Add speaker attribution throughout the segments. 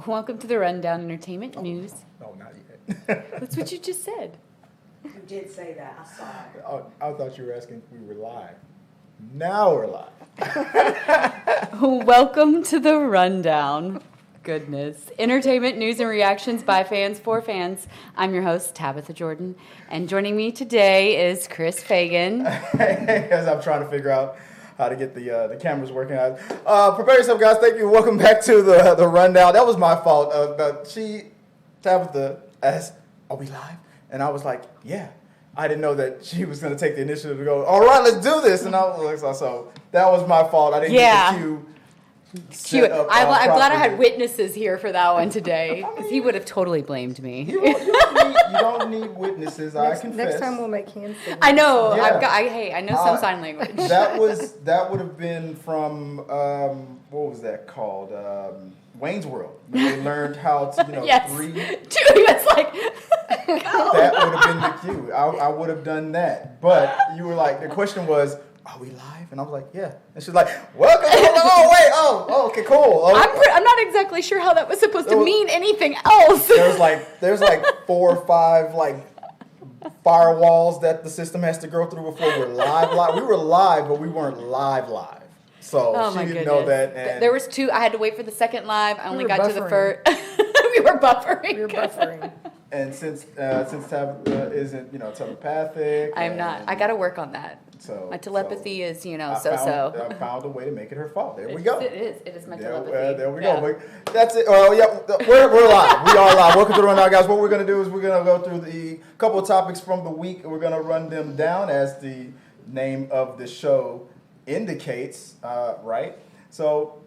Speaker 1: Welcome to the Rundown Entertainment News.
Speaker 2: No, not yet.
Speaker 1: That's what you just said.
Speaker 3: You did say that. I saw it.
Speaker 2: Oh, I thought you were asking if we were live. Now we're live.
Speaker 1: Welcome to the Rundown. Goodness. Entertainment news and reactions by fans for fans. I'm your host, Tabitha Jordan. And joining me today is Chris Fagan.
Speaker 2: As I'm trying to figure out how to get the cameras working out. Prepare yourself, guys. Thank you. Welcome back to the Rundown. That was my fault. Tabitha asked, "Are we live?" And I was like, "Yeah." I didn't know that she was going to take the initiative to go, "All right, let's do this." And I was like, so that was my fault. I didn't get the cue.
Speaker 1: I'm glad I had witnesses here for that one today, because he would have totally blamed me.
Speaker 2: You don't need witnesses. I confess.
Speaker 4: Next time we'll make hand signals.
Speaker 1: I know.
Speaker 2: Yeah.
Speaker 1: I know some sign language.
Speaker 2: That would have been from what was that called? Wayne's World. When they learned how to
Speaker 1: yes.
Speaker 2: three.
Speaker 1: Dude, he was like, go.
Speaker 2: That would have been the cue. I would have done that. But you were like, the question was, "Are we live?" And I was like, "Yeah." And she's like, "Welcome." I was like, "Oh wait, oh, okay, cool." Oh.
Speaker 1: I'm not exactly sure how that was supposed to mean anything else.
Speaker 2: There's like 4 or 5 firewalls that the system has to go through before we're live. We were live, but we weren't live. So she didn't know that. And
Speaker 1: there was 2. I had to wait for the second live. I only
Speaker 4: were
Speaker 1: got to the
Speaker 4: buffering.
Speaker 1: first. We were buffering.
Speaker 4: We were buffering.
Speaker 2: And since Tabitha isn't telepathic,
Speaker 1: I'm not. I got to work on that.
Speaker 2: So
Speaker 1: My telepathy is
Speaker 2: I found a way to make it her fault. There we go.
Speaker 1: It is my telepathy.
Speaker 2: There we go. But that's it. Well, yeah, we're live. We are live. Welcome to the Rundown, guys. What we're going to do is we're going to go through the couple of topics from the week. We're going to run them down as the name of the show indicates, right? So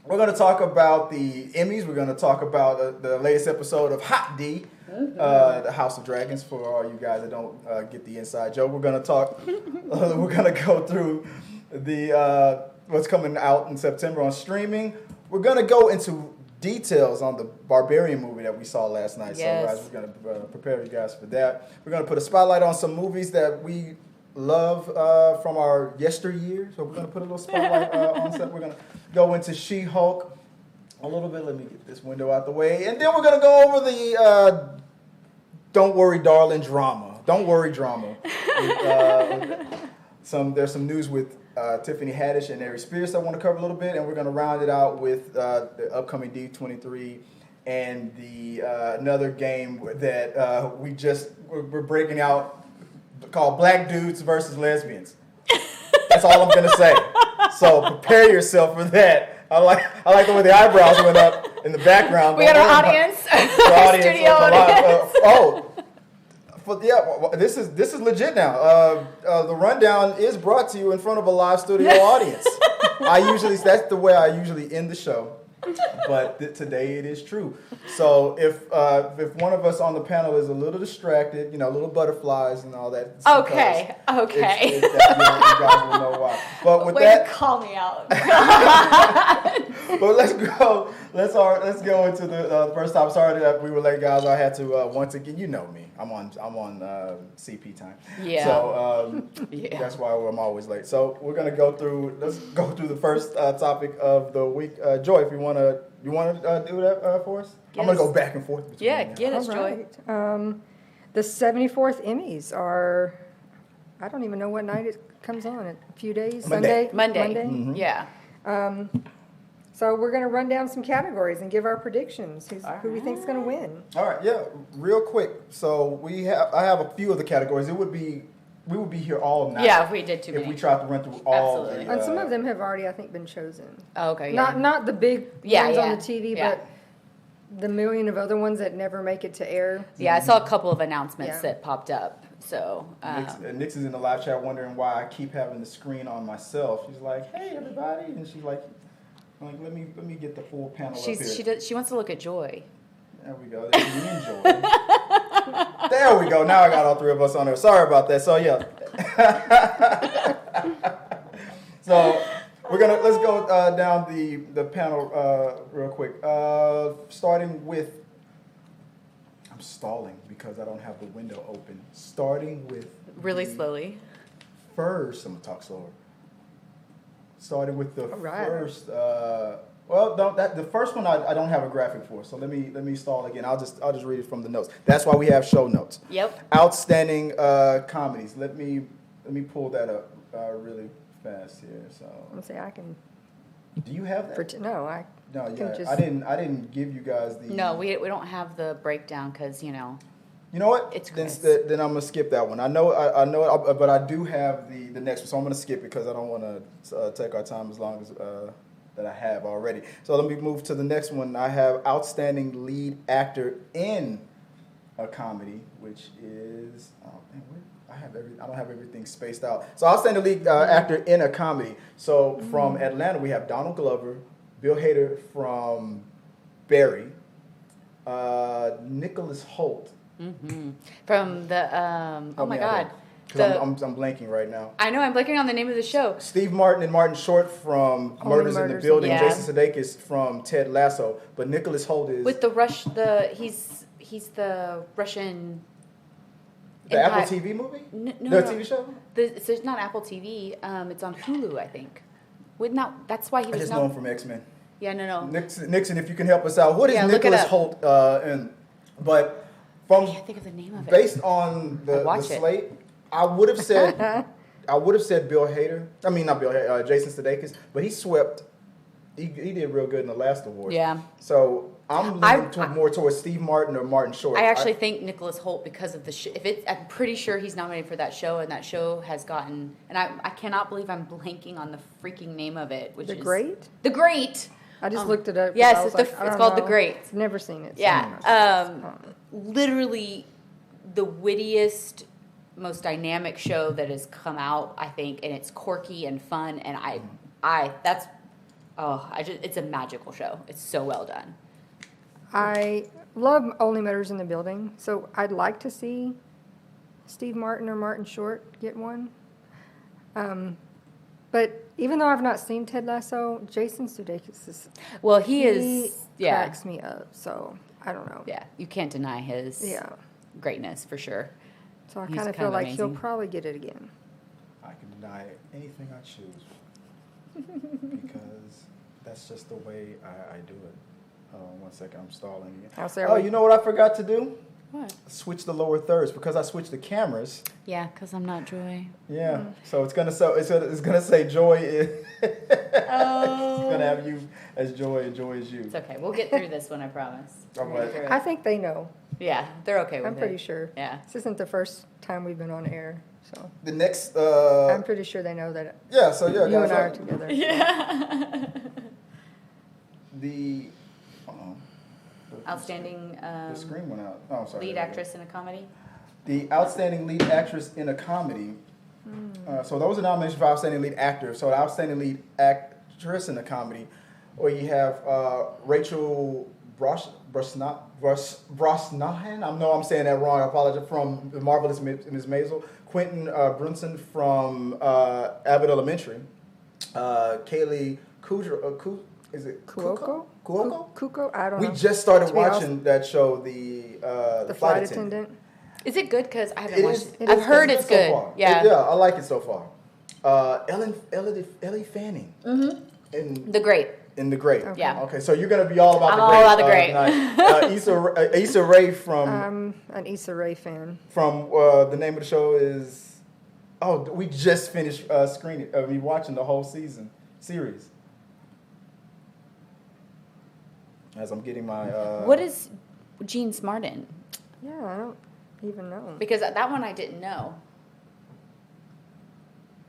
Speaker 2: we're going to talk about the Emmys. We're going to talk about the latest episode of Hot D, the House of Dragons. For all you guys that don't get the inside joke, we're going to talk. We're going to go through the what's coming out in September on streaming. We're going to go into details on the Barbarian movie that we saw last night.
Speaker 1: Yes.
Speaker 2: So guys, we're going to prepare you guys for that. We're going to put a spotlight on some movies that we love from our yesteryear. So we're going to put a little spotlight on set. We're going to go into She-Hulk a little bit. Let me get this window out the way. And then we're going to go over the Don't Worry Darling drama. Don't Worry drama. There's some news with Tiffany Haddish and Ari Spears I want to cover a little bit. And we're going to round it out with the upcoming D23 and the another game that we're breaking out called Black Dudes versus Lesbians. That's all I'm gonna say. So prepare yourself for that. I like the way the eyebrows went up in the background.
Speaker 1: We got our audience, studio audience.
Speaker 2: This is legit now. The Rundown is brought to you in front of a live studio audience. That's the way I usually end the show. But today it is true. So if one of us on the panel is a little distracted, little butterflies and all that.
Speaker 1: Okay.
Speaker 2: You guys will know why. But with that,
Speaker 1: call me out.
Speaker 2: but let's go. Let's go into the first topic. Sorry that we were late, guys. I had to once again. You know me. I'm on CP time.
Speaker 1: Yeah.
Speaker 2: So that's why I'm always late. So we're gonna go through. Let's go through the first topic of the week. Joy, if you wanna do that for us. I'm gonna go back and forth.
Speaker 1: Get us, Joy.
Speaker 4: The 74th Emmys are, I don't even know what night it comes on. A few days.
Speaker 2: Monday.
Speaker 1: Monday.
Speaker 2: Mm-hmm.
Speaker 1: Yeah.
Speaker 4: So we're going to run down some categories and give our predictions. Who we think's going to win?
Speaker 2: All right, yeah, real quick. So I have a few of the categories. We would be here all night.
Speaker 1: Yeah, if we did too many.
Speaker 2: If we tried to run through all.
Speaker 1: Absolutely.
Speaker 4: And some of them have already, I think, been chosen.
Speaker 1: Oh, okay. Yeah.
Speaker 4: Not the big ones on the TV,
Speaker 1: Yeah.
Speaker 4: but the million of other ones that never make it to air.
Speaker 1: Yeah, I saw a couple of announcements that popped up. So
Speaker 2: Nix is in the live chat wondering why I keep having the screen on myself. She's like, "Hey, everybody," and she's like, let me get the full panel up here.
Speaker 1: She wants to look at Joy.
Speaker 2: There we go. Me and Joy. There we go. Now I got all 3 of us on there. Sorry about that. So yeah. So let's go down the panel real quick. Starting with, I'm stalling because I don't have the window open. Starting with
Speaker 1: Really slowly.
Speaker 2: First, I'm gonna talk slower. Starting with the
Speaker 4: right.
Speaker 2: first, well, no. That the first one I don't have a graphic for. So let me stall again. I'll just read it from the notes. That's why we have show notes.
Speaker 1: Yep.
Speaker 2: Outstanding comedies. Let me pull that up really fast here. So
Speaker 4: I'm gonna say I can.
Speaker 2: do you have that?
Speaker 4: I
Speaker 2: No,
Speaker 4: can
Speaker 2: yeah.
Speaker 4: just-
Speaker 2: I didn't give you guys the.
Speaker 1: No, we don't have the breakdown because
Speaker 2: You know what?
Speaker 1: It's
Speaker 2: then,
Speaker 1: Chris.
Speaker 2: then I'm gonna skip that one. I know it, but I do have the next one, so I'm gonna skip it because I don't want to take our time as long as that I have already. So let me move to the next one. I have outstanding lead actor in a comedy, which is I don't have everything spaced out. So outstanding lead actor in a comedy. So from Atlanta we have Donald Glover, Bill Hader from Barry, Nicholas Hoult.
Speaker 1: from the oh my God,
Speaker 2: Because I'm blanking right now.
Speaker 1: I know I'm blanking on the name of the show.
Speaker 2: Steve Martin and Martin Short from
Speaker 4: Holy
Speaker 2: Murders in the
Speaker 4: Murders.
Speaker 2: Building.
Speaker 1: Yeah.
Speaker 2: Jason Sudeikis from Ted Lasso. But Nicholas Hoult is
Speaker 1: With he's the Russian.
Speaker 2: the Apple
Speaker 1: Empire-
Speaker 2: TV movie.
Speaker 1: No,
Speaker 2: The
Speaker 1: no.
Speaker 2: TV show.
Speaker 1: So it's not Apple TV. It's on Hulu, I think. That's why he
Speaker 2: I
Speaker 1: was
Speaker 2: just
Speaker 1: not.
Speaker 2: know him from X-Men.
Speaker 1: Yeah, no.
Speaker 2: Nixon, if you can help us out, what is
Speaker 1: Yeah, look it
Speaker 2: Nicholas
Speaker 1: up.
Speaker 2: Hoult in? But
Speaker 1: I
Speaker 2: from
Speaker 1: can't think of the name of it.
Speaker 2: based on the
Speaker 1: watch it.
Speaker 2: slate, I would have said Bill Hader. I mean, not Bill Hader, Jason Sudeikis. But he swept. He did real good in the last award.
Speaker 1: Yeah.
Speaker 2: So I'm leaning more towards Steve Martin or Martin Short.
Speaker 1: I actually think Nicholas Hoult because of the I'm pretty sure he's nominated for that show, and that show has gotten. And I cannot believe I'm blanking on the freaking name of it, which
Speaker 4: The
Speaker 1: is
Speaker 4: Great?
Speaker 1: The Great.
Speaker 4: I just looked it up. 'cause
Speaker 1: yes,
Speaker 4: I was
Speaker 1: it's
Speaker 4: like, I don't
Speaker 1: called The
Speaker 4: know.
Speaker 1: Great.
Speaker 4: I've never seen it. so
Speaker 1: Yeah.
Speaker 4: I'm not sure.
Speaker 1: Literally the wittiest, most dynamic show that has come out, I think, and it's quirky and fun, and it's a magical show. It's so well done.
Speaker 4: I love Only Murders in the Building, so I'd like to see Steve Martin or Martin Short get one. But even though I've not seen Ted Lasso, Jason Sudeikis
Speaker 1: Well, he
Speaker 4: cracks me up. So I don't know.
Speaker 1: Yeah, you can't deny his
Speaker 4: Yeah.
Speaker 1: greatness for sure.
Speaker 4: So I
Speaker 1: He's
Speaker 4: kind of
Speaker 1: kind
Speaker 4: feel
Speaker 1: of
Speaker 4: like he'll
Speaker 1: amazing.
Speaker 4: probably get it again.
Speaker 2: I can deny anything I choose because that's just the way I do it. One second, I'm stalling again.
Speaker 4: I'll say,
Speaker 2: Oh, you know what I forgot to do?
Speaker 1: What?
Speaker 2: Switch the lower thirds because I switched the cameras.
Speaker 1: Yeah, because I'm not Joy.
Speaker 2: Yeah, so it's gonna say Joy is.
Speaker 1: Oh.
Speaker 2: It's gonna have you as Joy and Joy as you.
Speaker 1: It's okay. We'll get through this one, I promise.
Speaker 2: All
Speaker 1: We'll get
Speaker 2: right.
Speaker 1: through it.
Speaker 4: I think they know.
Speaker 1: Yeah, they're okay with it.
Speaker 4: I'm pretty sure.
Speaker 1: Yeah.
Speaker 4: This isn't the first time we've been on air, so
Speaker 2: The next.
Speaker 4: I'm pretty sure they know that
Speaker 2: Yeah. So yeah,
Speaker 4: you
Speaker 2: guys.
Speaker 4: and I are together.
Speaker 1: Yeah.
Speaker 2: The. Uh-oh.
Speaker 1: Outstanding
Speaker 2: The screen went out. Oh, I'm sorry.
Speaker 1: lead actress in a comedy.
Speaker 2: The outstanding lead actress in a comedy. So those are nominations for outstanding lead actor. So the outstanding lead actress in a comedy, or you have Rachel Brosnahan. I know I'm saying that wrong. I apologize. From The Marvelous Ms. Maisel. Quentin Brunson from Abbott Elementary. Kaylee Cuoco. Is it
Speaker 4: Cuoco?
Speaker 2: Cuoco?
Speaker 4: Cuoco? I don't know.
Speaker 2: We just started
Speaker 4: To be honest,
Speaker 2: watching that show, the
Speaker 4: Flight Attendant.
Speaker 1: Is it good? Because I haven't
Speaker 2: It
Speaker 1: watched
Speaker 2: is-
Speaker 1: it. I've heard it's
Speaker 2: so
Speaker 1: good.
Speaker 2: far.
Speaker 1: Yeah.
Speaker 2: Yeah, I like it so far. Ellie Fanning. Mm-hmm.
Speaker 1: The Great.
Speaker 2: In The Great.
Speaker 4: Okay.
Speaker 1: Yeah.
Speaker 2: Okay, so you're gonna be all about
Speaker 1: I'm
Speaker 2: The
Speaker 1: all
Speaker 2: Great.
Speaker 1: about The Great.
Speaker 2: Tonight. Issa Rae from
Speaker 4: I'm an Issa Rae fan.
Speaker 2: the name of the show is. Oh, we just finished watching the whole series. As I'm getting my.
Speaker 1: What is Gene Smart in?
Speaker 4: Yeah, I don't even know.
Speaker 1: Because that one I didn't know.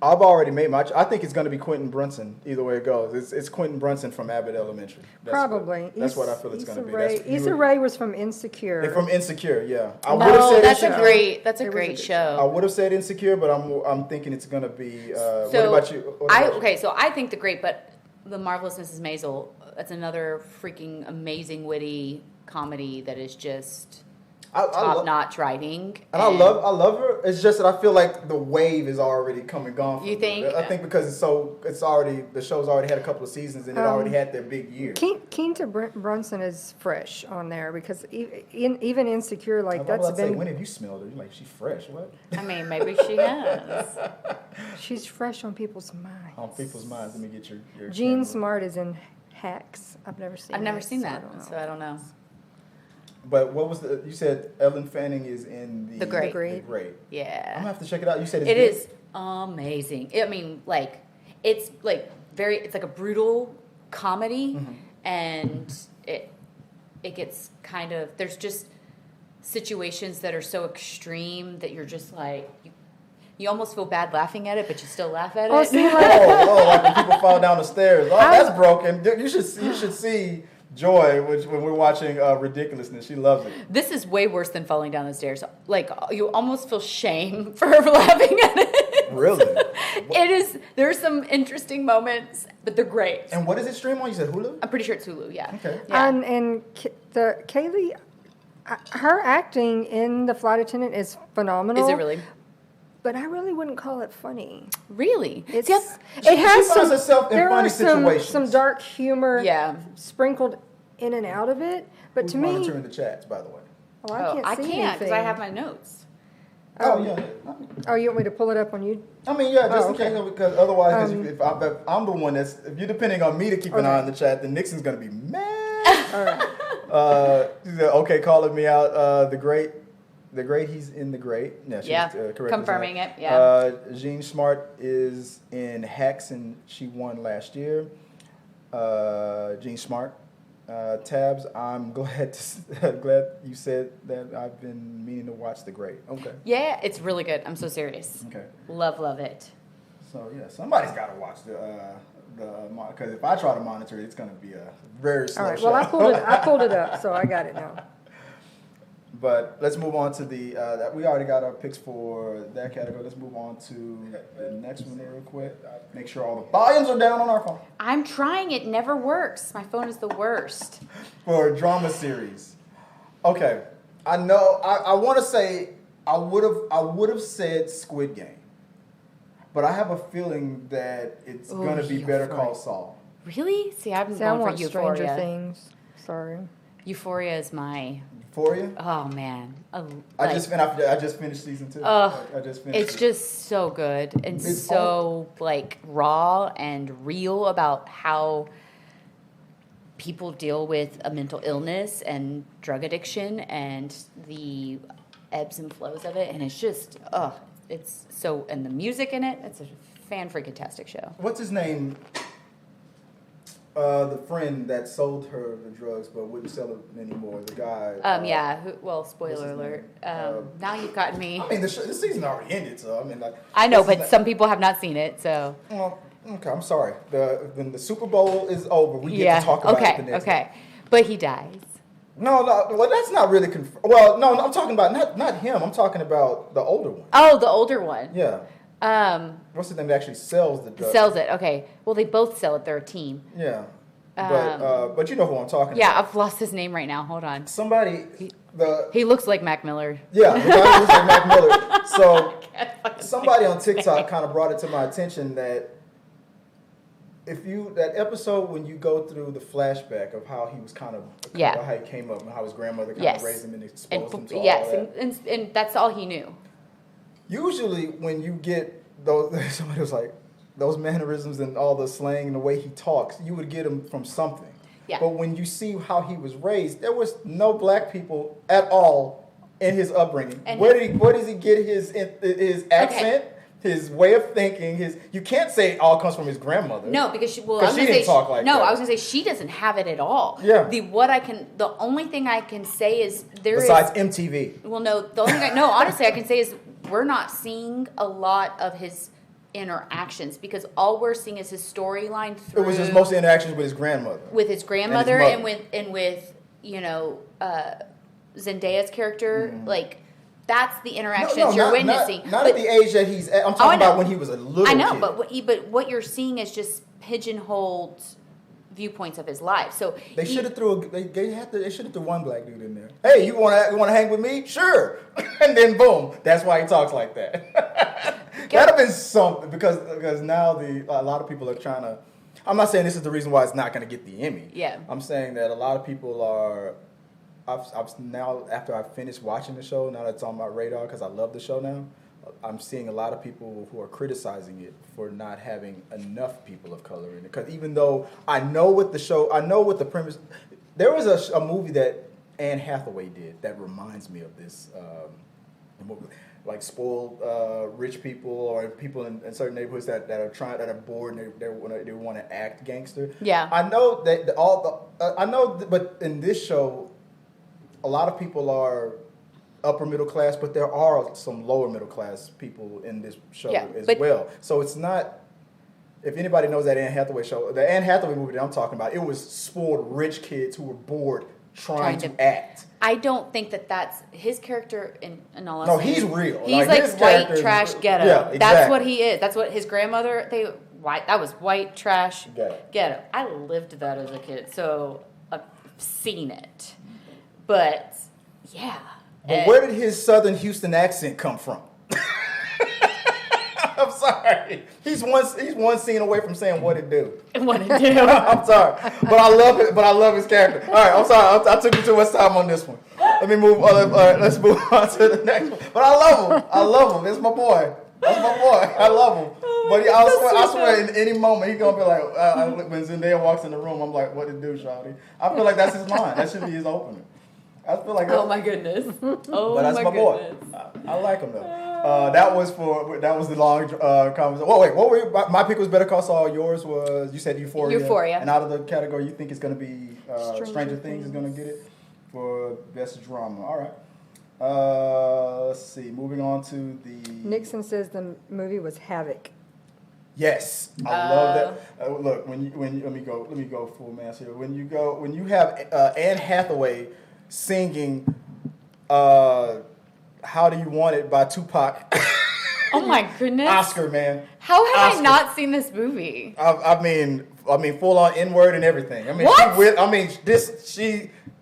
Speaker 2: I've already made I think it's going to be Quentin Brunson. Either way it goes, it's Quentin Brunson from Abbott Elementary.
Speaker 4: Probably.
Speaker 2: That's what I feel it's going to be.
Speaker 4: Issa Rae was from Insecure.
Speaker 2: They're from Insecure, yeah. I would've
Speaker 1: No,
Speaker 2: said
Speaker 1: that's a
Speaker 2: Insecure.
Speaker 1: great. That's a
Speaker 4: It was a
Speaker 1: great
Speaker 4: good
Speaker 2: I
Speaker 1: show.
Speaker 2: would have said Insecure, but I'm thinking it's going to be. What
Speaker 1: So
Speaker 2: about you? What about you?
Speaker 1: okay, so I think The Great, but The Marvelous Mrs. Maisel. That's another freaking amazing witty comedy that is just
Speaker 2: I
Speaker 1: top notch writing.
Speaker 2: And I love her. It's just that I feel like the wave is already come and gone.
Speaker 1: You
Speaker 2: from
Speaker 1: think?
Speaker 2: her. I think because the show's already had a couple of seasons and it already had their big year.
Speaker 4: Keenta Brunson is fresh on there because even Insecure, like
Speaker 2: Why would
Speaker 4: that's
Speaker 2: I say,
Speaker 4: been.
Speaker 2: when have you smelled her? You're like, she's fresh. What?
Speaker 1: I mean, maybe she has.
Speaker 4: She's fresh on people's minds.
Speaker 2: On people's minds. Let me get your
Speaker 4: Gene
Speaker 2: camera.
Speaker 4: Smart is in Hacks. I've never seen.
Speaker 1: I've never
Speaker 4: it,
Speaker 1: seen
Speaker 4: so
Speaker 1: that, so I don't know.
Speaker 2: But what was you said Ellen Fanning is in
Speaker 1: The Great.
Speaker 2: The Great. I'm
Speaker 1: Yeah.
Speaker 2: gonna have to check it out. You said it's
Speaker 1: It
Speaker 2: good?
Speaker 1: is amazing. I mean, like, it's like it's like a brutal comedy, and it gets kind of, there's just situations that are so extreme that you're just like, you almost feel bad laughing at it, but you still laugh at it.
Speaker 4: See, like,
Speaker 2: like when people fall down the stairs. Oh, that's broken. You should see Joy, when we're watching Ridiculousness. She loves it.
Speaker 1: This is way worse than falling down the stairs. Like, you almost feel shame for laughing at it.
Speaker 2: Really?
Speaker 1: It is. There's some interesting moments, but they're great.
Speaker 2: And what does it stream on? You said Hulu?
Speaker 1: I'm pretty sure it's Hulu. Yeah.
Speaker 2: Okay.
Speaker 1: Yeah.
Speaker 4: and the Kaylee, her acting in The Flight Attendant is phenomenal.
Speaker 1: Is it really?
Speaker 4: But I really wouldn't call it funny.
Speaker 1: Really?
Speaker 4: It's
Speaker 1: See,
Speaker 4: it has
Speaker 2: she finds herself in
Speaker 4: there
Speaker 2: funny
Speaker 4: are
Speaker 2: situations.
Speaker 4: some dark humor
Speaker 1: Yeah.
Speaker 4: sprinkled in and out of it. But
Speaker 2: Who's
Speaker 4: to me,
Speaker 2: monitoring the chats, by the way?
Speaker 4: oh, I can't see
Speaker 1: because
Speaker 4: anything.
Speaker 1: I have my notes.
Speaker 2: Oh, yeah.
Speaker 4: Oh, you want me to pull it up on you?
Speaker 2: I mean, yeah, just in
Speaker 4: okay.
Speaker 2: case, because otherwise, if I'm the one if you're depending on me to keep an eye on the chat, then Nixon's going to be mad.
Speaker 4: All right.
Speaker 2: She said, okay, calling me out. The great, he's in The Great. Yeah, she was, correct.
Speaker 1: Confirming it, yeah.
Speaker 2: Jean Smart is in Hacks, and she won last year. Jean Smart. Tabs, I'm glad you said that. I've been meaning to watch The Great. Okay.
Speaker 1: Yeah, it's really good. I'm so serious.
Speaker 2: Okay.
Speaker 1: Love it.
Speaker 2: So yeah, somebody's got to watch because if I try to monitor it, it's going to be a very slow
Speaker 4: All right.
Speaker 2: show.
Speaker 4: Well, I pulled it up, so I got it now.
Speaker 2: But let's move on to the we already got our picks for that category. Let's move on to the next one real quick. Make sure all the volumes are down on our phone.
Speaker 1: I'm trying. It never works. My phone is the worst.
Speaker 2: For a drama series. Okay. I know I want to say I would have said Squid Game. But I have a feeling that it's going to be Better Call Saul.
Speaker 1: Really? See, I've been
Speaker 4: See, I
Speaker 1: going for
Speaker 4: want Stranger
Speaker 1: Euphoria.
Speaker 4: Things. Sorry.
Speaker 1: Euphoria is my.
Speaker 2: Euphoria?
Speaker 1: Oh man.
Speaker 2: I just finished season 2. I just finished
Speaker 1: It's just so good and
Speaker 2: It's
Speaker 1: so like raw and real about how people deal with a mental illness and drug addiction and the ebbs and flows of it, and it's just it's so, and the music in it, it's a fan-freaking-tastic show.
Speaker 2: What's his name? The friend that sold her the drugs but wouldn't sell it anymore. The guy.
Speaker 1: Well, spoiler alert. Now you've gotten me.
Speaker 2: I mean, the season already ended, so I mean, like.
Speaker 1: I know, but some people have not seen it, so.
Speaker 2: Well, okay, I'm sorry. When the Super Bowl is over, we get to talk about it the next
Speaker 1: Okay. But he dies.
Speaker 2: No, well, that's not really confirmed. Well, no, I'm talking about not him. I'm talking about the older one.
Speaker 1: Oh, the older one.
Speaker 2: Yeah. What's his name that actually sells the drugs?
Speaker 1: Sells it. Okay. Well, they both sell it. They're a team.
Speaker 2: Yeah. But you know who I'm talking
Speaker 1: Yeah,
Speaker 2: about.
Speaker 1: I've lost his name right now. Hold on.
Speaker 2: Somebody.
Speaker 1: He looks like Mac Miller.
Speaker 2: Yeah, the guy who looks like Mac Miller. So somebody on TikTok kind of brought it to my attention that that episode when you go through the flashback of how he was how he came up and how his grandmother kind of raised him and exposed him to all that.
Speaker 1: And that's all he knew.
Speaker 2: Usually when you get somebody was like, those mannerisms and all the slang and the way he talks, you would get him from something.
Speaker 1: Yeah.
Speaker 2: But when you see how he was raised, there was no black people at all in his upbringing.
Speaker 1: And
Speaker 2: where does he get his accent, his way of thinking? You can't say it all comes from his grandmother.
Speaker 1: No, because she
Speaker 2: didn't talk like that.
Speaker 1: No, I was gonna say she doesn't have it at all.
Speaker 2: Yeah.
Speaker 1: The only thing I can say is
Speaker 2: besides MTV.
Speaker 1: Well, no, the only thing honestly I can say is we're not seeing a lot of his interactions because all we're seeing is his storyline through.
Speaker 2: It was his most interactions with his grandmother.
Speaker 1: With his grandmother and with Zendaya's character, like that's the interactions you're witnessing.
Speaker 2: Not at the age that he's at. I'm talking about when he was a little kid.
Speaker 1: I know, but what you're seeing is just pigeonholed viewpoints of his life. So
Speaker 2: they should have threw one black dude in there. Hey, you want to hang with me? Sure. And then boom, that's why he talks like that. That'd have been something because now a lot of people are trying to. I'm not saying this is the reason why it's not going to get the Emmy.
Speaker 1: Yeah.
Speaker 2: I'm saying that a lot of people are. I've now after I finished watching the show, now that it's on my radar because I love the show now. I'm seeing a lot of people who are criticizing it for not having enough people of color in it. Because even though I know what the premise, there was a movie that Anne Hathaway did that reminds me of this. Like spoiled rich people or people in certain neighborhoods that are bored and they want to act gangster.
Speaker 1: Yeah,
Speaker 2: I know that but in this show, a lot of people are upper middle class, but there are some lower middle class people in this show as well. So it's not. If anybody knows that Anne Hathaway show, the Anne Hathaway movie that I'm talking about, it was spoiled rich kids who were bored trying to act.
Speaker 1: I don't think that's his character in all.
Speaker 2: No, he's real.
Speaker 1: He's like white trash ghetto.
Speaker 2: Yeah, exactly.
Speaker 1: That's what he is. That's what his grandmother. That was white trash ghetto. I lived that as a kid, so I've seen it. But yeah.
Speaker 2: But where did his Southern Houston accent come from? I'm sorry. He's one scene away from saying what it do.
Speaker 1: What it do.
Speaker 2: I'm sorry, but I love it. But I love his character. All right, I'm sorry. I took you too much time on this one. Let me move. Let's move on to the next one. But I love him. It's my boy. That's my boy. I love him. But I swear, in any moment, he's gonna be like, when Zendaya walks in the room, I'm like, what it do, shawty? I feel like that's his line. That should be his opening. I feel like.
Speaker 1: Oh my goodness. Oh
Speaker 2: but that's my boy. I like him though. That was the long conversation. Well, wait, what were you, my pick was Better Call Saul. Yours was, you said Euphoria.
Speaker 1: Euphoria.
Speaker 2: And out of the category, you think it's going to be Stranger Things is going to get it for best drama. All right. Let's see. Moving on to the.
Speaker 4: Nixon says the movie was Havoc.
Speaker 2: Yes, I love that. Look, when you let me go full mass here. When you have Anne Hathaway singing. How Do You Want It by Tupac.
Speaker 1: Oh my goodness.
Speaker 2: Oscar, man.
Speaker 1: How have I not seen this movie?
Speaker 2: I mean, full on N-word and everything. I mean,
Speaker 1: what?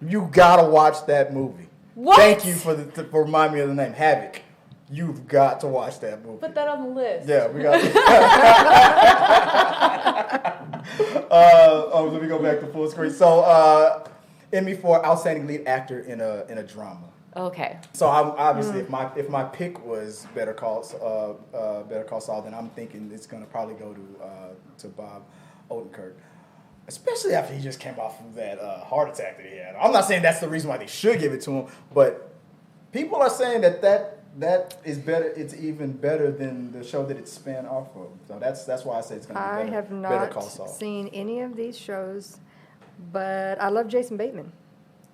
Speaker 2: You gotta watch that movie.
Speaker 1: What?
Speaker 2: Thank you for reminding me of the name, Havoc. You've got to watch that movie.
Speaker 1: Put that on the list.
Speaker 2: Yeah, we got. Let me go back to full screen. So, Emmy for outstanding lead actor in a drama.
Speaker 1: Okay.
Speaker 2: So obviously, if my pick was Better Call Saul, then I'm thinking it's gonna probably go to Bob Odenkirk, especially after he just came off of that heart attack that he had. I'm not saying that's the reason why they should give it to him, but people are saying that is better. It's even better than the show that it span off of. So that's why I say it's gonna be better.
Speaker 4: I have
Speaker 2: Better Call
Speaker 4: not
Speaker 2: Saul.
Speaker 4: seen any of these shows, but I love Jason Bateman.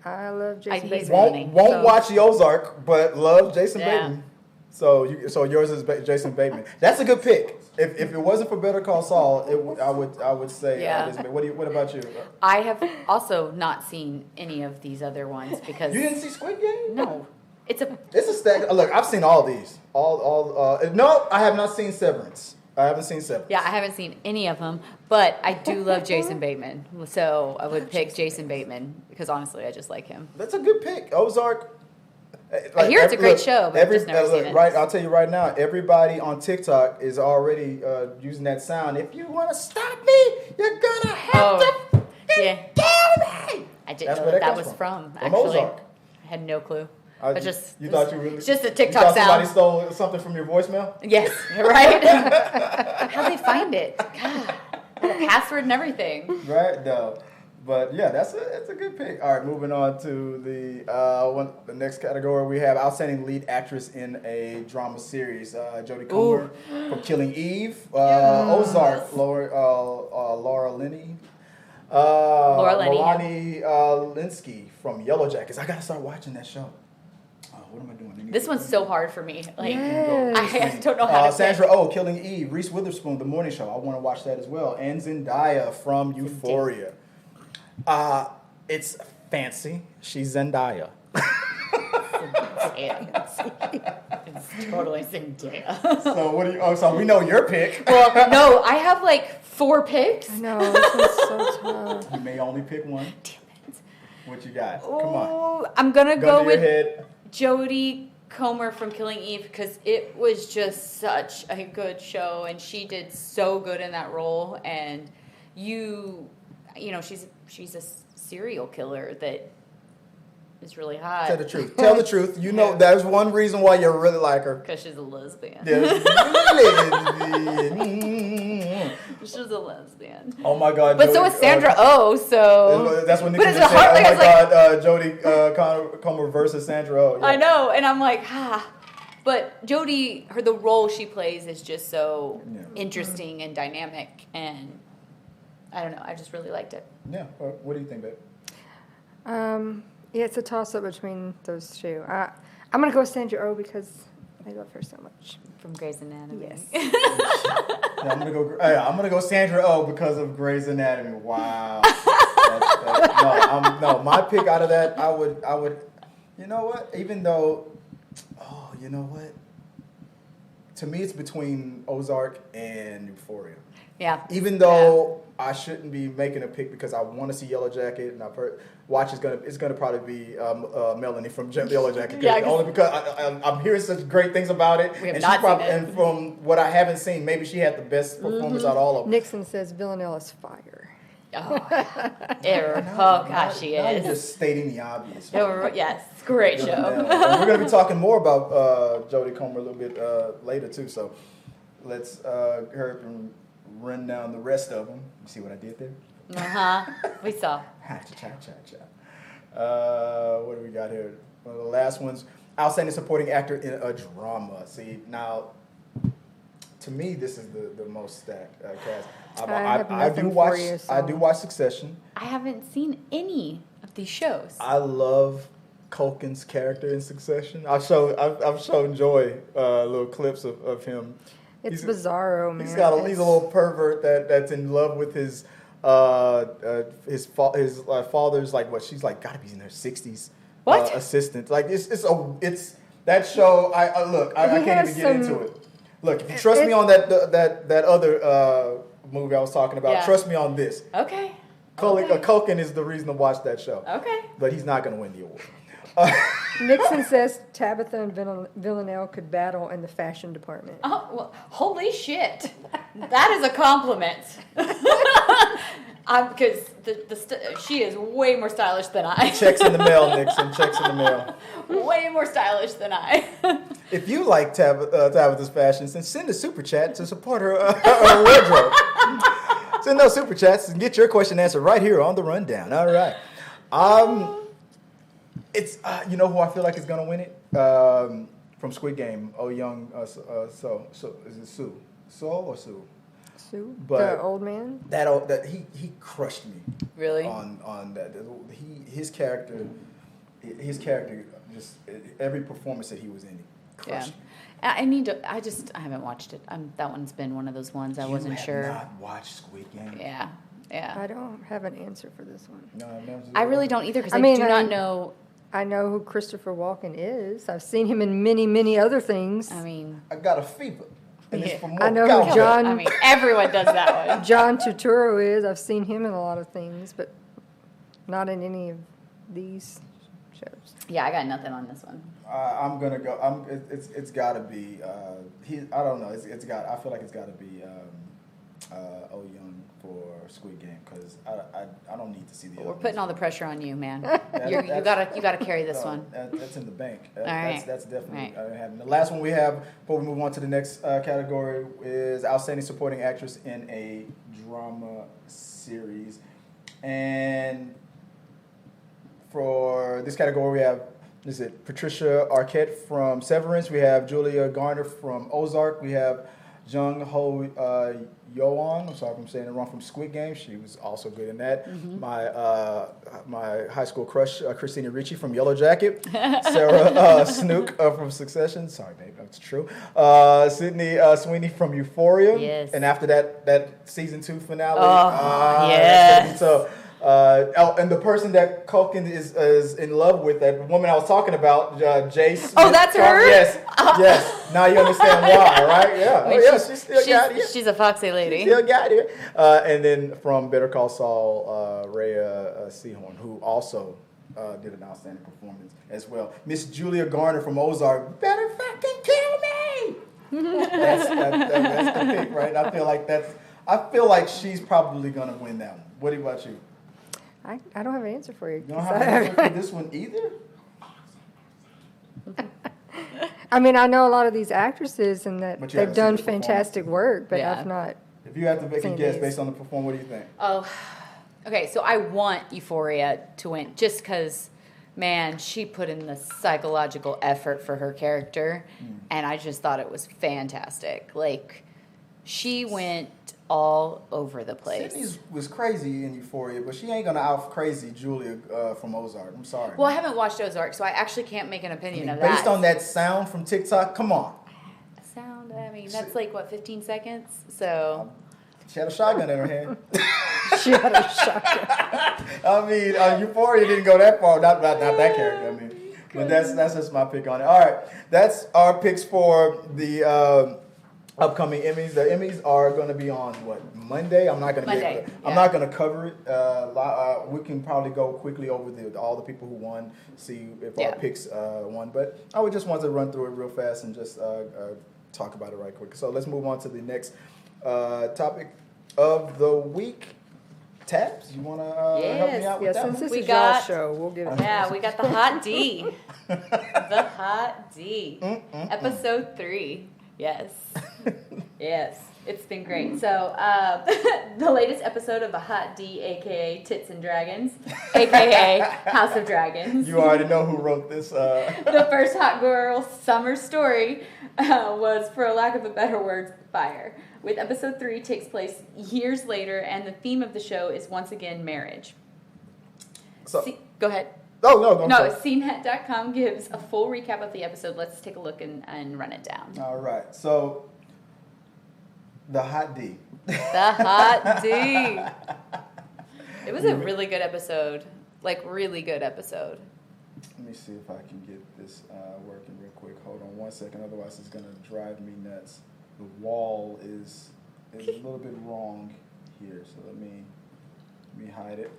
Speaker 4: I love Jason Bateman.
Speaker 2: Won't watch the Ozark, but love Jason Bateman. So yours is Jason Bateman. That's a good pick. If it wasn't for Better Call Saul, I would say.
Speaker 1: Yeah.
Speaker 2: What about you?
Speaker 1: I have also not seen any of these other ones because
Speaker 2: You didn't see Squid Game?
Speaker 1: No, it's a
Speaker 2: stack. Look, I've seen all these. No, I have not seen Severance. I haven't seen Severance.
Speaker 1: Yeah, I haven't seen any of them, but I do love Jason Bateman, so I would pick Jason Bateman because honestly, I just like him.
Speaker 2: That's a good pick. Ozark.
Speaker 1: I hear it's a great show, but I've just never seen it.
Speaker 2: Right, I'll tell you right now, everybody on TikTok is already using that sound. If you want to stop me, you're gonna have to kill me.
Speaker 1: I didn't know what that was from. Actually,
Speaker 2: Ozark.
Speaker 1: I had no clue.
Speaker 2: You thought you really?
Speaker 1: It's just a
Speaker 2: You
Speaker 1: TikTok
Speaker 2: thought
Speaker 1: sound.
Speaker 2: somebody stole something from your voicemail?
Speaker 1: Yes, right. How'd they find it? God, the password and everything.
Speaker 2: Right, no. But yeah, that's a good pick. All right, moving on to the next category. We have outstanding lead actress in a drama series. Jodie Comer from Killing Eve, Ozark, Laura Linney. Milani Linsky from Yellow Jackets. I gotta start watching that show. What am I doing?
Speaker 1: This one's so hard for me. Like
Speaker 4: Yes.
Speaker 1: I don't know how to say.
Speaker 2: Sandra Oh, Killing Eve. Reese Witherspoon, The Morning Show. I want to watch that as well. And Zendaya from Euphoria. It's fancy. She's Zendaya.
Speaker 1: It's totally Zendaya.
Speaker 2: So what do you? Oh, so we know your pick.
Speaker 1: Well, no, I have like 4 picks.
Speaker 4: I know, this one's so tough.
Speaker 2: You may only pick one.
Speaker 1: Damn it.
Speaker 2: What you got? Come on.
Speaker 1: Oh, I'm gonna
Speaker 2: Gun
Speaker 1: go
Speaker 2: to
Speaker 1: with
Speaker 2: your head.
Speaker 1: Jodie Comer from Killing Eve because it was just such a good show and she did so good in that role. And you know, she's a serial killer that is really hot.
Speaker 2: Tell the truth. Tell the truth. You know, there's one reason why you really like her.
Speaker 1: Because she's a lesbian. She's a lesbian.
Speaker 2: Oh my God.
Speaker 1: But
Speaker 2: Jodie,
Speaker 1: so is Sandra Oh, so.
Speaker 2: That's when
Speaker 1: But
Speaker 2: Nikki
Speaker 1: it's
Speaker 2: just said,
Speaker 1: hard,
Speaker 2: oh
Speaker 1: like,
Speaker 2: my
Speaker 1: I was
Speaker 2: God, Jodie Comer versus Sandra Oh. Yeah.
Speaker 1: I know, and I'm like, But Jodie, the role she plays is just so interesting and dynamic, and I don't know, I just really liked it.
Speaker 2: Yeah. What do you think, babe?
Speaker 4: Yeah, it's a toss-up between those two. I'm going to go with Sandra Oh because I love her so much.
Speaker 1: From Grey's Anatomy.
Speaker 4: Yes.
Speaker 2: Yeah, I'm gonna go Sandra Oh because of Grey's Anatomy. Wow. No, my pick out of that, I would. You know what? Even though, you know what? To me, it's between Ozark and Euphoria.
Speaker 1: Yeah.
Speaker 2: Even though I shouldn't be making a pick because I want to see Yellow Jacket, and I've heard it's gonna probably be Melanie from Yellow Jacket. Only because I'm hearing such great things about it.
Speaker 1: We have not seen it.
Speaker 2: And from what I haven't seen, maybe she had the best performance out of all of them.
Speaker 4: Nixon says Villanella's fire.
Speaker 1: Oh gosh, she
Speaker 2: Now you're
Speaker 1: is.
Speaker 2: just stating the obvious.
Speaker 1: Yes, great show.
Speaker 2: We're going to be talking more about Jodie Comer a little bit later too. So let's hurry up and run down the rest of them. You see what I did there?
Speaker 1: We saw.
Speaker 2: What do we got here? One of the last ones. Outstanding supporting actor in a drama. See, now, to me, this is the most stacked cast. I do watch Succession.
Speaker 1: I haven't seen any of these shows.
Speaker 2: I love Culkin's character in Succession. I've shown Joy little clips of him.
Speaker 4: It's bizarro, man.
Speaker 2: He's a little pervert that's in love with his father's like what she's like gotta be in her 60s.
Speaker 1: What?
Speaker 2: Assistant. Like it's that show. I can't even get into it. Look, if you trust me on that other movie I was talking about, trust me on this.
Speaker 1: Okay.
Speaker 2: Culkin is the reason to watch that show.
Speaker 1: Okay.
Speaker 2: But he's not going to win the award.
Speaker 4: Nixon says Tabitha and Villanelle could battle in the fashion department.
Speaker 1: Oh, well, holy shit. That is a compliment. Because she is way more stylish than I.
Speaker 2: Checks in the mail, Nixon. Checks in the mail.
Speaker 1: Way more stylish than I.
Speaker 2: If you like Tabitha's fashion, then send a super chat to support her wardrobe. Send those super chats and get your question answered right here on the rundown. All right. It's you know who I feel like is gonna win it from Squid Game. Oh, young so is it Sue? Saul or Sue?
Speaker 4: Sue,
Speaker 2: But
Speaker 4: the old man.
Speaker 2: That he crushed me.
Speaker 1: Really?
Speaker 2: On that his character just every performance that he was in, he crushed me.
Speaker 1: I haven't watched it. That one's been one of those ones I wasn't sure.
Speaker 2: You have not watched Squid Game?
Speaker 1: Yeah.
Speaker 4: I don't have an answer for this one.
Speaker 2: No,
Speaker 1: I really don't either because I do not know.
Speaker 4: I know who Christopher Walken is. I've seen him in many, many other things.
Speaker 1: I mean,
Speaker 2: I got a fever. And it's for more
Speaker 4: I know who John.
Speaker 1: I mean, everyone does that one.
Speaker 4: John Turturro is. I've seen him in a lot of things, but not in any of these shows.
Speaker 1: Yeah, I got nothing on this one.
Speaker 2: I'm gonna go. It's got to be. I don't know. I feel like it's got to be. Oh Young for Squid Game because I don't need to see the.
Speaker 1: We're putting all the pressure on you, man. You
Speaker 2: That's-
Speaker 1: gotta carry this one.
Speaker 2: That's in the bank.
Speaker 1: right.
Speaker 2: That's definitely
Speaker 1: Right.
Speaker 2: happening. The last one we have before we move on to the next category is outstanding supporting actress in a drama series, and for this category we have. Is it Patricia Arquette from Severance? We have Julia Garner from Ozark. We have Jung Ho Yoon. I'm sorry if I'm saying it wrong. From Squid Game, she was also good in that.
Speaker 1: Mm-hmm.
Speaker 2: My high school crush, Christina Ricci from Yellow Jacket. Sarah Snook from Succession. Sorry, babe, that's true. Sydney Sweeney from Euphoria.
Speaker 1: Yes.
Speaker 2: And after that season 2 finale.
Speaker 1: Oh, yes.
Speaker 2: So. And the person that Culkin is in love with, that woman I was talking about, Jace.
Speaker 1: Oh, that's her?
Speaker 2: Yes. Now you understand why, right? Yeah.
Speaker 1: I mean,
Speaker 2: she still got it.
Speaker 1: She's a foxy lady.
Speaker 2: Still got it. And then from Better Call Saul, Rhea Seehorn, who also did an outstanding performance as well. Miss Julia Garner from Ozark, better fucking kill me. That's the pick, right? I feel like she's probably gonna win that one. What about you?
Speaker 4: I don't have an answer for you.
Speaker 2: You don't have an answer for this one either?
Speaker 4: I mean, I know a lot of these actresses and that
Speaker 2: But you
Speaker 4: they've
Speaker 2: haven't seen
Speaker 4: done
Speaker 2: the performance.
Speaker 4: fantastic work, but
Speaker 1: Yeah.
Speaker 4: I've not.
Speaker 2: If you had to make a
Speaker 4: Same
Speaker 2: guess
Speaker 4: days.
Speaker 2: based on the performance, what do you think?
Speaker 1: Oh, okay. So I want Euphoria to win just because, man, she put in the psychological effort for her character, and I just thought it was fantastic. Like, she went all over the place.
Speaker 2: Sydney was crazy in Euphoria, but she ain't gonna out crazy Julia from Ozark. I'm sorry.
Speaker 1: Well, I haven't watched Ozark, so I actually can't make an opinion of
Speaker 2: based
Speaker 1: that.
Speaker 2: on that sound from TikTok, come on.
Speaker 1: Sound, I mean, that's like, what, 15 seconds? So,
Speaker 2: She had a shotgun in her hand.
Speaker 4: She had a shotgun.
Speaker 2: I mean, Euphoria didn't go that far. Not that character. I mean, but that's just my pick on it. All right, that's our picks for the upcoming Emmys. The Emmys are going to be on what, Monday? I'm not going to
Speaker 1: Monday,
Speaker 2: I'm not going to cover it. We can probably go quickly over all the people who won, see if our picks won. But I would just want to run through it real fast and just talk about it right quick. So let's move on to the next topic of the week. Tabs, you want to help me out with that
Speaker 4: Since
Speaker 2: one?
Speaker 4: this
Speaker 1: We
Speaker 4: is
Speaker 1: got-
Speaker 4: y'all's show, we'll give it.
Speaker 1: yeah, we got the hot D. The hot D. Episode 3. Yes. Yes. It's been great. So, the latest episode of the Hot D, a.k.a. Tits and Dragons, a.k.a. House of Dragons.
Speaker 2: You already know who wrote this.
Speaker 1: The first Hotgirl Summer Story was, for a lack of a better word, fire. With episode 3 takes place years later, and the theme of the show is once again marriage.
Speaker 2: So,
Speaker 1: Go ahead.
Speaker 2: oh no,
Speaker 1: No, CNET.com gives a full recap of the episode. Let's take a look and run it down.
Speaker 2: All right, so the Hot D.
Speaker 1: The Hot D. It was a really good episode. Like, really good episode.
Speaker 2: Let me see if I can get this working real quick. Hold on 1 second, otherwise it's gonna drive me nuts. The wall is a little bit wrong here, so let me hide it.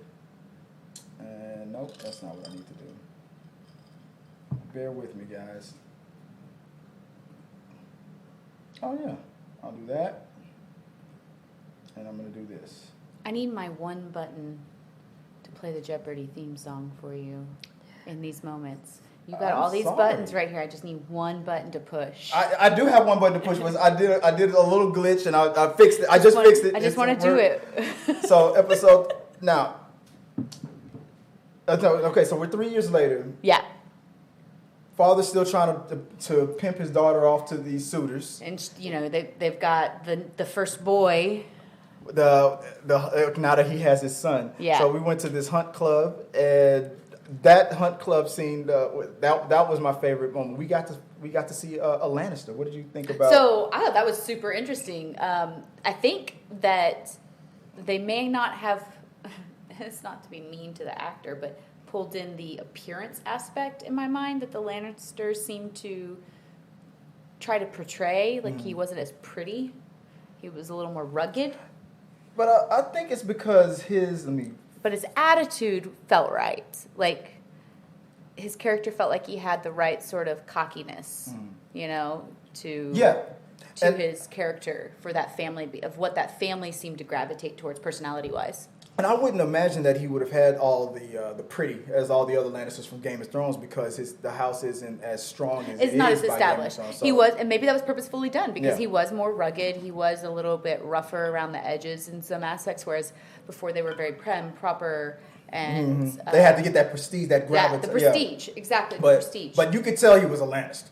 Speaker 2: And nope, that's not what I need to do. Bear with me, guys. Oh yeah, I'll do that. And I'm gonna do this.
Speaker 1: I need my one button to play the Jeopardy theme song for you in these moments. You got
Speaker 2: I'm
Speaker 1: all these
Speaker 2: sorry.
Speaker 1: buttons right here. I just need one button to push.
Speaker 2: I do have one button to push. Was I did a little glitch and I fixed it. I just fixed it.
Speaker 1: I just want to do it.
Speaker 2: So episode now. Okay, so we're 3 years later.
Speaker 1: Yeah.
Speaker 2: Father's still trying to pimp his daughter off to these suitors.
Speaker 1: And, you know, they've got the first boy.
Speaker 2: Now that he has his son.
Speaker 1: Yeah.
Speaker 2: So we went to this hunt club, and that hunt club scene that was my favorite moment. We got to see a Lannister. What did you think about?
Speaker 1: So I thought that was super interesting. I think that they may not have, it's not to be mean to the actor, but pulled in the appearance aspect in my mind that the Lannisters seemed to try to portray. Like he wasn't as pretty. He was a little more rugged.
Speaker 2: But I think it's because
Speaker 1: But his attitude felt right. Like, his character felt like he had the right sort of cockiness, you know, to his character for that family, of what that family seemed to gravitate towards personality-wise.
Speaker 2: And I wouldn't imagine that he would have had all the pretty as all the other Lannisters from Game of Thrones, because the house isn't as strong as
Speaker 1: It's
Speaker 2: it
Speaker 1: not
Speaker 2: is
Speaker 1: as
Speaker 2: by Game of
Speaker 1: established.
Speaker 2: Thrones,
Speaker 1: He
Speaker 2: so-
Speaker 1: was, and maybe that was purposefully done because
Speaker 2: Yeah.
Speaker 1: he was more rugged. He was a little bit rougher around the edges in some aspects, whereas before they were very proper, and
Speaker 2: They had to get that prestige, that gravitas.
Speaker 1: the prestige, exactly, the
Speaker 2: But,
Speaker 1: prestige.
Speaker 2: but you could tell he was a Lannister.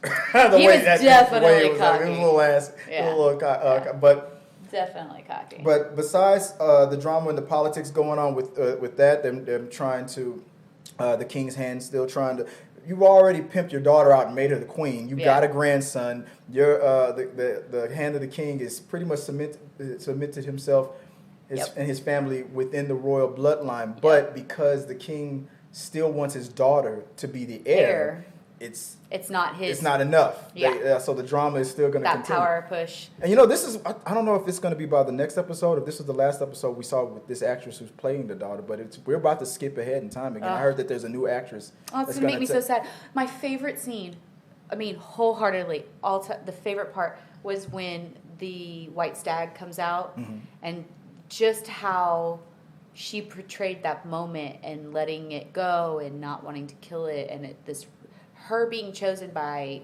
Speaker 1: He was definitely
Speaker 2: it was
Speaker 1: cocky.
Speaker 2: a little ass,
Speaker 1: Yeah.
Speaker 2: a little but.
Speaker 1: Definitely cocky.
Speaker 2: But besides the drama and the politics going on with that, them trying to, the king's hand still trying to. You already pimped your daughter out and made her the queen. You got a grandson. Your the hand of the king is pretty much submitted himself and his family within the royal bloodline. But because the king still wants his daughter to be the heir. It's not his. It's not enough.
Speaker 1: Yeah.
Speaker 2: So the drama is still going to continue.
Speaker 1: That power push.
Speaker 2: And you know, this is, I don't know if it's going to be by the next episode, if this is the last episode we saw with this actress who's playing the daughter, but we're about to skip ahead in time again. I heard that there's a new actress.
Speaker 1: Oh, it's going to make me so sad. My favorite scene, I mean, wholeheartedly, the favorite part was when the white stag comes out and just how she portrayed that moment and letting it go and not wanting to kill it, and her being chosen by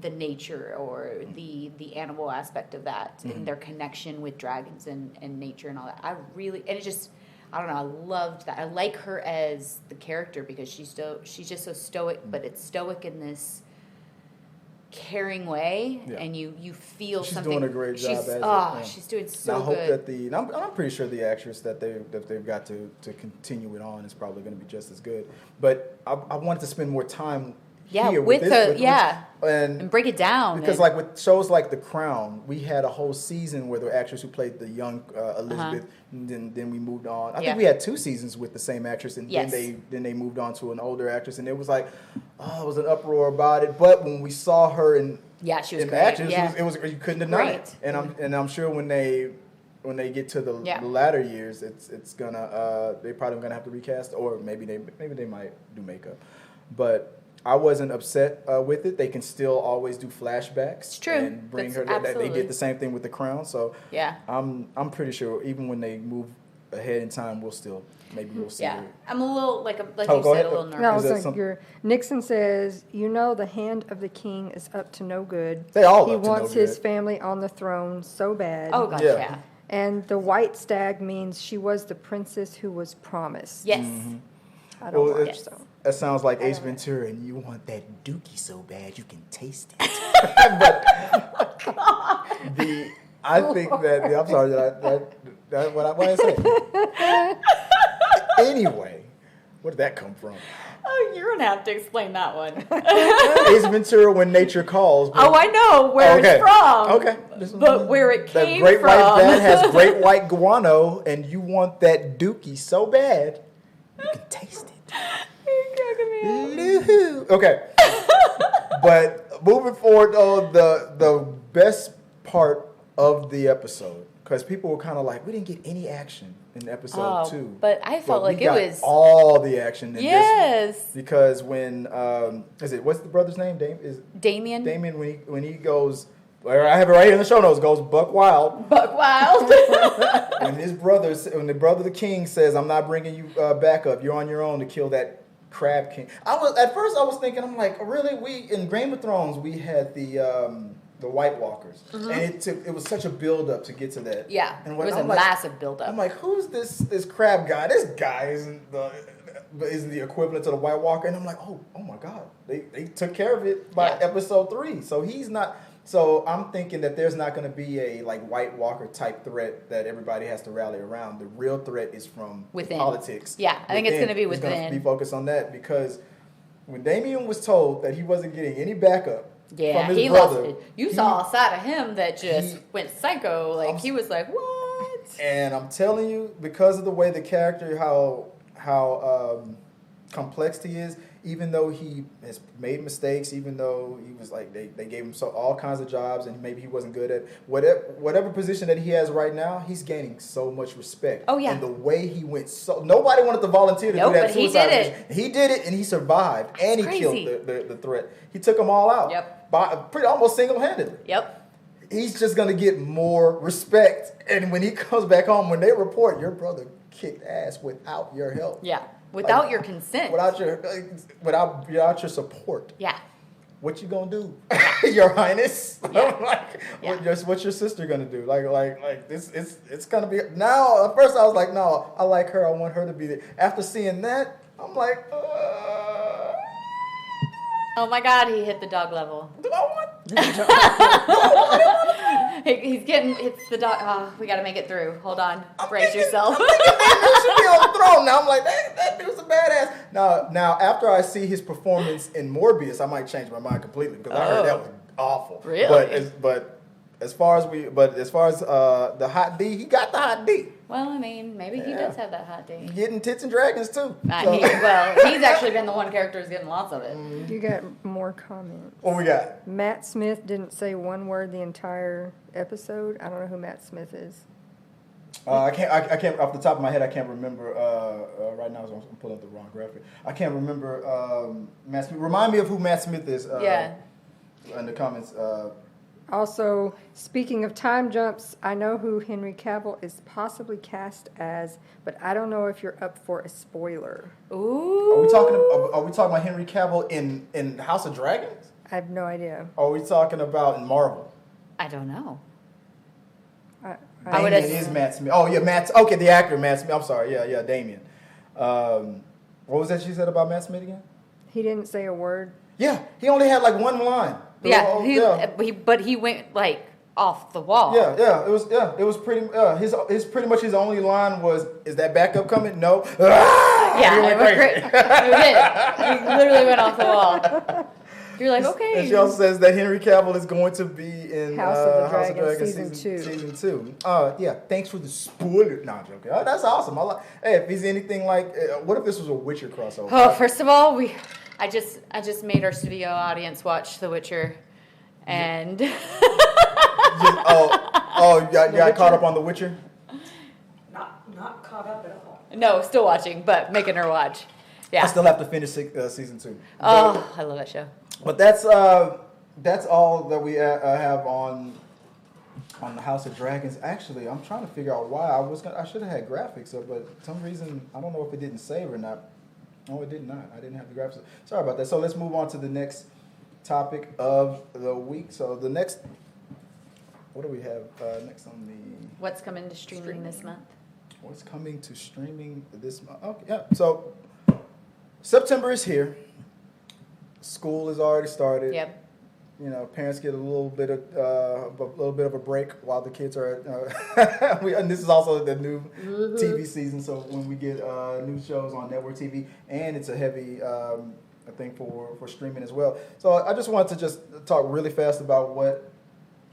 Speaker 1: the nature or the animal aspect of that and their connection with dragons and nature and all that. I don't know, I loved that. I like her as the character because she's just so stoic, but it's stoic in this caring way, and you feel
Speaker 2: she's
Speaker 1: something.
Speaker 2: She's doing a great job.
Speaker 1: She's doing so
Speaker 2: I hope
Speaker 1: good.
Speaker 2: that I'm pretty sure the actress that they've got to continue it on is probably going to be just as good. But I wanted to spend more time here with
Speaker 1: and break it down
Speaker 2: because like with shows like The Crown, we had a whole season where the actress who played the young Elizabeth, and then we moved on. I think we had 2 seasons with the same actress, and then they moved on to an older actress, and it was like, it was an uproar about it. But when we saw her
Speaker 1: she was great.
Speaker 2: Action, it was you couldn't deny it. And I'm sure when they get to the latter years, it's gonna they're probably gonna have to recast, or maybe they might do makeup, but I wasn't upset with it. They can still always do flashbacks.
Speaker 1: It's true.
Speaker 2: And bring her. They did the same thing with The Crown. So I'm pretty sure even when they move ahead in time, we'll see.
Speaker 1: Yeah, I'm a little like you said,
Speaker 2: ahead.
Speaker 1: a little nervous.
Speaker 4: No, Nixon says, the hand of the king is up to no good.
Speaker 2: They all
Speaker 4: he
Speaker 2: up to no
Speaker 4: wants his
Speaker 2: good.
Speaker 4: family on the throne so bad.
Speaker 1: Oh gosh, yeah.
Speaker 4: And the white stag means she was the princess who was promised.
Speaker 1: Yes.
Speaker 4: I don't watch so.
Speaker 2: That sounds like Ace Ventura, and you want that dookie so bad you can taste it. But I think that I'm sorry that what I said. Anyway, where did that come from?
Speaker 1: Oh, you're gonna have to explain that one.
Speaker 2: Ace Ventura, When Nature Calls.
Speaker 1: I know where it's from.
Speaker 2: Okay,
Speaker 1: but where it came
Speaker 2: from. The great white dad has
Speaker 1: from.
Speaker 2: great white guano, and you want that dookie so bad you can taste it. Okay. But moving forward, the best part of the episode, because people were kind of like, we didn't get any action in episode 2.
Speaker 1: But I felt like it was
Speaker 2: all the action in this one. Because when what's the brother's name?
Speaker 1: Damien.
Speaker 2: Damien, when he goes, I have it right here in the show notes, goes buck wild.
Speaker 1: Buck wild.
Speaker 2: when the brother of the king says, I'm not bringing you back up, you're on your own to kill that Crab King. At first I was thinking, I'm like, really? We in Game of Thrones we had the White Walkers, and it was such a build up to get to that.
Speaker 1: Yeah, it was a massive build up.
Speaker 2: I'm like, who's this crab guy? This guy isn't the equivalent to the White Walker, and I'm like, oh my God, they took care of it by episode 3, so he's not. So I'm thinking that there's not going to be a like White Walker type threat that everybody has to rally around. The real threat is from
Speaker 1: within
Speaker 2: politics.
Speaker 1: Yeah, I think it's going to be within.
Speaker 2: It's going to be focused on that, because when Damien was told that he wasn't getting any backup from his brother,
Speaker 1: lost it. You saw a side of him that just went psycho. Like he was like, what?
Speaker 2: And I'm telling you, because of the way the character, how complex he is, even though he has made mistakes, even though he was like they gave him all kinds of jobs and maybe he wasn't good at whatever position that he has right now, he's gaining so much respect.
Speaker 1: Oh yeah.
Speaker 2: And the way he went, nobody wanted to volunteer to do that suicide mission. He did it and he survived.
Speaker 1: That's
Speaker 2: and he
Speaker 1: crazy.
Speaker 2: killed the threat. He took them all out.
Speaker 1: Yep.
Speaker 2: Almost single-handedly.
Speaker 1: Yep.
Speaker 2: He's just gonna get more respect. And when he comes back home, when they report your brother kicked ass without your help.
Speaker 1: Yeah. Without your consent.
Speaker 2: Without your support.
Speaker 1: Yeah.
Speaker 2: What you gonna do, Your Highness?
Speaker 1: Yeah.
Speaker 2: What's your sister gonna do? Like this, it's gonna be now. At first, I was like, no, I like her. I want her to be there. After seeing that, I'm like,
Speaker 1: oh my God, he hit the dog level.
Speaker 2: do I want?
Speaker 1: It's the dog. Oh, we got to make it through. Hold on. Brace yourself.
Speaker 2: I'm thinking that dude should be on the throne now. I'm like, that dude's a badass. Now, after I see his performance in Morbius, I might change my mind completely, because I heard that was awful.
Speaker 1: Really?
Speaker 2: But as far as the hot D, he got the hot D.
Speaker 1: Well, I mean, maybe he does have that hot D.
Speaker 2: Getting tits and dragons too.
Speaker 1: He's actually been the one character who's getting lots of it.
Speaker 4: You got more comments.
Speaker 2: What we got?
Speaker 4: Matt Smith didn't say one word the entire episode. I don't know who Matt Smith is.
Speaker 2: I can't off the top of my head. I can't remember right now. I'm pulling up the wrong graphic. I can't remember Matt Smith. Remind me of who Matt Smith is. In the comments.
Speaker 4: Also, speaking of time jumps, I know who Henry Cavill is possibly cast as, but I don't know if you're up for a spoiler.
Speaker 1: Ooh.
Speaker 2: Are we talking about Henry Cavill in House of Dragons?
Speaker 4: I have no idea.
Speaker 2: Are we talking about in Marvel?
Speaker 1: I don't know.
Speaker 4: I
Speaker 1: would
Speaker 2: Damien
Speaker 1: assume-
Speaker 2: is Matt Smith. Oh, yeah, okay, the actor Matt Smith. I'm sorry. Yeah, Damien. What was that she said about Matt Smith again?
Speaker 4: He didn't say a word.
Speaker 2: Yeah, he only had like one line.
Speaker 1: But he went like off the wall.
Speaker 2: It was pretty. His pretty much his only line was, "Is that backup coming?" No.
Speaker 1: Yeah,
Speaker 2: He went
Speaker 1: it was
Speaker 2: crazy.
Speaker 1: great. It was it. He literally went off the wall. You're like, okay.
Speaker 2: And she also says that Henry Cavill is going to be in
Speaker 4: House of the
Speaker 2: House
Speaker 4: Dragon season 2.
Speaker 2: Season 2. Yeah, thanks for the spoiler. No, I'm joking. Oh, that's awesome. Hey, if he's anything like, what if this was a Witcher crossover?
Speaker 1: Oh, first of all, I just made our studio audience watch The Witcher, and
Speaker 2: you got caught up on The Witcher?
Speaker 3: Not caught up at all.
Speaker 1: no, still watching, but making her watch. Yeah.
Speaker 2: I still have to finish season 2.
Speaker 1: Oh, I love that show.
Speaker 2: But that's all that we have on the House of Dragons. Actually, I'm trying to figure out why I should have had graphics up, but for some reason I don't know if it didn't save or not. No, it did not. I didn't have the graphics up. Sorry about that. So let's move on to the next topic of the week. So the next, what do we have next on the?
Speaker 1: What's coming to streaming this month?
Speaker 2: What's coming to streaming this month? Okay, yeah. So September is here. School has already started.
Speaker 1: Yep.
Speaker 2: You know, parents get a little bit of a break while the kids are at, and this is also the new TV season, so when we get new shows on network TV, and it's a heavy thing for streaming as well. So I just wanted to just talk really fast about what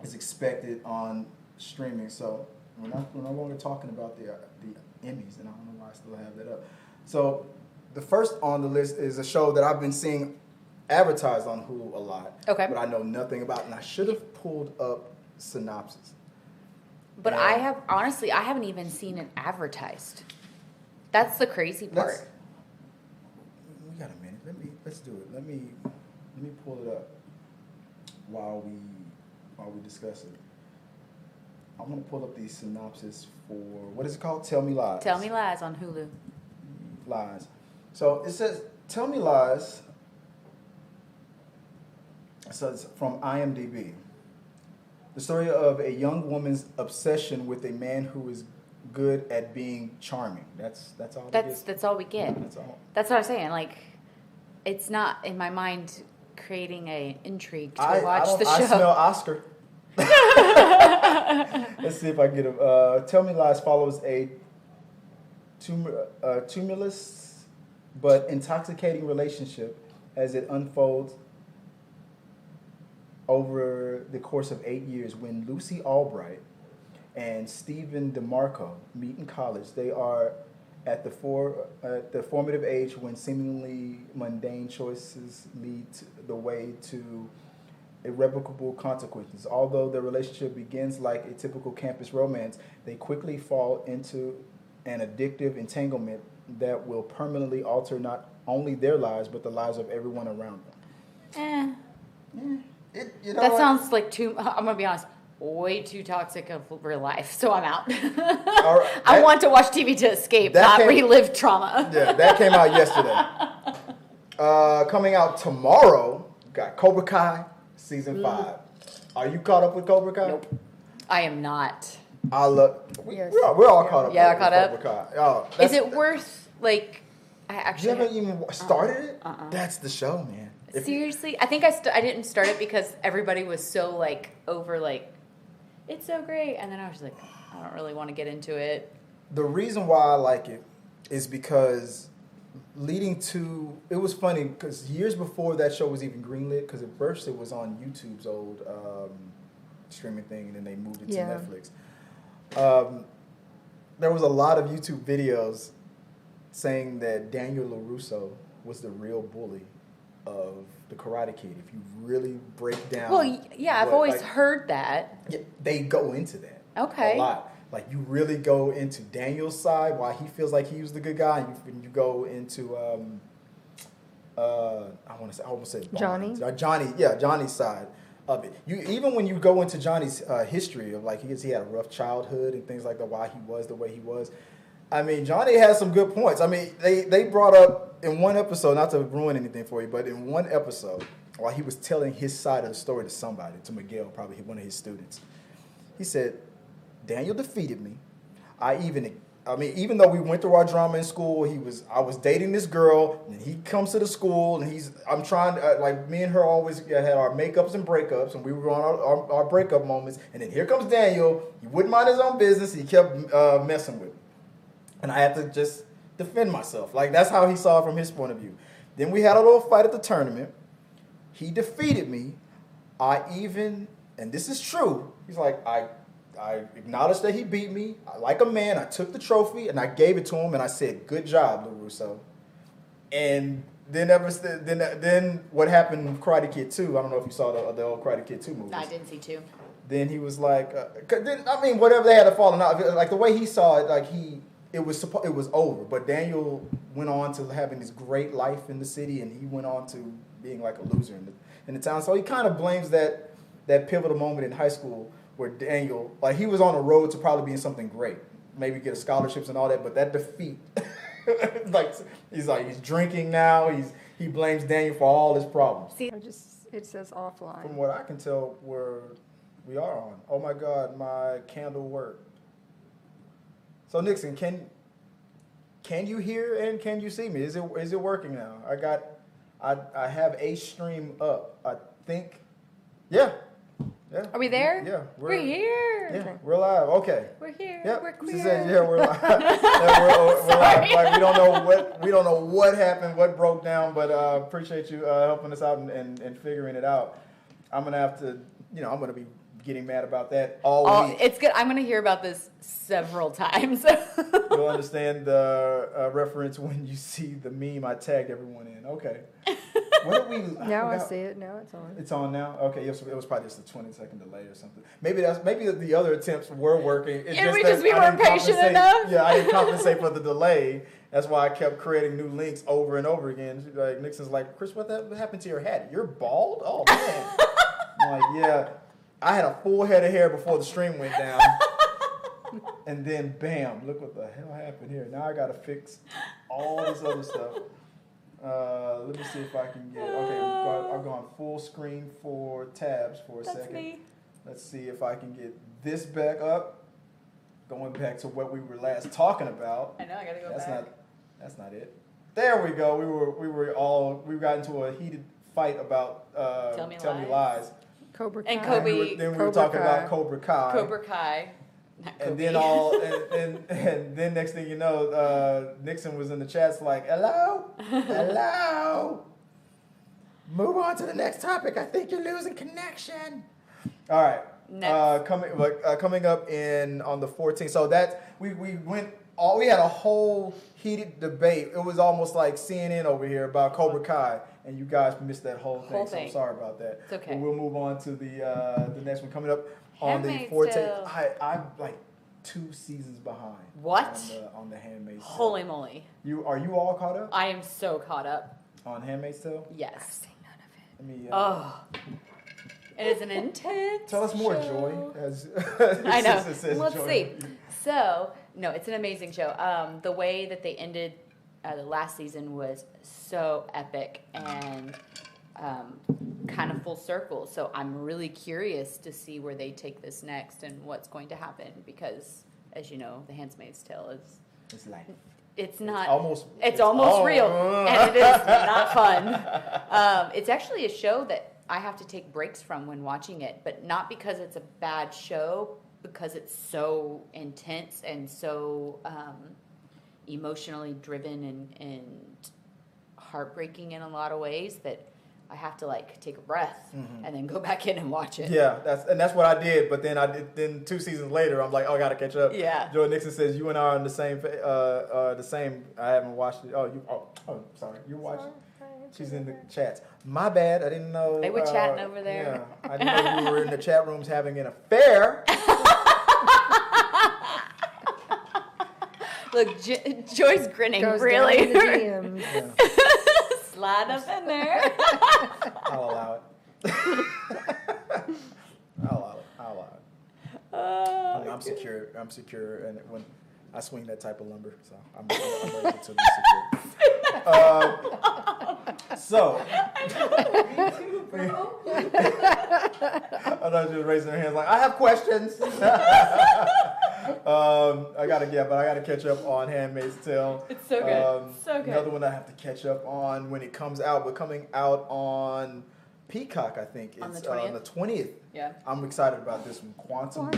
Speaker 2: is expected on streaming. So we're no longer talking about the Emmys, and I don't know why I still have that up. So the first on the list is a show that I've been seeing advertised on Hulu a lot,
Speaker 1: Okay.
Speaker 2: but I know nothing about it, and I should have pulled up synopsis.
Speaker 1: But
Speaker 2: Yeah.
Speaker 1: I haven't even seen it advertised. That's the crazy part.
Speaker 2: We got a minute. Let's do it. Let me pull it up while we discuss it. I'm gonna pull up the synopsis for, what is it called? Tell Me Lies.
Speaker 1: Tell Me Lies on Hulu.
Speaker 2: Lies. So it says, Tell Me Lies. So it's from IMDb. The story of a young woman's obsession with a man who is good at being charming. That's all.
Speaker 1: That's all we get.
Speaker 2: That's all.
Speaker 1: That's what I'm saying. Like, it's not in my mind creating a intrigue to watch the show.
Speaker 2: I smell Oscar. Let's see if I can get him. Tell Me Lies follows a tumultuous but intoxicating relationship as it unfolds over the course of 8 years. When Lucy Albright and Stephen DeMarco meet in college, they are at the formative age when seemingly mundane choices lead the way to irrevocable consequences. Although their relationship begins like a typical campus romance, they quickly fall into an addictive entanglement that will permanently alter not only their lives, but the lives of everyone around them.
Speaker 1: That sounds like I'm going to be honest, way too toxic of real life, so I'm out.
Speaker 2: Right,
Speaker 1: I want to watch TV to escape, not relive trauma.
Speaker 2: Yeah, that came out yesterday. Coming out tomorrow, got Cobra Kai Season 5. Are you caught up with Cobra Kai?
Speaker 1: Nope. I am not.
Speaker 2: We're all caught up.
Speaker 1: Yeah,
Speaker 2: with
Speaker 1: caught up.
Speaker 2: Cobra Kai. Oh,
Speaker 1: Is it worth, like, I actually...
Speaker 2: You haven't even started it? That's the show, man.
Speaker 1: Seriously? I think I didn't start it because everybody was so, like, over, like, it's so great. And then I was like, I don't really want to get into it.
Speaker 2: The reason why I like it is because it was funny because years before that show was even greenlit, because at first it was on YouTube's old streaming thing, and then they moved it to Netflix. There was a lot of YouTube videos saying that Daniel LaRusso was the real bully of the Karate Kid. If you really break down,
Speaker 1: Well, yeah, I've always heard that.
Speaker 2: Yeah, they go into that.
Speaker 1: Okay.
Speaker 2: A lot. Like, you really go into Daniel's side, why he feels like he was the good guy, and you go into I almost said
Speaker 4: Johnny.
Speaker 2: Johnny's side of it. Even when you go into Johnny's history of, like, he had a rough childhood and things like that, why he was the way he was. I mean, Johnny has some good points. I mean, they brought up in one episode, not to ruin anything for you, but in one episode, while he was telling his side of the story to somebody, to Miguel, probably one of his students. He said, Daniel defeated me. Even though we went through our drama in school, I was dating this girl, and he comes to the school, and I'm trying to, like, me and her always had our makeups and breakups, and we were on our breakup moments, and then here comes Daniel. He wouldn't mind his own business. He kept messing with me. And I had to just defend myself. Like, that's how he saw it from his point of view. Then we had a little fight at the tournament. He defeated me. And this is true, he's like, I acknowledged that he beat me. Like a man, I took the trophy and I gave it to him and I said, good job, LaRusso. And then what happened in Karate Kid 2, I don't know if you saw the old Karate Kid 2 movies.
Speaker 1: No, I didn't see 2.
Speaker 2: Then he was like, whatever they had to fall out, like the way he saw it, like it was over. But Daniel went on to having this great life in the city, and he went on to being like a loser in the town. So he kind of blames that pivotal moment in high school where Daniel, like, he was on the road to probably being something great, maybe get scholarships and all that, but that defeat, like, he's drinking now. He blames Daniel for all his problems.
Speaker 1: See,
Speaker 4: It says offline.
Speaker 2: From what I can tell, we are on. Oh my God, my candle worked. So Nixon, can you hear and can you see me? Is it working now? I have a stream up. I think, yeah. Yeah.
Speaker 1: Are we there?
Speaker 2: Yeah.
Speaker 1: We're here.
Speaker 2: Yeah, we're live. Okay.
Speaker 1: We're here.
Speaker 2: Yep.
Speaker 1: We're queer.
Speaker 2: She said, yeah, we're live. We're live. Like, we don't know what happened, what broke down, but appreciate you helping us out and figuring it out. I'm gonna have to, I'm gonna be getting mad about that all week.
Speaker 1: It's good. I'm gonna hear about this several times.
Speaker 2: You'll understand the reference when you see the meme I tagged everyone in. Okay. What did we?
Speaker 4: Now I see it. Now it's on.
Speaker 2: It's on now. Okay, it was probably just a 20-second delay or something. Maybe the other attempts were working. It's
Speaker 1: we weren't patient enough.
Speaker 2: Yeah, I didn't compensate for the delay. That's why I kept creating new links over and over again. Like, Nixon's like, Chris, what happened to your hat? You're bald? Oh man. I'm like, yeah. I had a full head of hair before the stream went down. And then bam, look what the hell happened here. Now I gotta fix all this other stuff. Let me see if I can get. Okay, I've gone full screen for tabs for a second.
Speaker 1: That's me.
Speaker 2: Let's see if I can get this back up. Going back to what we were last talking about.
Speaker 1: I know. I gotta go back.
Speaker 2: That's not it. There we go. We got into a heated fight about Tell Me Lies.
Speaker 4: Cobra Kai.
Speaker 1: And Kobe.
Speaker 2: Then we were talking about Cobra Kai.
Speaker 1: Cobra Kai.
Speaker 2: And then and then next thing you know, Nixon was in the chats like, hello. Move on to the next topic. I think you're losing connection. All right.
Speaker 1: Next.
Speaker 2: Coming up on the 14th. So that we had a whole heated debate. It was almost like CNN over here about Cobra Kai, and you guys missed that whole thing. So I'm sorry about that.
Speaker 1: It's okay.
Speaker 2: But we'll move on to the next one coming up. On the
Speaker 1: Handmaid's
Speaker 2: 14th,
Speaker 1: Tale.
Speaker 2: I'm like 2 seasons behind.
Speaker 1: What?
Speaker 2: On the Handmaid's Tale.
Speaker 1: Holy moly!
Speaker 2: Are you all caught up?
Speaker 1: I am so caught up.
Speaker 2: On Handmaid's Tale?
Speaker 1: Yes.
Speaker 4: I've seen none of it.
Speaker 2: Let me.
Speaker 1: It is an intense.
Speaker 2: Tell us more,
Speaker 1: show.
Speaker 2: Joy. As
Speaker 1: I know.
Speaker 2: Let's
Speaker 1: see. So, no, it's an amazing show. The way that they ended the last season was so epic and kind of full circle. So I'm really curious to see where they take this next and what's going to happen because, as you know, The Handmaid's Tale is...
Speaker 2: It's like...
Speaker 1: It's not...
Speaker 2: It's
Speaker 1: almost real, and it is not fun. It's actually a show that I have to take breaks from when watching it, but not because it's a bad show, because it's so intense and so emotionally driven and heartbreaking in a lot of ways that I have to take a breath and then go back in and watch it.
Speaker 2: Yeah, that's what I did. But then then 2 seasons later, I'm like, I gotta catch up.
Speaker 1: Yeah.
Speaker 2: Joy Nixon says you and I are on the same. I haven't watched it. Sorry, you watched it. She's in the chats. My bad. I didn't know.
Speaker 1: They were chatting over there.
Speaker 2: Yeah, I didn't know you were in the chat rooms having an affair.
Speaker 1: Look, Joy's grinning.
Speaker 4: Goes
Speaker 1: Really?
Speaker 4: down in the DMs.
Speaker 2: Yeah.
Speaker 1: Slide up in there.
Speaker 2: I'll allow it. I'll allow it. I'm secure, and when I swing that type of lumber, so I'm able to be secure. So, I thought she was raising her hands like, I have questions. I gotta catch up on Handmaid's Tale.
Speaker 1: It's so good. So good.
Speaker 2: Another one I have to catch up on when it comes out, but coming out on Peacock, I think.
Speaker 1: On
Speaker 2: It's
Speaker 1: the 20th?
Speaker 2: on the 20th.
Speaker 1: Yeah.
Speaker 2: I'm excited about this one. Quantum.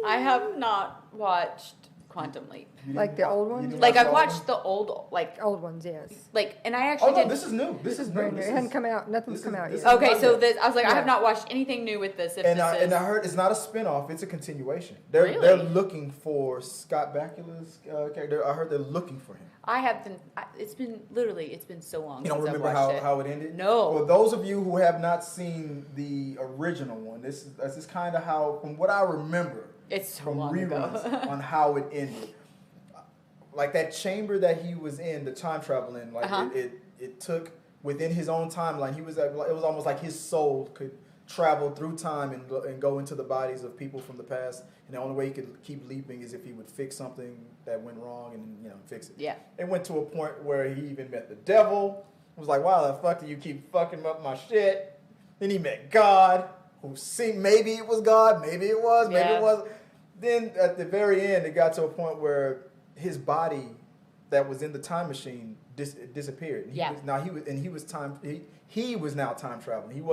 Speaker 1: I have not watched Quantum Leap.
Speaker 4: Like the old ones?
Speaker 2: You didn't
Speaker 1: Like
Speaker 2: watch
Speaker 1: I've
Speaker 2: all of
Speaker 1: watched
Speaker 2: them?
Speaker 1: the old, like,
Speaker 4: Old ones, yes.
Speaker 1: and I
Speaker 2: Oh
Speaker 1: actually
Speaker 2: no,
Speaker 1: did.
Speaker 2: this is new.
Speaker 4: This is brand new. It hadn't come out. Nothing's come out
Speaker 2: this
Speaker 4: yet.
Speaker 2: is
Speaker 1: Okay,
Speaker 2: not
Speaker 1: so
Speaker 2: yet.
Speaker 1: this, I was like, I
Speaker 4: Yeah.
Speaker 1: have not watched anything new with this. If
Speaker 2: And
Speaker 1: this
Speaker 2: I,
Speaker 1: is,
Speaker 2: and I heard it's not a spin-off, it's a continuation.
Speaker 1: Really?
Speaker 2: They're looking for Scott Bakula's character. I heard they're looking for him.
Speaker 1: I have been. It's been so long.
Speaker 2: You don't
Speaker 1: since
Speaker 2: remember
Speaker 1: I've watched
Speaker 2: how it ended?
Speaker 1: No.
Speaker 2: For those of you who have not seen the original one, this is kind of how, from what I remember,
Speaker 1: It's so
Speaker 2: from
Speaker 1: long
Speaker 2: reruns
Speaker 1: ago.
Speaker 2: on how it ended. Like that chamber that he was in, the time travel in, like
Speaker 1: Uh-huh.
Speaker 2: it took within his own timeline. It was almost like his soul could travel through time and go into the bodies of people from the past. And the only way he could keep leaping is if he would fix something that went wrong and fix it.
Speaker 1: Yeah.
Speaker 2: It went to a point where he even met the devil. It was like, why the fuck do you keep fucking up my shit? Then he met God, who seemed, maybe it was God, maybe it was, maybe
Speaker 1: Yeah.
Speaker 2: it wasn't. Then at the very end, it got to a point where his body that was in the time machine disappeared. And
Speaker 1: Yeah.
Speaker 2: He was now time traveling. It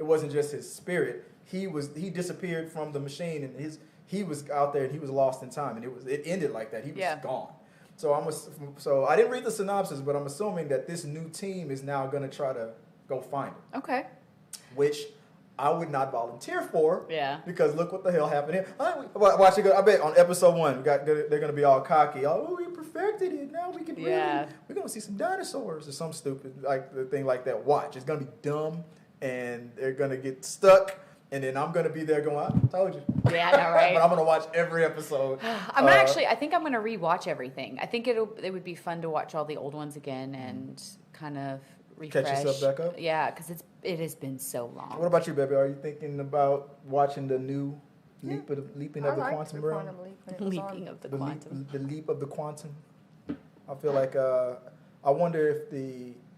Speaker 2: wasn't just his spirit. He disappeared from the machine, and he was out there and he was lost in time, and it ended like that. He was gone. So I didn't read the synopsis, but I'm assuming that this new team is now going to try to go find it,
Speaker 1: Okay.
Speaker 2: which I would not volunteer for.
Speaker 1: Yeah.
Speaker 2: Because look what the hell happened here. Watch it go. I bet on episode 1, they're going to be all cocky. Oh, we perfected it. Now we can
Speaker 1: Yeah.
Speaker 2: we're going to see some dinosaurs or some stupid thing like that. Watch. It's going to be dumb, and they're going to get stuck. And then I'm going to be there going, I told you.
Speaker 1: Yeah, I know, right?
Speaker 2: But I'm going to watch every episode.
Speaker 1: I think I'm going to rewatch everything. I think it would be fun to watch all the old ones again and kind of refresh.
Speaker 2: Catch yourself back up?
Speaker 1: Yeah, because it has been so long.
Speaker 2: What about you, baby? Are you thinking about watching the new leaping of the quantum realm?
Speaker 1: Leaping of the quantum.
Speaker 2: The leap of the quantum. I feel like I wonder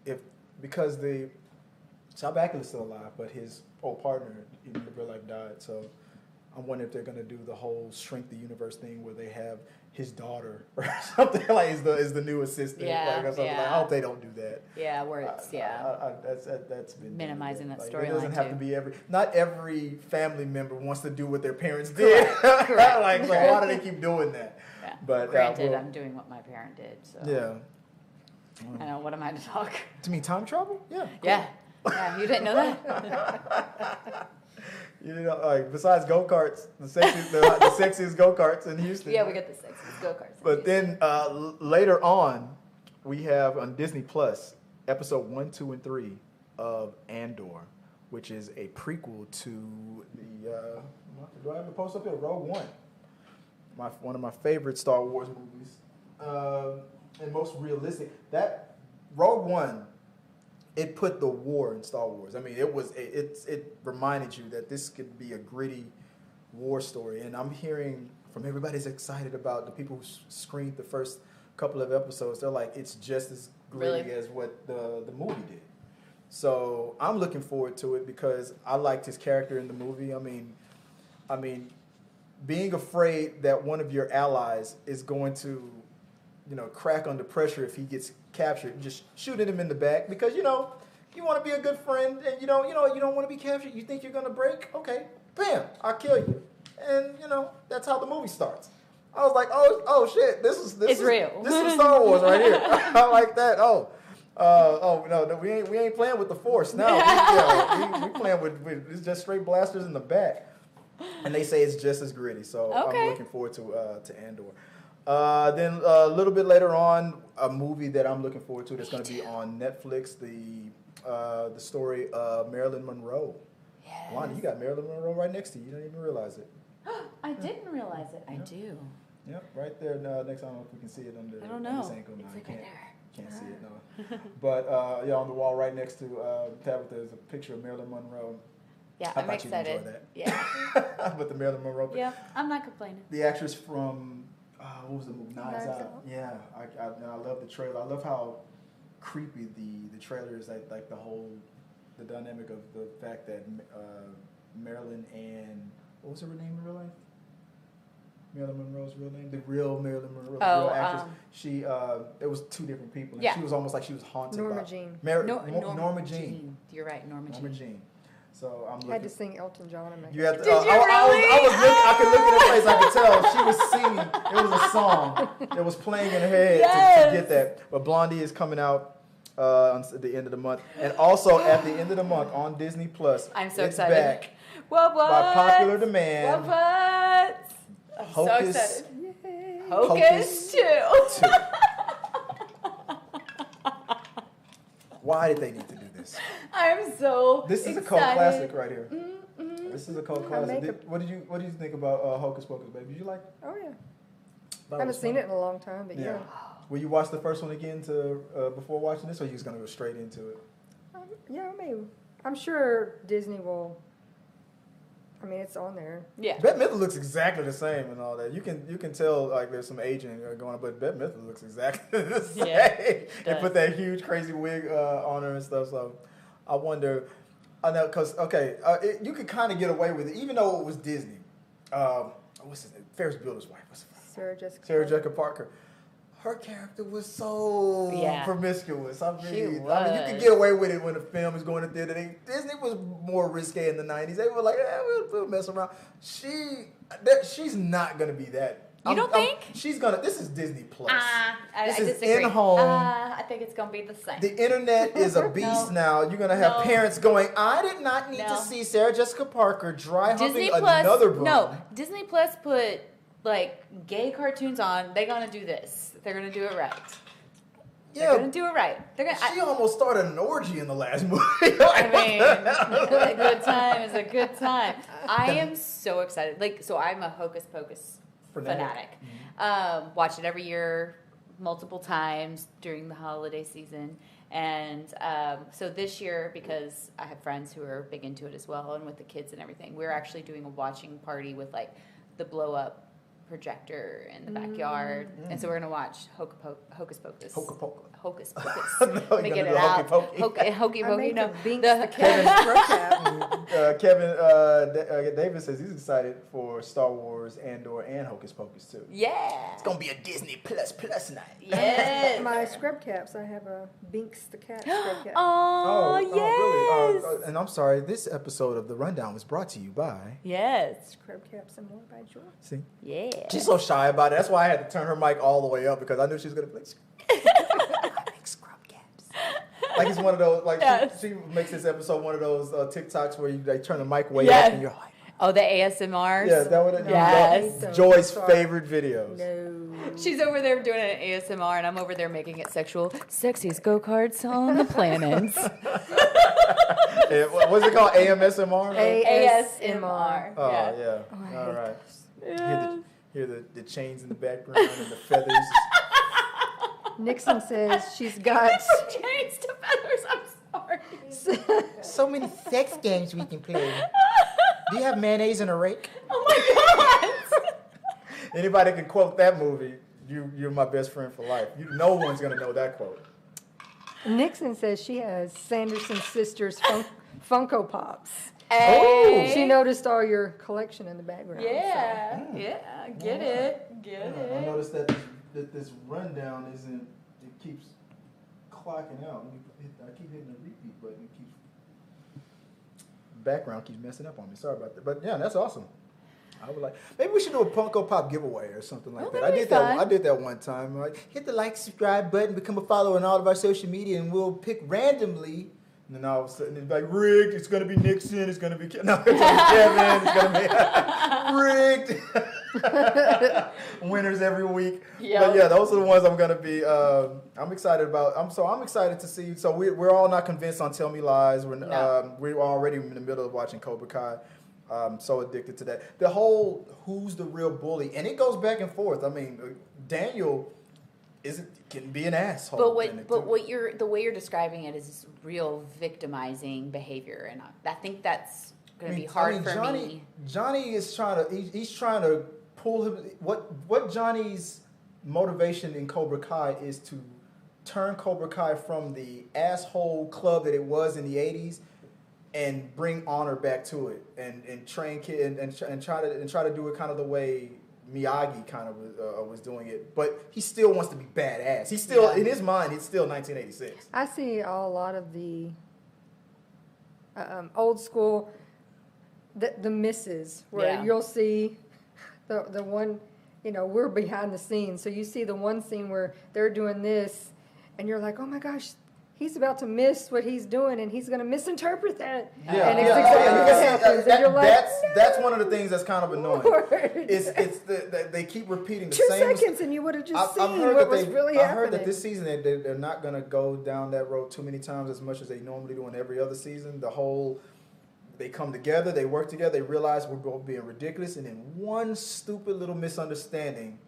Speaker 2: if because Scott Bakula is still alive, but his old partner in real life died. So I'm wondering if they're gonna do the whole shrink the universe thing where they have his daughter or something like is the new assistant.
Speaker 1: Yeah,
Speaker 2: or something
Speaker 1: yeah.
Speaker 2: like. I hope they don't do that.
Speaker 1: Yeah, where it's
Speaker 2: That's been
Speaker 1: minimizing that
Speaker 2: like,
Speaker 1: storyline.
Speaker 2: It doesn't have
Speaker 1: too.
Speaker 2: to be not every family member wants to do what their parents did.
Speaker 1: Correct.
Speaker 2: Like, so why do they keep doing that?
Speaker 1: Yeah.
Speaker 2: But
Speaker 1: Granted, I'm doing what my parent did. So
Speaker 2: yeah.
Speaker 1: I know. What am I to talk?
Speaker 2: To me, time travel? Yeah. Cool.
Speaker 1: Yeah. Yeah. You didn't know that?
Speaker 2: You know, like besides go karts, the sexiest go karts in Houston.
Speaker 1: Yeah, we got the sexiest go karts.
Speaker 2: But then later on, we have on Disney Plus episode 1, 2, and 3 of Andor, which is a prequel to the. Do I have the post up here? Rogue One. One of my favorite Star Wars movies, and most realistic. That Rogue One. It put the war in Star Wars. I mean, it reminded you that this could be a gritty war story. And I'm hearing from everybody's excited about the people who screened the first couple of episodes. They're like, it's just as gritty
Speaker 1: Really?
Speaker 2: as what the movie did. So I'm looking forward to it because I liked his character in the movie. I mean, being afraid that one of your allies is going to, crack under pressure if he gets captured, just shooting him in the back because you want to be a good friend and you don't want to be captured. You think you're gonna break? Okay, bam, I'll kill you. And that's how the movie starts. I was like, oh shit, this is
Speaker 1: real.
Speaker 2: This is Star Wars right here. I like that. No, we ain't playing with the Force now. We playing with it's just straight blasters in the back. And they say it's just as gritty. So I'm looking forward to Andor. Then a little bit later on, a movie that I'm looking forward to that's going to be on Netflix, the story of Marilyn Monroe.
Speaker 1: Yes.
Speaker 2: Wanda, you got Marilyn Monroe right next to you. You don't even realize it.
Speaker 1: I didn't realize it. I do.
Speaker 2: Yep, right there. Next, I don't know if we can see it under
Speaker 1: I don't know.
Speaker 2: this angle.
Speaker 1: It's
Speaker 2: No,
Speaker 1: like
Speaker 2: you
Speaker 1: right
Speaker 2: can't
Speaker 1: there.
Speaker 2: see it, no. But on the wall right next to Tabitha is a picture of Marilyn Monroe.
Speaker 1: Yeah,
Speaker 2: I
Speaker 1: I'm
Speaker 2: thought you'd
Speaker 1: excited.
Speaker 2: enjoy that.
Speaker 1: Yeah.
Speaker 2: But the Marilyn Monroe.
Speaker 1: Yeah, I'm not complaining.
Speaker 2: The actress from what was the movie? Knives
Speaker 4: Knives
Speaker 2: Out.
Speaker 4: Out.
Speaker 2: Yeah, I love the trailer. I love how creepy the trailer is. Like the the dynamic of the fact that Marilyn and what was her name in real life? Marilyn Monroe's real name, the real Marilyn Monroe, the real actress. She, there was two different people. And she was almost like she was haunted.
Speaker 4: Norma Jean.
Speaker 2: Norma Jean.
Speaker 1: You're right, Norma Jean.
Speaker 2: So I'm looking.
Speaker 4: I had to sing Elton John. And
Speaker 2: You had to,
Speaker 1: Did you really?
Speaker 2: I was looking. I could look at her face. I could tell she was singing. It was a song that was playing in her head to get that. But Blondie is coming out on the end of the month, and also at the end of the month on Disney Plus.
Speaker 1: I'm so
Speaker 2: it's
Speaker 1: excited.
Speaker 2: Back
Speaker 1: What?
Speaker 2: by popular demand.
Speaker 1: What? I'm
Speaker 2: Hocus.
Speaker 1: so excited.
Speaker 4: Yay.
Speaker 1: Hocus 2.
Speaker 2: Why did they need to do this?
Speaker 1: I'm so
Speaker 2: This is
Speaker 1: excited.
Speaker 2: a cult classic right here.
Speaker 1: Mm-hmm.
Speaker 2: This is a cult
Speaker 4: I
Speaker 2: classic.
Speaker 4: make
Speaker 2: What did you think about Hocus Pocus, baby? Did you like?
Speaker 4: Oh, yeah.
Speaker 2: Thought
Speaker 4: I haven't
Speaker 2: was
Speaker 4: seen
Speaker 2: fun?
Speaker 4: it in a long time, but yeah.
Speaker 2: Will you watch the first one again before watching this, or are you just gonna go straight into it?
Speaker 4: Yeah, maybe. I'm sure Disney will. I mean, it's on there.
Speaker 1: Yeah.
Speaker 2: Bette Midler looks exactly the same and all that. You can tell like there's some aging going on, but Bette Midler looks exactly the same.
Speaker 1: Yeah,
Speaker 2: They put that huge crazy wig on her and stuff. So I wonder. I know because you could kind of get away with it, even though it was Disney. What's his name? Ferris Bueller's wife. What's her name?
Speaker 4: Sarah Jessica.
Speaker 2: Jessica Parker. Her character was so promiscuous. I mean, you could get away with it when the film is going to theater. Disney was more risque in the 90s. They were like, we'll mess around. She's not going to be that.
Speaker 1: You don't think?
Speaker 2: She's going to, this is Disney Plus.
Speaker 1: I
Speaker 2: this is
Speaker 1: disagree.
Speaker 2: in-home.
Speaker 1: I think it's going to be the same.
Speaker 2: The internet is a beast now. You're going to have parents going, I did not need to see Sarah Jessica Parker dry humping another broom.
Speaker 1: No, Disney Plus put like gay cartoons on. They're going to do this. They're going to do it right. They're going to do it right.
Speaker 2: She almost started an orgy in the last movie.
Speaker 1: I mean, a good time is a good time. I am so excited. So I'm a Hocus Pocus fanatic.
Speaker 2: Mm-hmm.
Speaker 1: Watch it every year, multiple times during the holiday season. And so this year, because I have friends who are big into it as well, and with the kids and everything, we're actually doing a watching party with like the blow up projector in the backyard, and so we're gonna watch Hocus Pocus. Hocus Pocus. Let me get it out. Hokey Pokey. No,
Speaker 4: the
Speaker 2: Kevin Davis says he's excited for Star Wars, Andor, and Hocus Pocus too.
Speaker 1: Yeah,
Speaker 2: it's gonna be a Disney Plus night.
Speaker 1: Yes.
Speaker 4: My scrub caps. I have a Binks the cat scrub cap.
Speaker 1: Oh, yes.
Speaker 2: Really? And I'm sorry. This episode of The Rundown was brought to you by
Speaker 4: Scrub caps and more by Joy.
Speaker 2: See,
Speaker 1: yeah.
Speaker 2: She's so shy about it. That's why I had to turn her mic all the way up because I knew she was gonna be like scrub caps. Like it's one of those. Like she makes this episode one of those TikToks where they turn the mic way up and you're like,
Speaker 1: oh, the ASMRs.
Speaker 2: Yeah, that would.
Speaker 1: Yes.
Speaker 2: Joy's favorite videos.
Speaker 4: No.
Speaker 1: She's over there doing an ASMR, and I'm over there making it sexual. Sexiest go-karts on the planet.
Speaker 2: What's it called? AMSMR?
Speaker 1: ASMR.
Speaker 2: Oh, yeah. All right.
Speaker 1: Yeah.
Speaker 2: Hear the chains in the background and the feathers.
Speaker 4: Nixon says she's got
Speaker 1: Chains to feathers. I'm sorry.
Speaker 2: So many sex games we can play. Do you have mayonnaise and a rake?
Speaker 1: Oh my God.
Speaker 2: Anybody can quote that movie, you're my best friend for life. No one's going to know that quote.
Speaker 4: Nixon says she has Sanderson Sisters Funko Pops.
Speaker 1: Hey.
Speaker 4: She noticed all your collection in the background.
Speaker 1: Yeah.
Speaker 4: So.
Speaker 1: Yeah. Get it.
Speaker 2: I noticed that this rundown isn't, it keeps clocking out. I keep hitting the repeat button. It keeps, background keeps messing up on me. Sorry about that. But yeah, that's awesome. I would like, maybe we should do a Funko Pop giveaway or something like that. I did that one time. Like, hit the like, subscribe button, become a follower on all of our social media, and we'll pick randomly. And then all of a sudden it's like rigged. It's gonna be Nixon. It's gonna be Kevin. It's gonna be rigged. Winners every week. Yep. But yeah, those are the ones I'm gonna be. I'm excited about. I'm excited to see. So we're all not convinced on Tell Me Lies. We're already in the middle of watching Cobra Kai. I'm so addicted to that. The whole who's the real bully, and it goes back and forth. I mean, Daniel can be an asshole.
Speaker 1: The way you're describing it is this real victimizing behavior, and I think that's going to be hard for me.
Speaker 2: Johnny is trying to. He's trying to pull him. What Johnny's motivation in Cobra Kai is to turn Cobra Kai from the asshole club that it was in the 80s and bring honor back to it, and train kid and try to do it kind of the way Miyagi kind of was doing it, but he still wants to be badass. He's still in his mind. It's still 1986.
Speaker 4: I see a lot of the old school, the misses where you'll see the one. We're behind the scenes, so you see the one scene where they're doing this, and you're like, oh my gosh. He's about to miss what he's doing, and he's going to misinterpret that.
Speaker 2: Yeah,
Speaker 4: and it's exactly what happens. And you're like,
Speaker 2: that's one of the things that's kind of annoying. It's they keep repeating the
Speaker 4: 2
Speaker 2: same.
Speaker 4: seconds, and you would have just seen what was really happening.
Speaker 2: I heard that this season they're not going to go down that road too many times as much as they normally do in every other season. They come together, they work together, they realize we're both being ridiculous, and then one stupid little misunderstanding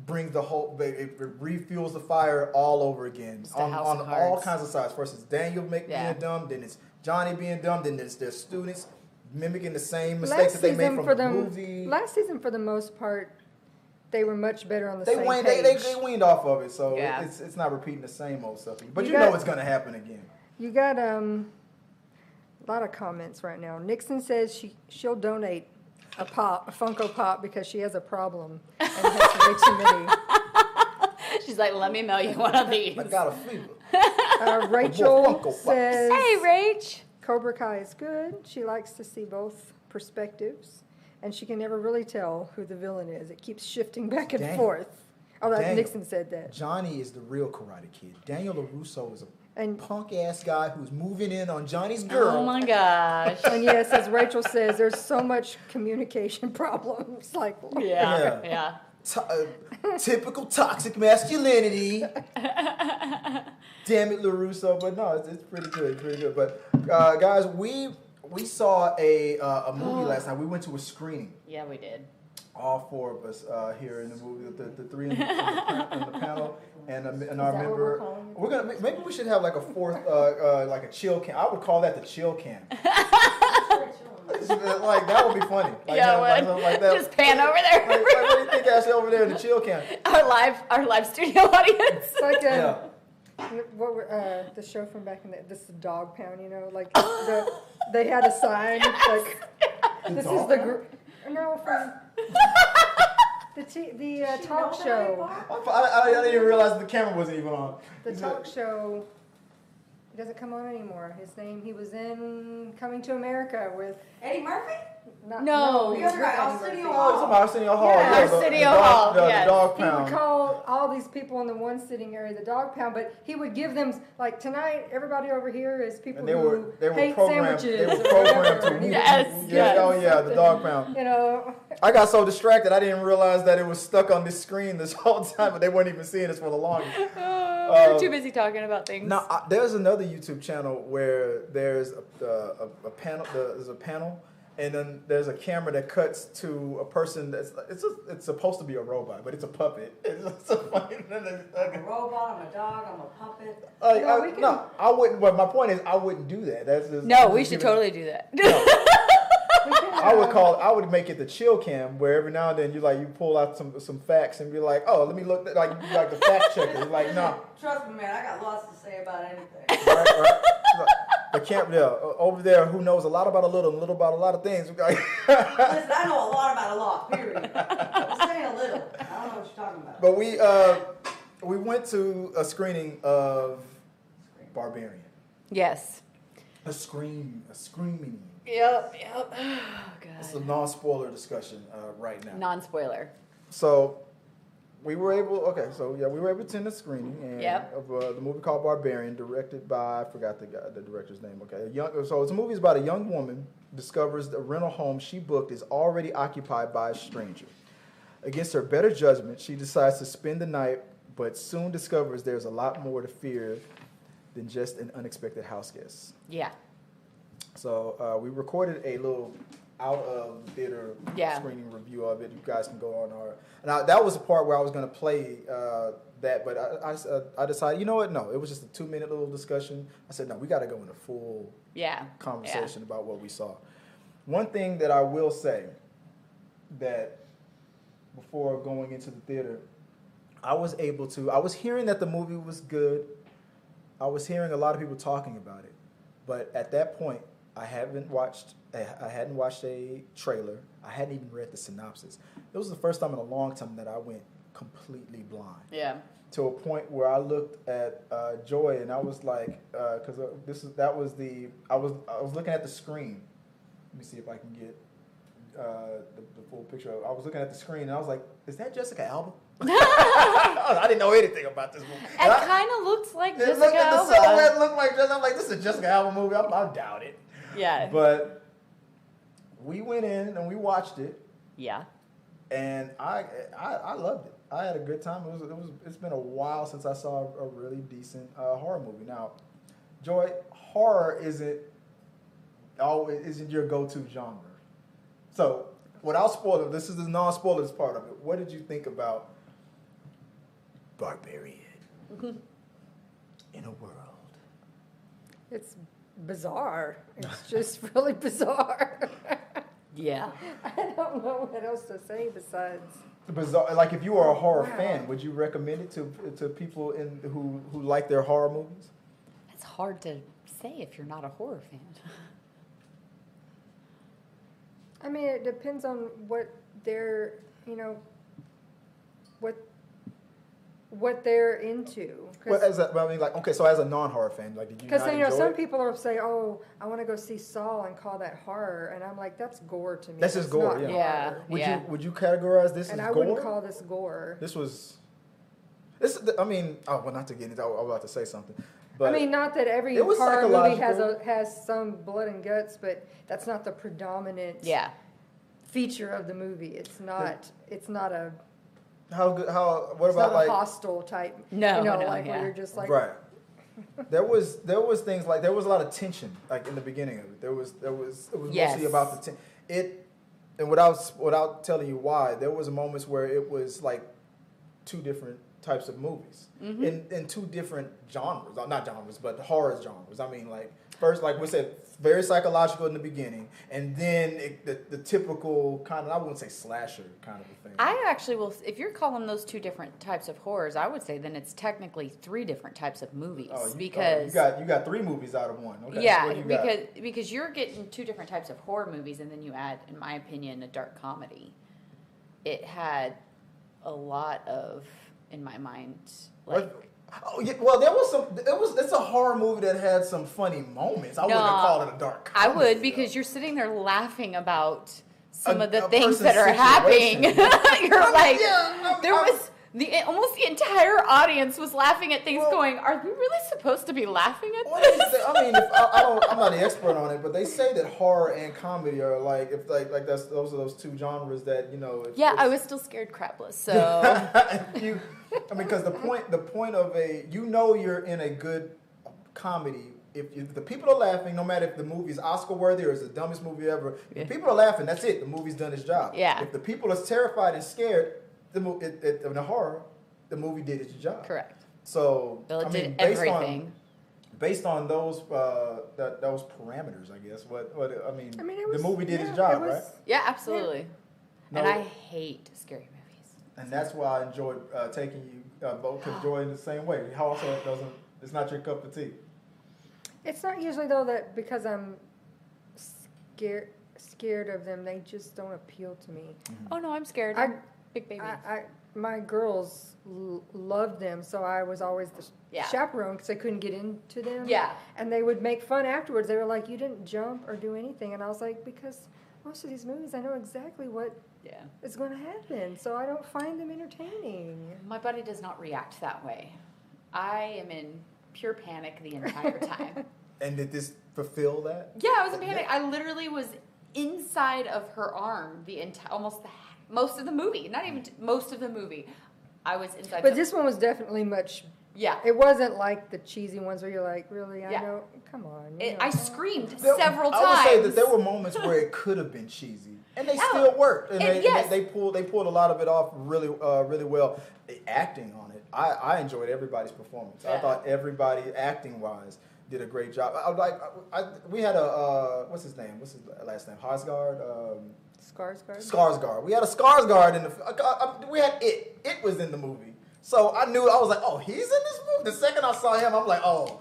Speaker 2: brings the whole, it refuels the fire all over again on all kinds of sides. First it's Daniel being dumb, then it's Johnny being dumb, then there's their students mimicking the same mistakes that they made from the movie.
Speaker 4: Last season, for the most part, they were much better on the same
Speaker 2: page. They weaned off of it, so it's not repeating the same old stuff. But you know it's going to happen again.
Speaker 4: You got a lot of comments right now. Nixon says she'll donate a Funko Pop because she has a problem and has way too many.
Speaker 1: She's like, let me mail you one of these.
Speaker 2: I got a fever.
Speaker 4: Rachel says,
Speaker 1: hey, Rach.
Speaker 4: Cobra Kai is good. She likes to see both perspectives, and she can never really tell who the villain is. It keeps shifting back and forth. Oh, Nixon said that.
Speaker 2: Johnny is the real Karate Kid. Daniel LaRusso is a punk-ass guy who's moving in on Johnny's girl.
Speaker 1: Oh, my gosh.
Speaker 4: And yes, as Rachel says, there's so much communication problems. Like,
Speaker 1: yeah.
Speaker 2: Typical toxic masculinity. Damn it, LaRusso. But no, it's pretty good. But guys, we saw a movie last night. We went to a screening.
Speaker 1: Yeah, we did.
Speaker 2: All four of us here in the movie, the three in the panel, and our member. Maybe we should have like a fourth, like a chill cam. I would call that the chill cam. Like that would be funny. Like, like that.
Speaker 1: Just pan over there.
Speaker 2: Like, what do you think, Ashley, over there in the chill cam?
Speaker 1: Our live studio audience.
Speaker 4: It's like the show from back in this is Dog Pound, like they had a sign like this is the group. No, from the talk show.
Speaker 2: I didn't even realize the camera wasn't even on.
Speaker 4: The talk show doesn't come on anymore. He was in Coming to America with
Speaker 3: Eddie Murphy?
Speaker 1: No.
Speaker 3: The other guy, Arsenio
Speaker 2: Hall. Arsenio Hall.
Speaker 1: Yeah, Arsenio Hall.
Speaker 2: The dog pound.
Speaker 4: He would call all these people in the one sitting area the dog pound, but he would give them, like, tonight, everybody over here is people who hate sandwiches.
Speaker 2: They were programmed to the dog pound. I got so distracted, I didn't realize that it was stuck on this screen this whole time, but they weren't even seeing us for the longest.
Speaker 1: We're too busy talking about things.
Speaker 2: Now, there's another YouTube channel where there's a panel. There's a panel, and then there's a camera that cuts to a person it's supposed to be a robot, but it's a puppet. It's so funny.
Speaker 3: I'm a robot. I'm a dog. I'm a puppet.
Speaker 2: I wouldn't. But my point is, I wouldn't do that. That's just,
Speaker 1: we should totally do that.
Speaker 2: No. I would make it the chill cam, where every now and then you pull out some facts and be like, oh, let me look like you like the fact checker. You're like, no.
Speaker 3: Trust me, man, I got lots to say about anything.
Speaker 2: Right. The camera over there, who knows a lot about a little and a little about a lot of things.
Speaker 3: Listen, I know a lot about a lot. Period. I'm saying a little. I don't know what you're talking about.
Speaker 2: But we went to a screening of Barbarian.
Speaker 1: Yes.
Speaker 2: A screaming.
Speaker 1: Yep. Oh, God.
Speaker 2: It's a non-spoiler discussion right now.
Speaker 1: Non-spoiler.
Speaker 2: So we were able to attend a screening of the movie called Barbarian, directed by, I forgot the director's name. Okay, so it's a movie about a young woman discovers the rental home she booked is already occupied by a stranger. Against her better judgment, she decides to spend the night, but soon discovers there's a lot more to fear than just an unexpected house guest.
Speaker 1: Yeah.
Speaker 2: So we recorded a little out of theater screening review of it. You guys can go on our. Now that was the part where I was going to play that, but I decided, you know what? No, it was just a 2-minute little discussion. I said, no, we got to go in a full conversation about what we saw. One thing that I will say that before going into the theater, I was hearing that the movie was good. I was hearing a lot of people talking about it, but at that point, I hadn't watched a trailer. I hadn't even read the synopsis. It was the first time in a long time that I went completely blind.
Speaker 1: Yeah.
Speaker 2: To a point where I looked at Joy and I was like, because I was looking at the screen. Let me see if I can get the full picture. I was looking at the screen and I was like, is that Jessica Alba? I didn't know anything about this movie.
Speaker 1: It kind of looks like Jessica
Speaker 2: The
Speaker 1: Alba.
Speaker 2: silhouette looked like Jessica. I'm like, this is a Jessica Alba movie. I doubt it.
Speaker 1: Yeah.
Speaker 2: But we went in and we watched it.
Speaker 1: Yeah.
Speaker 2: And I loved it. I had a good time. It's been a while since I saw a really decent horror movie. Now, Joy, horror isn't your go-to genre. So, without spoiler, this is the non-spoilers part of it. What did you think about Barbarian in a world?
Speaker 4: It's bizarre. It's just really bizarre.
Speaker 1: Yeah.
Speaker 4: I don't know what else to say besides.
Speaker 2: Bizarre. Like, if you are a horror fan, would you recommend it to people who like their horror movies?
Speaker 1: It's hard to say if you're not a horror fan.
Speaker 4: I mean, it depends on what they're, what they're into.
Speaker 2: Well, so as a non-horror fan, like, did you not enjoy
Speaker 4: some
Speaker 2: it?
Speaker 4: people will say, "Oh, I want to go see Saw," and call that horror, and I'm like, "That's gore to me."
Speaker 2: That's just gore,
Speaker 4: not
Speaker 2: yeah.
Speaker 4: horror.
Speaker 2: Would you categorize this as
Speaker 4: And
Speaker 2: gore?
Speaker 4: I wouldn't call this gore.
Speaker 2: I mean, not to get into. I was about to say something. But
Speaker 4: I mean, not that every
Speaker 2: it was
Speaker 4: horror movie
Speaker 2: psychological.
Speaker 4: has some blood and guts, but that's not the predominant feature of the movie. It's not a.
Speaker 2: What
Speaker 4: It's
Speaker 2: about
Speaker 4: not a hostile type.
Speaker 1: No,
Speaker 4: where you're just like.
Speaker 2: Right. There was things like there was a lot of tension like in the beginning of it. It was mostly about the and without telling you why, there was moments where it was like two different types of movies in two different genres, not genres, but horror genres. I mean, like first, like we said, very psychological in the beginning, and then the typical kind of, I wouldn't say slasher kind of a thing.
Speaker 1: I actually will, if you're calling those two different types of horrors, I would say then it's technically three different types of movies. Because
Speaker 2: you got three movies out of one. Okay.
Speaker 1: Yeah, because you're getting two different types of horror movies, and then you add, in my opinion, a dark comedy. It had a lot of, in my mind, like.
Speaker 2: Oh yeah, well there was some. It's a horror movie that had some funny moments. I wouldn't have called it a dark comedy.
Speaker 1: I would, because you're sitting there laughing about some of the things that are happening. You're like, there was almost the entire audience was laughing at things. Going, are we really supposed to be laughing at this?
Speaker 2: I mean, I'm not an expert on it, but they say that horror and comedy are like those are those two genres that
Speaker 1: I was still scared crapless. So.
Speaker 2: Because the point of you're in a good comedy if the people are laughing, no matter if the movie's Oscar worthy or it's the dumbest movie ever, if people are laughing, that's it. The movie's done its job.
Speaker 1: Yeah.
Speaker 2: If the people are terrified and scared, in the horror, the movie did its job.
Speaker 1: Correct.
Speaker 2: So
Speaker 1: did everything.
Speaker 2: Based on those parameters, I guess. The movie did its
Speaker 4: it
Speaker 2: job,
Speaker 4: was,
Speaker 2: right?
Speaker 1: Yeah, absolutely.
Speaker 2: No.
Speaker 1: And I hate scary movies.
Speaker 2: And that's why I enjoyed taking you both to Joy in the same way. Also, it's not your cup of tea.
Speaker 4: It's not usually though that because I'm scared of them, they just don't appeal to me.
Speaker 1: Mm-hmm. Oh no, I'm scared. Big baby.
Speaker 4: My girls loved them, so I was always the chaperone because I couldn't get into them.
Speaker 1: Yeah.
Speaker 4: And they would make fun afterwards. They were like, "You didn't jump or do anything," and I was like, "Because most of these movies, I know exactly what is going to happen, so I don't find them entertaining."
Speaker 1: My buddy does not react that way. I am in pure panic the entire time.
Speaker 2: And did this fulfill that?
Speaker 1: Yeah, I was in panic. I literally was inside of her arm most of the movie. Not even most of the movie. I was inside.
Speaker 4: But this one was definitely much.
Speaker 1: Yeah.
Speaker 4: It wasn't like the cheesy ones where you're like, really? I know. Come on.
Speaker 1: I screamed several times.
Speaker 2: I would say that there were moments where it could have been cheesy, and they still worked. And they pulled a lot of it off really well. The acting on it, I enjoyed everybody's performance. Yeah. I thought everybody acting wise did a great job. We had what's his name? What's his last name? Skarsgård. Skarsgård. We had a Skarsgård in the. We had it. It was in the movie. So I was like, oh, he's in this movie. The second I saw him, I'm like, oh,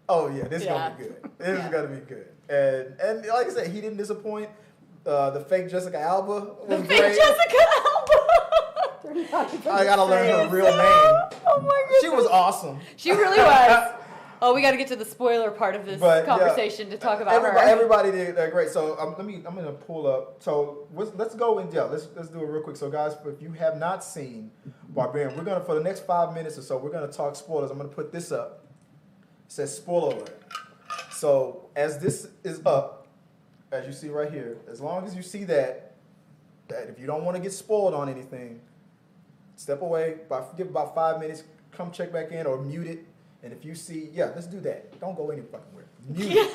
Speaker 2: Oh yeah, this is gonna be good. This is gonna be good. And like I said, he didn't disappoint. The fake Jessica Alba was great.
Speaker 1: Jessica Alba.
Speaker 2: I gotta learn her real name.
Speaker 1: Oh my goodness.
Speaker 2: She was awesome.
Speaker 1: She really was. Oh, we got to get to the spoiler part of this conversation to talk about her.
Speaker 2: Everybody did great. So I'm gonna pull up. So let's go and let's do it real quick. So guys, if you have not seen Barbarian, we're gonna for the next 5 minutes or so, we're gonna talk spoilers. I'm gonna put this up. It says spoiler alert. So as this is up, as you see right here, as long as you see that if you don't want to get spoiled on anything, step away. Give about 5 minutes. Come check back in or mute it. And if you see, let's do that. Don't go any fucking where. Mute it.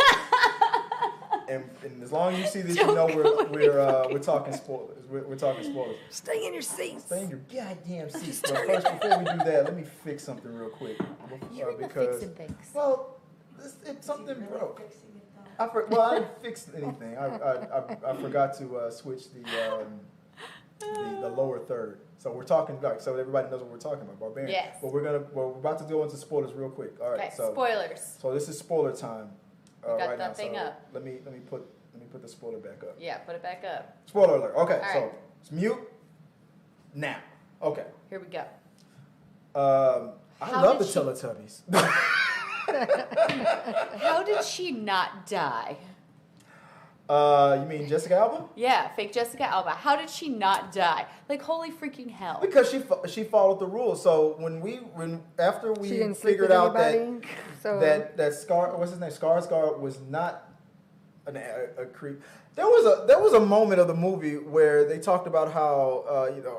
Speaker 2: And as long as you see this, you know we're talking spoilers. We're talking spoilers.
Speaker 4: Stay in your seats.
Speaker 2: Stay in your goddamn seats. But first, before we do that, let me fix something real quick.
Speaker 1: You're fixing things.
Speaker 2: Well, it's something broke. I didn't fix anything. I forgot to switch the lower third. So we're talking so everybody knows what we're talking about, Barbarian.
Speaker 1: Yes.
Speaker 2: But we're about to go into spoilers real quick. All right.
Speaker 1: Okay.
Speaker 2: So
Speaker 1: Spoilers.
Speaker 2: So this is spoiler time.
Speaker 1: Got
Speaker 2: right
Speaker 1: that
Speaker 2: now.
Speaker 1: thing
Speaker 2: so
Speaker 1: up.
Speaker 2: Let me put the spoiler back up.
Speaker 1: Yeah, put it back up.
Speaker 2: Spoiler alert. Okay.
Speaker 1: All
Speaker 2: So
Speaker 1: right.
Speaker 2: it's mute now. Okay.
Speaker 1: Here we go.
Speaker 2: I love the Teletubbies.
Speaker 1: How did she not die?
Speaker 2: You mean Jessica Alba?
Speaker 1: Yeah, fake Jessica Alba. How did she not die? Like, holy freaking hell.
Speaker 2: Because she followed the rules. So after we figured out that Scar, what's his name, Skarsgård was not a creep. There was a moment of the movie where they talked about how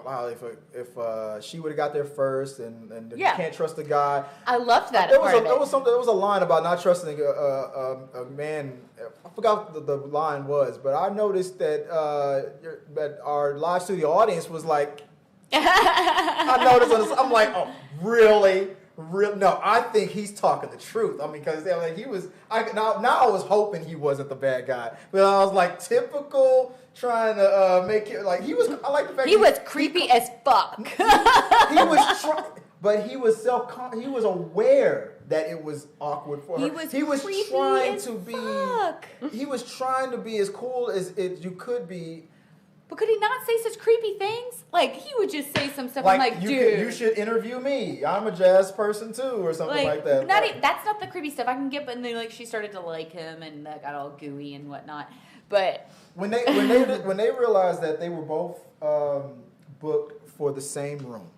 Speaker 2: how if she would have got there first and you can't trust the guy.
Speaker 1: I loved that.
Speaker 2: There was a line about not trusting a man. I forgot what the line was, but I noticed that our live studio audience was like, I noticed. I'm like, oh, really? No, I think he's talking the truth. I mean, because he was. Now I was hoping he wasn't the bad guy, but I was like, typical trying to make it like he was. I like the fact
Speaker 1: he was creepy as fuck.
Speaker 2: He was trying, but he was he was aware that it was awkward for her. He was trying to be. He was trying to be as cool as you could be.
Speaker 1: But could he not say such creepy things? Like, he would just say some stuff.
Speaker 2: Like,
Speaker 1: I'm like, dude.
Speaker 2: You should interview me. I'm a jazz person, too, or something like that.
Speaker 1: That's not the creepy stuff. I can get, but then, she started to like him, and that got all gooey and whatnot. But
Speaker 2: when they realized that they were both booked for the same room,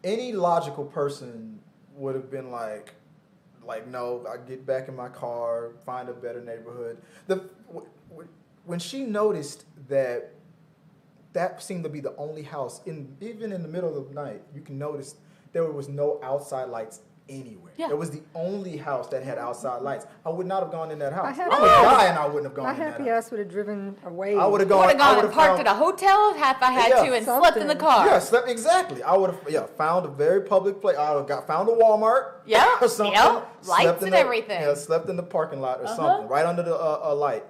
Speaker 2: any logical person would have been like, no, I get back in my car, find a better neighborhood. When she noticed that seemed to be the only house, even in the middle of the night, you can notice there was no outside lights anywhere. Yeah. It was the only house that had outside lights. I would not have gone in that house. I'm a guy and I wouldn't have gone in that house.
Speaker 4: My happy ass would have driven away.
Speaker 2: I would have gone
Speaker 1: and parked at a hotel if I had to and slept in the car.
Speaker 2: Yeah, exactly. I would have found a very public place. I would have found a Walmart or something.
Speaker 1: Lights and everything.
Speaker 2: Yeah, slept in the parking lot or something, right under the light.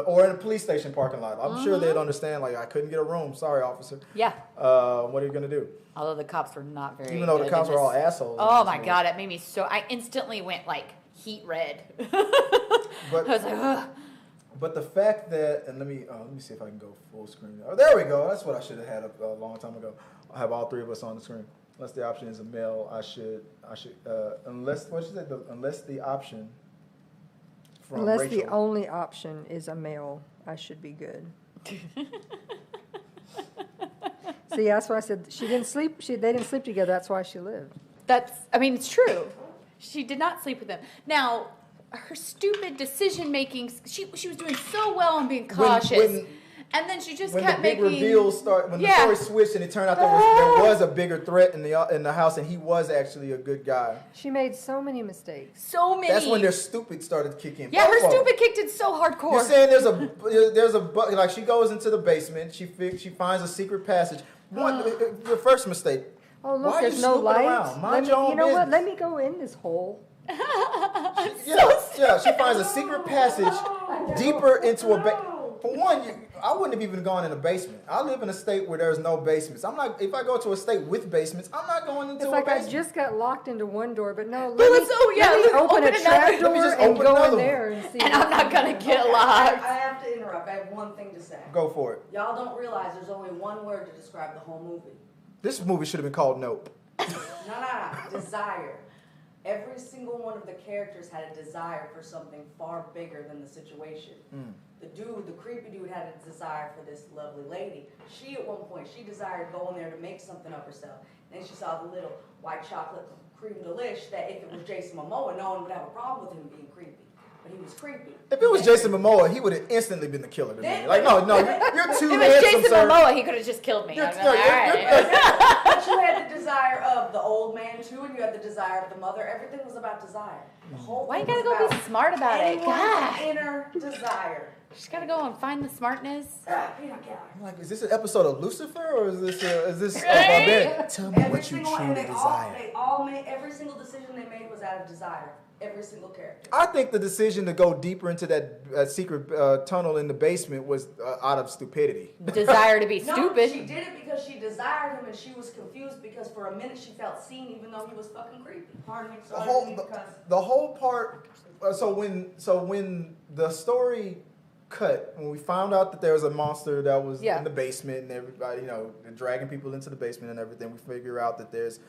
Speaker 2: Or in a police station parking lot. I'm sure they'd understand, I couldn't get a room. Sorry, officer.
Speaker 1: Yeah.
Speaker 2: What are you going to do?
Speaker 1: Although the cops were not very
Speaker 2: Even though the cops were all assholes.
Speaker 1: Oh, my God. It made me I instantly went, heat red. I was like, ugh.
Speaker 2: But the fact that, and let me see if I can go full screen. Oh, there we go. That's what I should have had a long time ago. I have all three of us on the screen. Unless the option is a male, unless the option...
Speaker 4: Unless
Speaker 2: Rachel.
Speaker 4: the only option is a male, I should be good. See, that's why I said she didn't sleep. They didn't sleep together. That's why she lived.
Speaker 1: It's true. She did not sleep with him. Now, her stupid decision making. She was doing so well on being cautious. And then she just kept making...
Speaker 2: When the big reveals when the story switched and it turned out there was a bigger threat in the house and he was actually a good guy.
Speaker 4: She made so many mistakes.
Speaker 1: So many.
Speaker 2: That's when their stupid started kicking.
Speaker 1: Yeah, her stupid kicked in so hardcore.
Speaker 2: You're saying there's she goes into the basement, she finds a secret passage. The first mistake.
Speaker 4: Oh, look, there's no light. You know what? Let me go in this hole.
Speaker 2: She finds a secret passage deeper into a... For one, I wouldn't have even gone in a basement. I live in a state where there's no basements. I'm not. If I go to a state with basements, I'm not going into
Speaker 4: It's
Speaker 2: a
Speaker 4: like
Speaker 2: basement.
Speaker 4: I just got locked into one door, but no,
Speaker 1: But
Speaker 4: let me open a trap door and
Speaker 2: open
Speaker 4: go
Speaker 2: another
Speaker 4: in there and see.
Speaker 1: And I'm not gonna get
Speaker 3: Okay,
Speaker 1: locked.
Speaker 3: I have to interrupt. I have one thing to say.
Speaker 2: Go for it.
Speaker 3: Y'all don't realize there's only one word to describe the whole movie.
Speaker 2: This movie should have been called Nope.
Speaker 3: No. Desire. Every single one of the characters had a desire for something far bigger than the situation. The creepy dude, had a desire for this lovely lady. She, at one point, she desired going there to make something of herself. Then she saw the little white chocolate cream delish that if it was Jason Momoa, no one would have a problem with him being creepy. But he was creepy.
Speaker 2: If it was Jason Momoa, he would have instantly been the killer to me. Like, no, you're too
Speaker 1: If it was
Speaker 2: handsome,
Speaker 1: Jason
Speaker 2: sir.
Speaker 1: Momoa, he could have just killed me.
Speaker 2: You're-
Speaker 1: I'd been
Speaker 2: no,
Speaker 1: like,
Speaker 2: you're-
Speaker 1: all right.
Speaker 3: But you had the desire of the old man too, and you had the desire of the mother. Everything was about desire. The whole
Speaker 1: Why you
Speaker 3: thing
Speaker 1: gotta
Speaker 3: was
Speaker 1: go
Speaker 3: about
Speaker 1: be smart about it?
Speaker 3: anyone's
Speaker 1: God.
Speaker 3: inner desire.
Speaker 1: Just gotta go and find the smartness.
Speaker 2: I'm like, is this an episode of Lucifer or is this
Speaker 1: Right?
Speaker 2: Barbarian? Tell me
Speaker 3: Every
Speaker 2: what you
Speaker 3: single one,
Speaker 2: truly
Speaker 3: and
Speaker 2: desire.
Speaker 3: they all made every single decision they made was out of desire. Every single character.
Speaker 2: I think the decision to go deeper into that secret tunnel in the basement was out of stupidity.
Speaker 1: Desire to be
Speaker 3: No,
Speaker 1: stupid.
Speaker 3: she did it because she desired him, and she was confused because for a minute she felt seen, even though he was fucking creepy. Pardon me, sorry,
Speaker 2: The whole part. So when the story cut, when we found out that there was a monster that was in the basement and everybody, they're dragging people into the basement and everything, we figure out that there's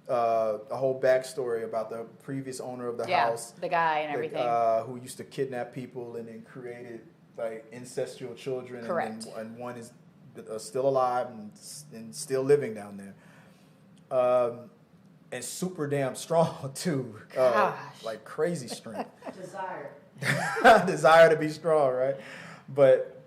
Speaker 2: a whole backstory about the previous owner of the house,
Speaker 1: the guy and everything.
Speaker 2: who used to kidnap people and then created like incestual children.
Speaker 1: Correct.
Speaker 2: And one is still alive and still living down there. And super damn strong too. Like crazy strength. Desire to be strong, right? But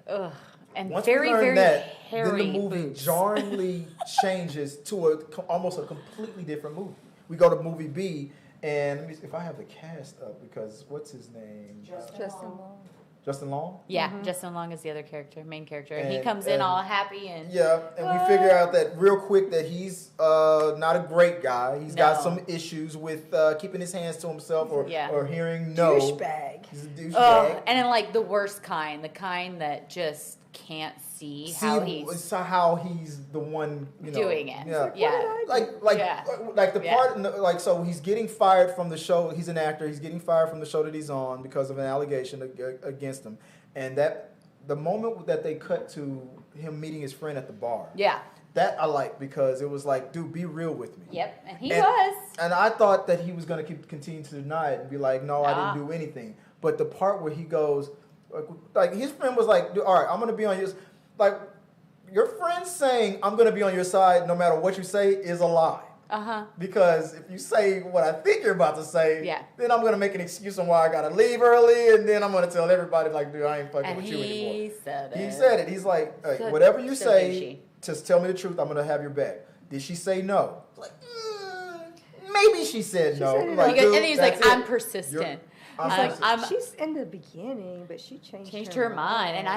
Speaker 1: And
Speaker 2: once
Speaker 1: very,
Speaker 2: we learn
Speaker 1: very
Speaker 2: that,
Speaker 1: hairy
Speaker 2: then the movie
Speaker 1: boobs.
Speaker 2: jarringly changes to almost a completely different movie. We go to movie B, and let me see if I have the cast up, because what's his name?
Speaker 4: Justin Long.
Speaker 2: Justin Long?
Speaker 1: Yeah, Justin Long is the other character, main character. And he
Speaker 2: And-
Speaker 1: comes in
Speaker 2: and-
Speaker 1: all happy and
Speaker 2: Yeah, and we figure out that real quick that he's not a great guy. He's got
Speaker 1: No.
Speaker 2: some issues with keeping his hands to himself or hearing no.
Speaker 4: Douchebag.
Speaker 2: He's a douchebag.
Speaker 1: and in like the worst kind, the kind that just can't see how he's
Speaker 2: how he's the one
Speaker 1: doing it.
Speaker 2: Yeah.
Speaker 1: Yeah.
Speaker 2: Like the part like, so he's getting fired from the show. He's an actor. He's getting fired from the show that he's on because of an allegation against him. And that the moment that they cut to him meeting his friend at the bar.
Speaker 1: Yeah.
Speaker 2: That I like, because it was like, dude, be real with me.
Speaker 1: Yep, and he was.
Speaker 2: And I thought that he was going to continue to deny it and be like, no, I didn't do anything. But the part where he goes, like his friend was like, all right, I'm going to be on your, like, your friend saying I'm going to be on your side no matter what you say is a lie. Because if you say what I think you're about to say, then I'm going to make an excuse on why I got to leave early, and then I'm going to tell everybody, like, dude, I ain't fucking with you anymore.
Speaker 1: He said it.
Speaker 2: He said it. He's like, hey, whatever you say, just tell me the truth. I'm going to have your back. Did she say no? Like, maybe she said no.
Speaker 4: Like,
Speaker 1: and he's like, I'm persistent.
Speaker 4: She's in the beginning, but she changed
Speaker 1: her mind, and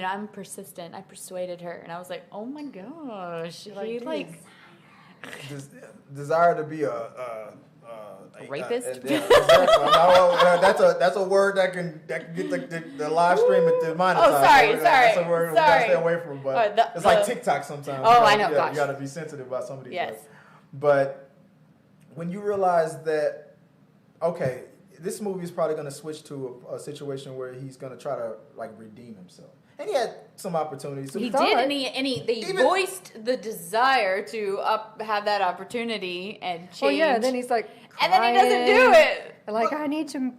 Speaker 1: I'm persistent. I persuaded her, and I was like, oh my gosh, he like
Speaker 2: desire to be a
Speaker 1: rapist.
Speaker 2: That's a word that can get the live stream demonetized.
Speaker 1: Oh, sorry.
Speaker 2: That's a word we gotta stay away from. But it's like TikTok sometimes.
Speaker 1: I know. Gosh,
Speaker 2: you gotta be sensitive about some of these.
Speaker 1: Yes.
Speaker 2: Words. But when you realize that, okay, this movie is probably going to switch to a situation where he's going to try to like redeem himself, and he had some opportunities.
Speaker 1: He did, and they voiced the desire to have that opportunity and change.
Speaker 4: Oh yeah, and then he's like,
Speaker 1: and then he doesn't do it.
Speaker 4: Like, I need to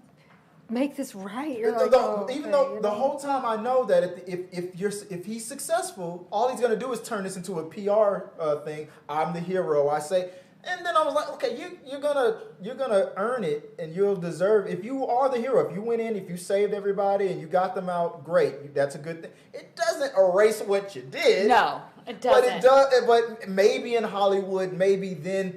Speaker 4: make this right.
Speaker 2: The whole time I know that if he's successful, all he's going to do is turn this into a PR thing. I'm the hero. I say. And then I was like, okay, you're gonna earn it, and you'll deserve. If you are the hero, if you went in, if you saved everybody and you got them out, great. That's a good thing. It doesn't erase what you did.
Speaker 1: No, it doesn't.
Speaker 2: But it does. But maybe in Hollywood, maybe then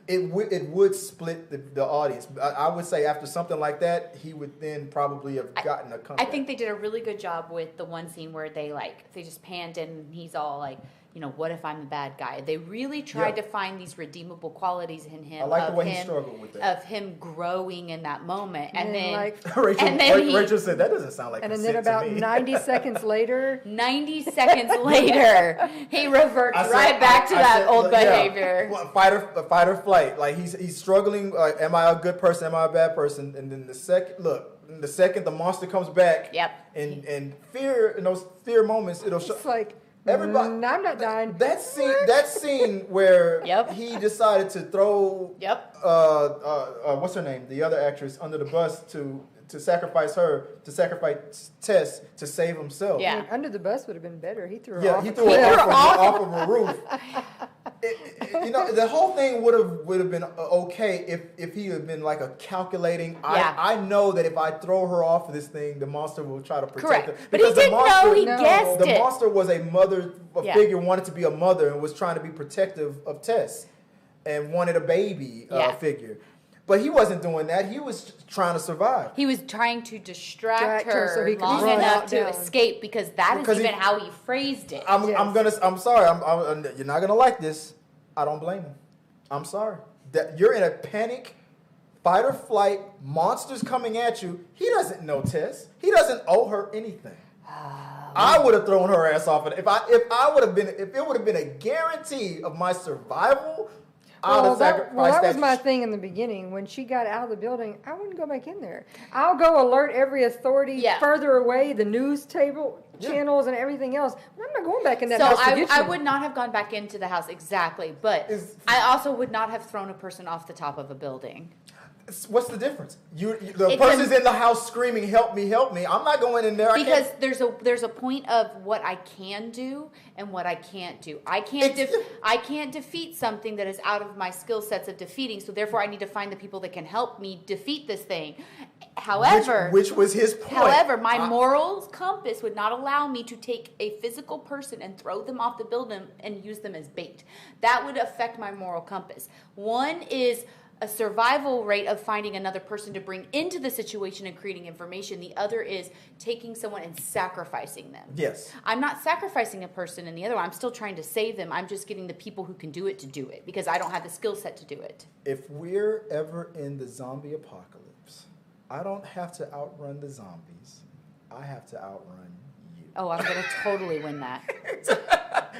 Speaker 2: it would split the audience. I would say after something like that, he would then probably have gotten a comeback.
Speaker 1: I think they did a really good job with the one scene where they just panned in, and he's all like what if I'm the bad guy? They really tried to find these redeemable qualities in him.
Speaker 2: I like the way he struggled with that.
Speaker 1: Of him growing in that moment. And then,
Speaker 2: Rachel said, that doesn't sound like
Speaker 4: and then about 90 seconds later.
Speaker 1: 90 seconds later, he reverts back to that old behavior.
Speaker 2: Well, fight or flight. Like he's struggling. Am I a good person? Am I a bad person? And then the second the monster comes back.
Speaker 1: Yep.
Speaker 2: And fear, in those fear moments, it'll show.
Speaker 4: It's like,
Speaker 2: everybody,
Speaker 4: I'm not dying.
Speaker 2: That scene where he decided to throw what's her name, the other actress, under the bus to sacrifice Tess to save himself.
Speaker 4: Yeah, I mean, under the bus would have been better. He threw her off.
Speaker 2: He threw her off of a roof. The whole thing would have been okay if he had been like a calculating. I know that if I throw her off of this thing, the monster will try to protect her.
Speaker 1: But he didn't know. He guessed it.
Speaker 2: The monster was a mother figure, wanted to be a mother, and was trying to be protective of Tess, and wanted a baby figure. But he wasn't doing that. He was trying to survive.
Speaker 1: He was trying to distract her
Speaker 4: so he could
Speaker 1: long enough to escape, because that is even how he phrased it.
Speaker 2: I'm sorry. You're not gonna like this. I don't blame him. I'm sorry. That you're in a panic, fight or flight, monsters coming at you. He doesn't know Tess. He doesn't owe her anything. I would have thrown her ass off. If it would have been a guarantee of my survival.
Speaker 4: That was my thing in the beginning. When she got out of the building, I wouldn't go back in there. I'll go alert every authority further away, the news channels and everything else. But I'm not going back in that house. So
Speaker 1: I would not have gone back into the house, exactly. But I also would not have thrown a person off the top of a building.
Speaker 2: What's the difference? The person's in the house screaming, "Help me, help me!" I'm not going in there
Speaker 1: because there's a point of what I can do and what I can't do. I can't defeat something that is out of my skill sets of defeating. So therefore, I need to find the people that can help me defeat this thing. However,
Speaker 2: which was his point.
Speaker 1: However, my moral compass would not allow me to take a physical person and throw them off the building and use them as bait. That would affect my moral compass. One is a survival rate of finding another person to bring into the situation and creating information. The other is taking someone and sacrificing them.
Speaker 2: Yes.
Speaker 1: I'm not sacrificing a person in the other one. I'm still trying to save them. I'm just getting the people who can do it to do it, because I don't have the skill set to do it.
Speaker 2: If we're ever in the zombie apocalypse, I don't have to outrun the zombies. I have to outrun you.
Speaker 1: Oh, I'm going to totally win that.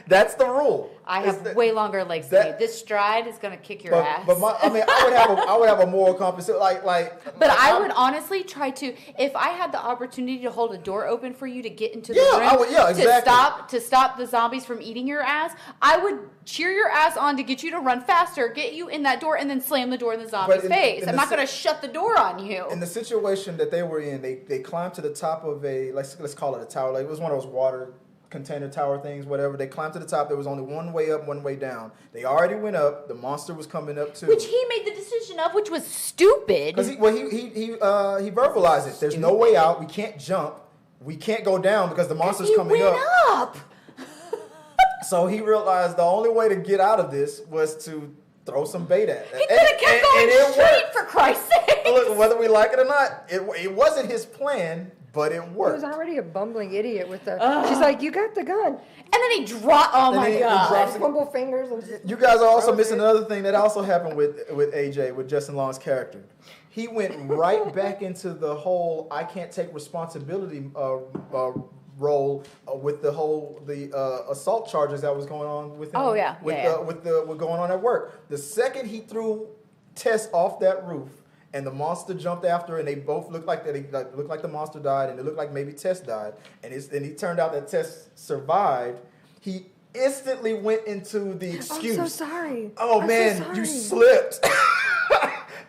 Speaker 2: That's the rule.
Speaker 1: I have way longer legs than you. This stride is going to kick your ass.
Speaker 2: But I would have a moral compass. But
Speaker 1: I would honestly try to, if I had the opportunity to hold a door open for you to get into the room, to stop the zombies from eating your ass, I would cheer your ass on to get you to run faster, get you in that door, and then slam the door in the zombie's face. I'm not going to shut the door on you.
Speaker 2: In the situation that they were in, they climbed to the top of let's call it a tower. Like, it was one of those water container tower things, whatever. They climbed to the top. There was only one way up, one way down. They already went up. The monster was coming up too,
Speaker 1: which he made the decision of, which was stupid.
Speaker 2: Because he verbalized it. There's no way out. We can't jump. We can't go down because the monster's coming up. So he realized the only way to get out of this was to throw some bait at it.
Speaker 1: He could have kept going straight, for Christ's sake.
Speaker 2: Look, whether we like it or not, it wasn't his plan. But it worked.
Speaker 4: He was already a bumbling idiot with the. She's like, "You got the gun,"
Speaker 1: and then he dropped. Oh my god!
Speaker 4: Fumble fingers. And
Speaker 2: you guys are also missing another thing that also happened with AJ, with Justin Long's character. He went right back into the whole "I can't take responsibility" role with the assault charges that was going on with him.
Speaker 1: Oh yeah,
Speaker 2: with what going on at work. The second he threw Tess off that roof, and the monster jumped after her, and they both looked like the monster died, and it looked like maybe Tess died. And it turned out that Tess survived. He instantly went into the excuse.
Speaker 4: I'm so sorry.
Speaker 2: Oh, man, you slipped.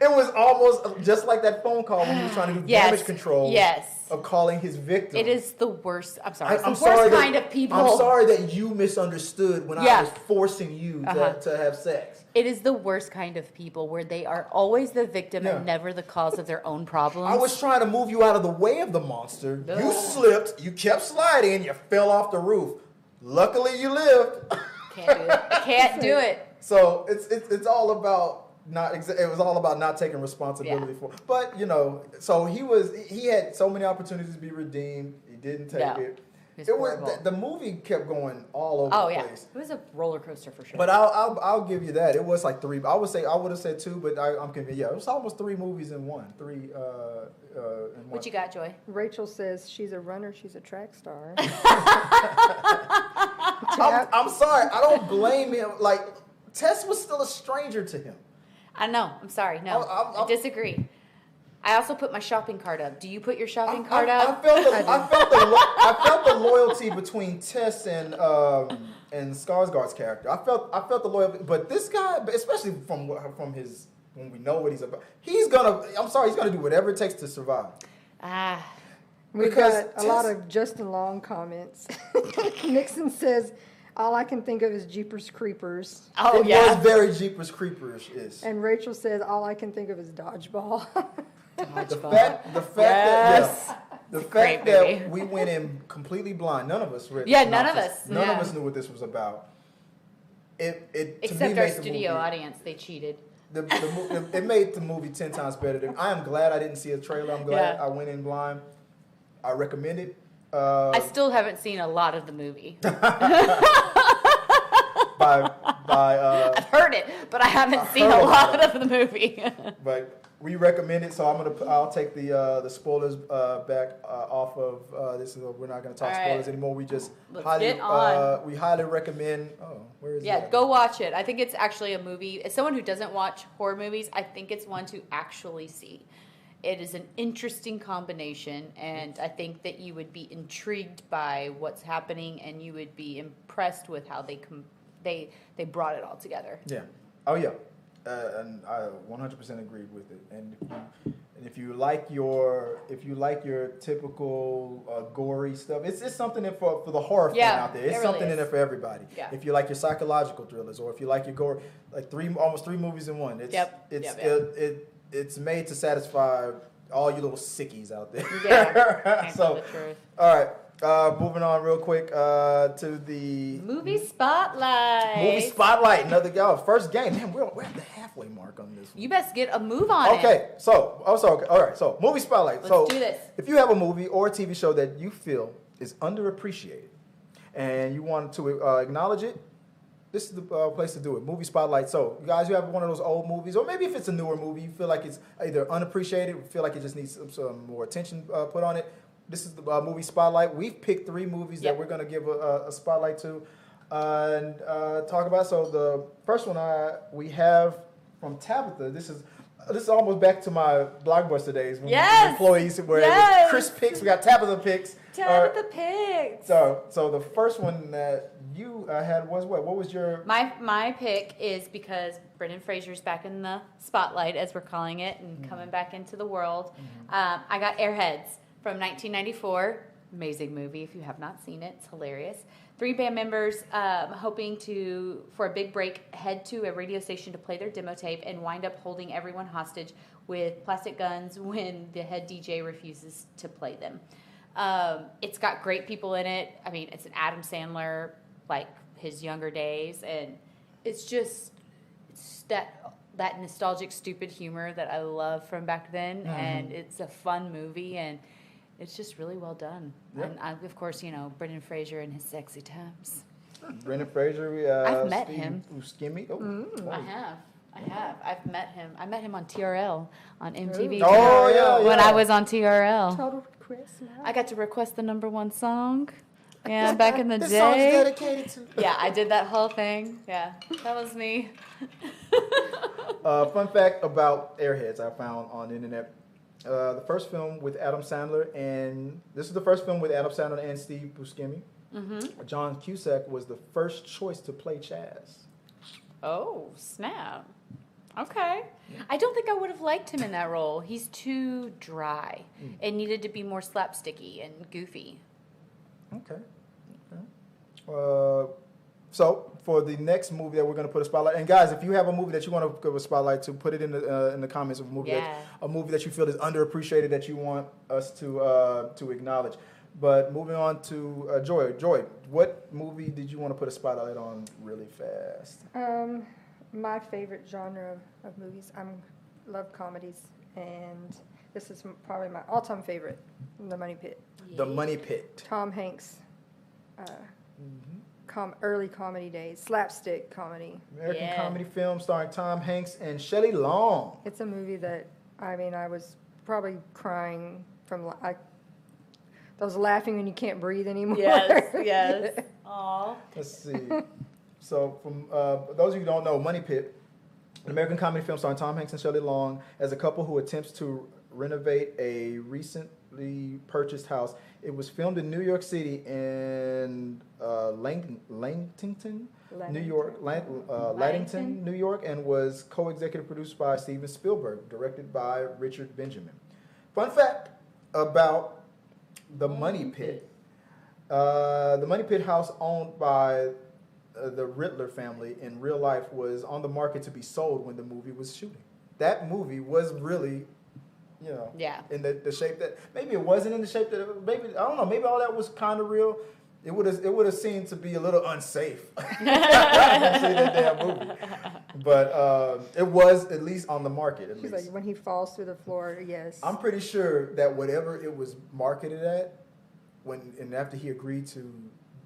Speaker 2: It was almost just like that phone call when he was trying to do damage control.
Speaker 1: Yes.
Speaker 2: Of calling his victim.
Speaker 1: It is the worst. I'm sorry. It's the worst kind of people.
Speaker 2: I'm sorry that you misunderstood when I was forcing you to have sex.
Speaker 1: It is the worst kind of people, where they are always the victim and never the cause of their own problems.
Speaker 2: I was trying to move you out of the way of the monster. You slipped. You kept sliding. You fell off the roof. Luckily, you lived.
Speaker 1: Can't do it. Can't do it.
Speaker 2: So it's all about it was all about not taking responsibility for. But so he had so many opportunities to be redeemed. He didn't take it.
Speaker 1: It's
Speaker 2: It was
Speaker 1: horrible.
Speaker 2: the movie kept going all over
Speaker 1: Oh
Speaker 2: the
Speaker 1: yeah,
Speaker 2: place.
Speaker 1: it was a roller coaster for sure.
Speaker 2: But I'll give you that. It was like 3. I would have said 2, but I'm convinced. Yeah, it was almost 3 movies in one. 3 in one.
Speaker 1: What you got, Joy?
Speaker 4: Rachel says she's a runner, she's a track star.
Speaker 2: I'm sorry. I don't blame him. Like Tess was still a stranger to him.
Speaker 1: I know. I'm sorry. No, I disagree. I also put my shopping cart up. Do you put your shopping cart up?
Speaker 2: I felt the loyalty between Tess and Skarsgård's character. I felt the loyalty, but this guy, especially from his when we know what he's about, he's gonna do whatever it takes to survive.
Speaker 4: We
Speaker 2: Because
Speaker 4: got a lot of Justin Long comments. Nixon says, all I can think of is Jeepers Creepers.
Speaker 1: Oh
Speaker 2: It
Speaker 1: yeah.
Speaker 2: was very Jeepers Creepers-ish.
Speaker 4: And Rachel says, all I can think of is Dodgeball.
Speaker 2: The fact
Speaker 1: Yes.
Speaker 2: that we went in completely blind. None of us read.
Speaker 1: Yeah, none of us.
Speaker 2: None of
Speaker 1: Yeah.
Speaker 2: us knew what this was about. It to me
Speaker 1: Except our
Speaker 2: made the
Speaker 1: studio
Speaker 2: movie-
Speaker 1: audience, they cheated.
Speaker 2: It made the movie 10 times better. I am glad I didn't see a trailer. I'm glad
Speaker 1: Yeah.
Speaker 2: I went in blind. I recommend it.
Speaker 1: I still haven't seen a lot of the movie.
Speaker 2: by
Speaker 1: I've heard it, but I haven't seen
Speaker 2: heard
Speaker 1: a
Speaker 2: about
Speaker 1: lot of the movie.
Speaker 2: but we recommend it. So I'll take the spoilers back off of this. We're not going to talk
Speaker 1: All right.
Speaker 2: spoilers anymore. We just
Speaker 1: Let's
Speaker 2: highly
Speaker 1: get on.
Speaker 2: we highly recommend. Oh, where is
Speaker 1: Yeah,
Speaker 2: that?
Speaker 1: go watch it. I think it's actually a movie. As someone who doesn't watch horror movies, I think it's one to actually see. It is an interesting combination, and I think that you would be intrigued by what's happening, and you would be impressed with how they brought it all together.
Speaker 2: Yeah. Oh yeah. And I 100% agreed with it. And if you like your typical gory stuff, it's something for the horror fan out there. It's
Speaker 1: it really
Speaker 2: something in
Speaker 1: is.
Speaker 2: there for everybody.
Speaker 1: Yeah.
Speaker 2: If you like your psychological thrillers, or if you like your gore, like almost three movies in one. It's made to satisfy all you little sickies out there.
Speaker 1: Yeah. Can't tell
Speaker 2: So,
Speaker 1: the truth.
Speaker 2: all right. Moving on real quick to the
Speaker 1: Movie Spotlight.
Speaker 2: movie spotlight. Another first game. Man, we're at the halfway mark on this one.
Speaker 1: You best get a move on it.
Speaker 2: Okay, so all right. So movie spotlight.
Speaker 1: Let's do this.
Speaker 2: If you have a movie or a TV show that you feel is underappreciated, and you want to acknowledge it, this is the place to do it. Movie spotlight. So you guys, you have one of those old movies, or maybe if it's a newer movie, you feel like it's either unappreciated, or feel like it just needs some more attention put on it. This is the movie spotlight. We've picked 3 movies that we're going to give a spotlight to and talk about. So the first one we have from Tabitha. This is almost back to my Blockbuster days when the employees were it was Chris picks. We got Tabitha picks.
Speaker 1: Tabitha picks.
Speaker 2: So the first one that you had was what? What was your?
Speaker 1: My pick is because Brendan Fraser's back in the spotlight, as we're calling it, and coming back into the world. I got Airheads from 1994. Amazing movie. If you have not seen it, it's hilarious. 3 band members hoping for a big break head to a radio station to play their demo tape and wind up holding everyone hostage with plastic guns when the head DJ refuses to play them. It's got great people in it. I mean, it's an Adam Sandler, like his younger days, and it's that nostalgic, stupid humor that I love from back then, and it's a fun movie, and it's just really well done.
Speaker 2: Yep.
Speaker 1: And of course, Brendan Fraser and his sexy times.
Speaker 2: Brendan Fraser.
Speaker 1: I've met him.
Speaker 2: Buscemi. Oh.
Speaker 1: I have. I've met him. I met him on TRL on MTV.
Speaker 2: Oh, yeah,
Speaker 1: When
Speaker 2: yeah.
Speaker 1: I was on TRL.
Speaker 4: Total request now.
Speaker 1: I got to request the #1 song. Yeah, back in the
Speaker 2: This song is
Speaker 1: day.
Speaker 2: dedicated to.
Speaker 1: Yeah, I did that whole thing. Yeah, that was me.
Speaker 2: Fun fact about Airheads I found on the internet. The first film with Adam Sandler, and this is the first film with Adam Sandler and Steve Buscemi.
Speaker 1: Mm-hmm.
Speaker 2: John Cusack was the first choice to play Chaz.
Speaker 1: Oh, snap. Okay. I don't think I would have liked him in that role. He's too dry. It needed to be more slapsticky and goofy.
Speaker 2: Okay. So for the next movie that we're going to put a spotlight, and guys, if you have a movie that you want to give a spotlight to, put it in the comments of a movie that you feel is underappreciated that you want us to acknowledge. But moving on to Joy. Joy, what movie did you want to put a spotlight on really fast?
Speaker 4: My favorite genre of movies, I love comedies, and this is probably my all-time favorite, The Money Pit.
Speaker 2: The Money Pit.
Speaker 4: Tom Hanks early comedy days, slapstick comedy.
Speaker 2: American comedy film starring Tom Hanks and Shelley Long.
Speaker 4: It's a movie that, I was probably crying from, those laughing when you can't breathe anymore.
Speaker 1: Yes. Aw.
Speaker 2: Let's see. So, from those of you who don't know, Money Pit, an American comedy film starring Tom Hanks and Shelley Long as a couple who attempts to renovate a recently purchased house. It was filmed in New York City in Langton, New York, Laddington, New York, and was co-executive produced by Steven Spielberg, directed by Richard Benjamin. Fun fact about the Money Pit. The Money Pit house owned by the Riddler family in real life was on the market to be sold when the movie was shooting. That movie was really, in the shape that, maybe it wasn't in the shape that, maybe, I don't know, maybe all that was kind of real. It would have seemed to be a little unsafe. See that damn movie. But it was at least on the market, at least.
Speaker 4: Like when he falls through the floor, yes.
Speaker 2: I'm pretty sure that whatever it was marketed at, after he agreed to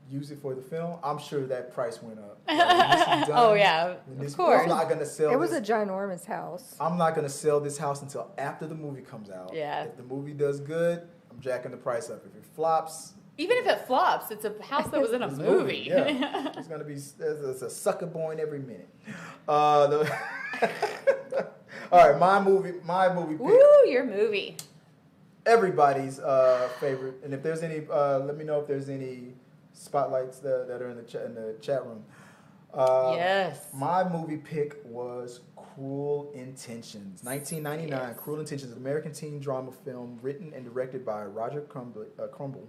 Speaker 2: use it for the film, I'm sure that price went up.
Speaker 1: Oh yeah, of course.
Speaker 2: I'm not gonna sell.
Speaker 4: It was a ginormous house.
Speaker 2: I'm not gonna sell this house until after the movie comes out.
Speaker 1: Yeah.
Speaker 2: If the movie does good, I'm jacking the price up. If it flops,
Speaker 1: even if it flops, it's a house that was in a movie.
Speaker 2: Yeah. It's gonna be there's a sucker born every minute. All right, my movie pick.
Speaker 1: Woo, your movie.
Speaker 2: Everybody's favorite, and if there's any, let me know if there's any spotlights that are in the chat room.
Speaker 1: Yes.
Speaker 2: My movie pick was Cruel Intentions, 1999.
Speaker 1: Yes.
Speaker 2: Cruel Intentions, an American teen drama film written and directed by Roger Crumble,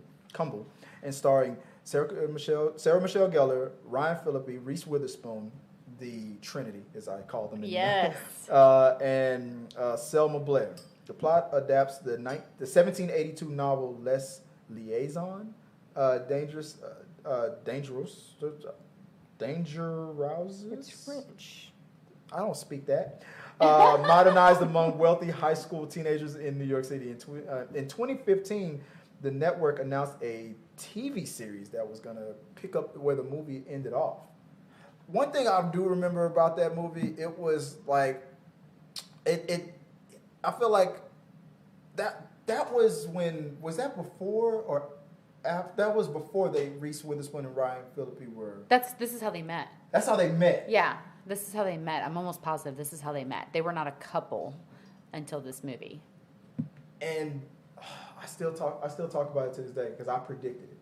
Speaker 2: and starring Sarah Michelle Gellar, Ryan Phillippe, Reese Witherspoon, the Trinity, as I call them.
Speaker 1: Yes.
Speaker 2: And Selma Blair. The plot adapts the 1782 novel Les Liaisons. Dangerous.
Speaker 4: It's French.
Speaker 2: I don't speak that. Modernized among wealthy high school teenagers in New York City. In 2015, the network announced a TV series that was going to pick up where the movie ended off. One thing I do remember about that movie, it was like, I feel like that was that before or after? That was before Reese Witherspoon and Ryan Phillippe were.
Speaker 1: This is how they met.
Speaker 2: That's how they met.
Speaker 1: Yeah, this is how they met. I'm almost positive this is how they met. They were not a couple until this movie.
Speaker 2: And I still talk about it to this day because I predicted it.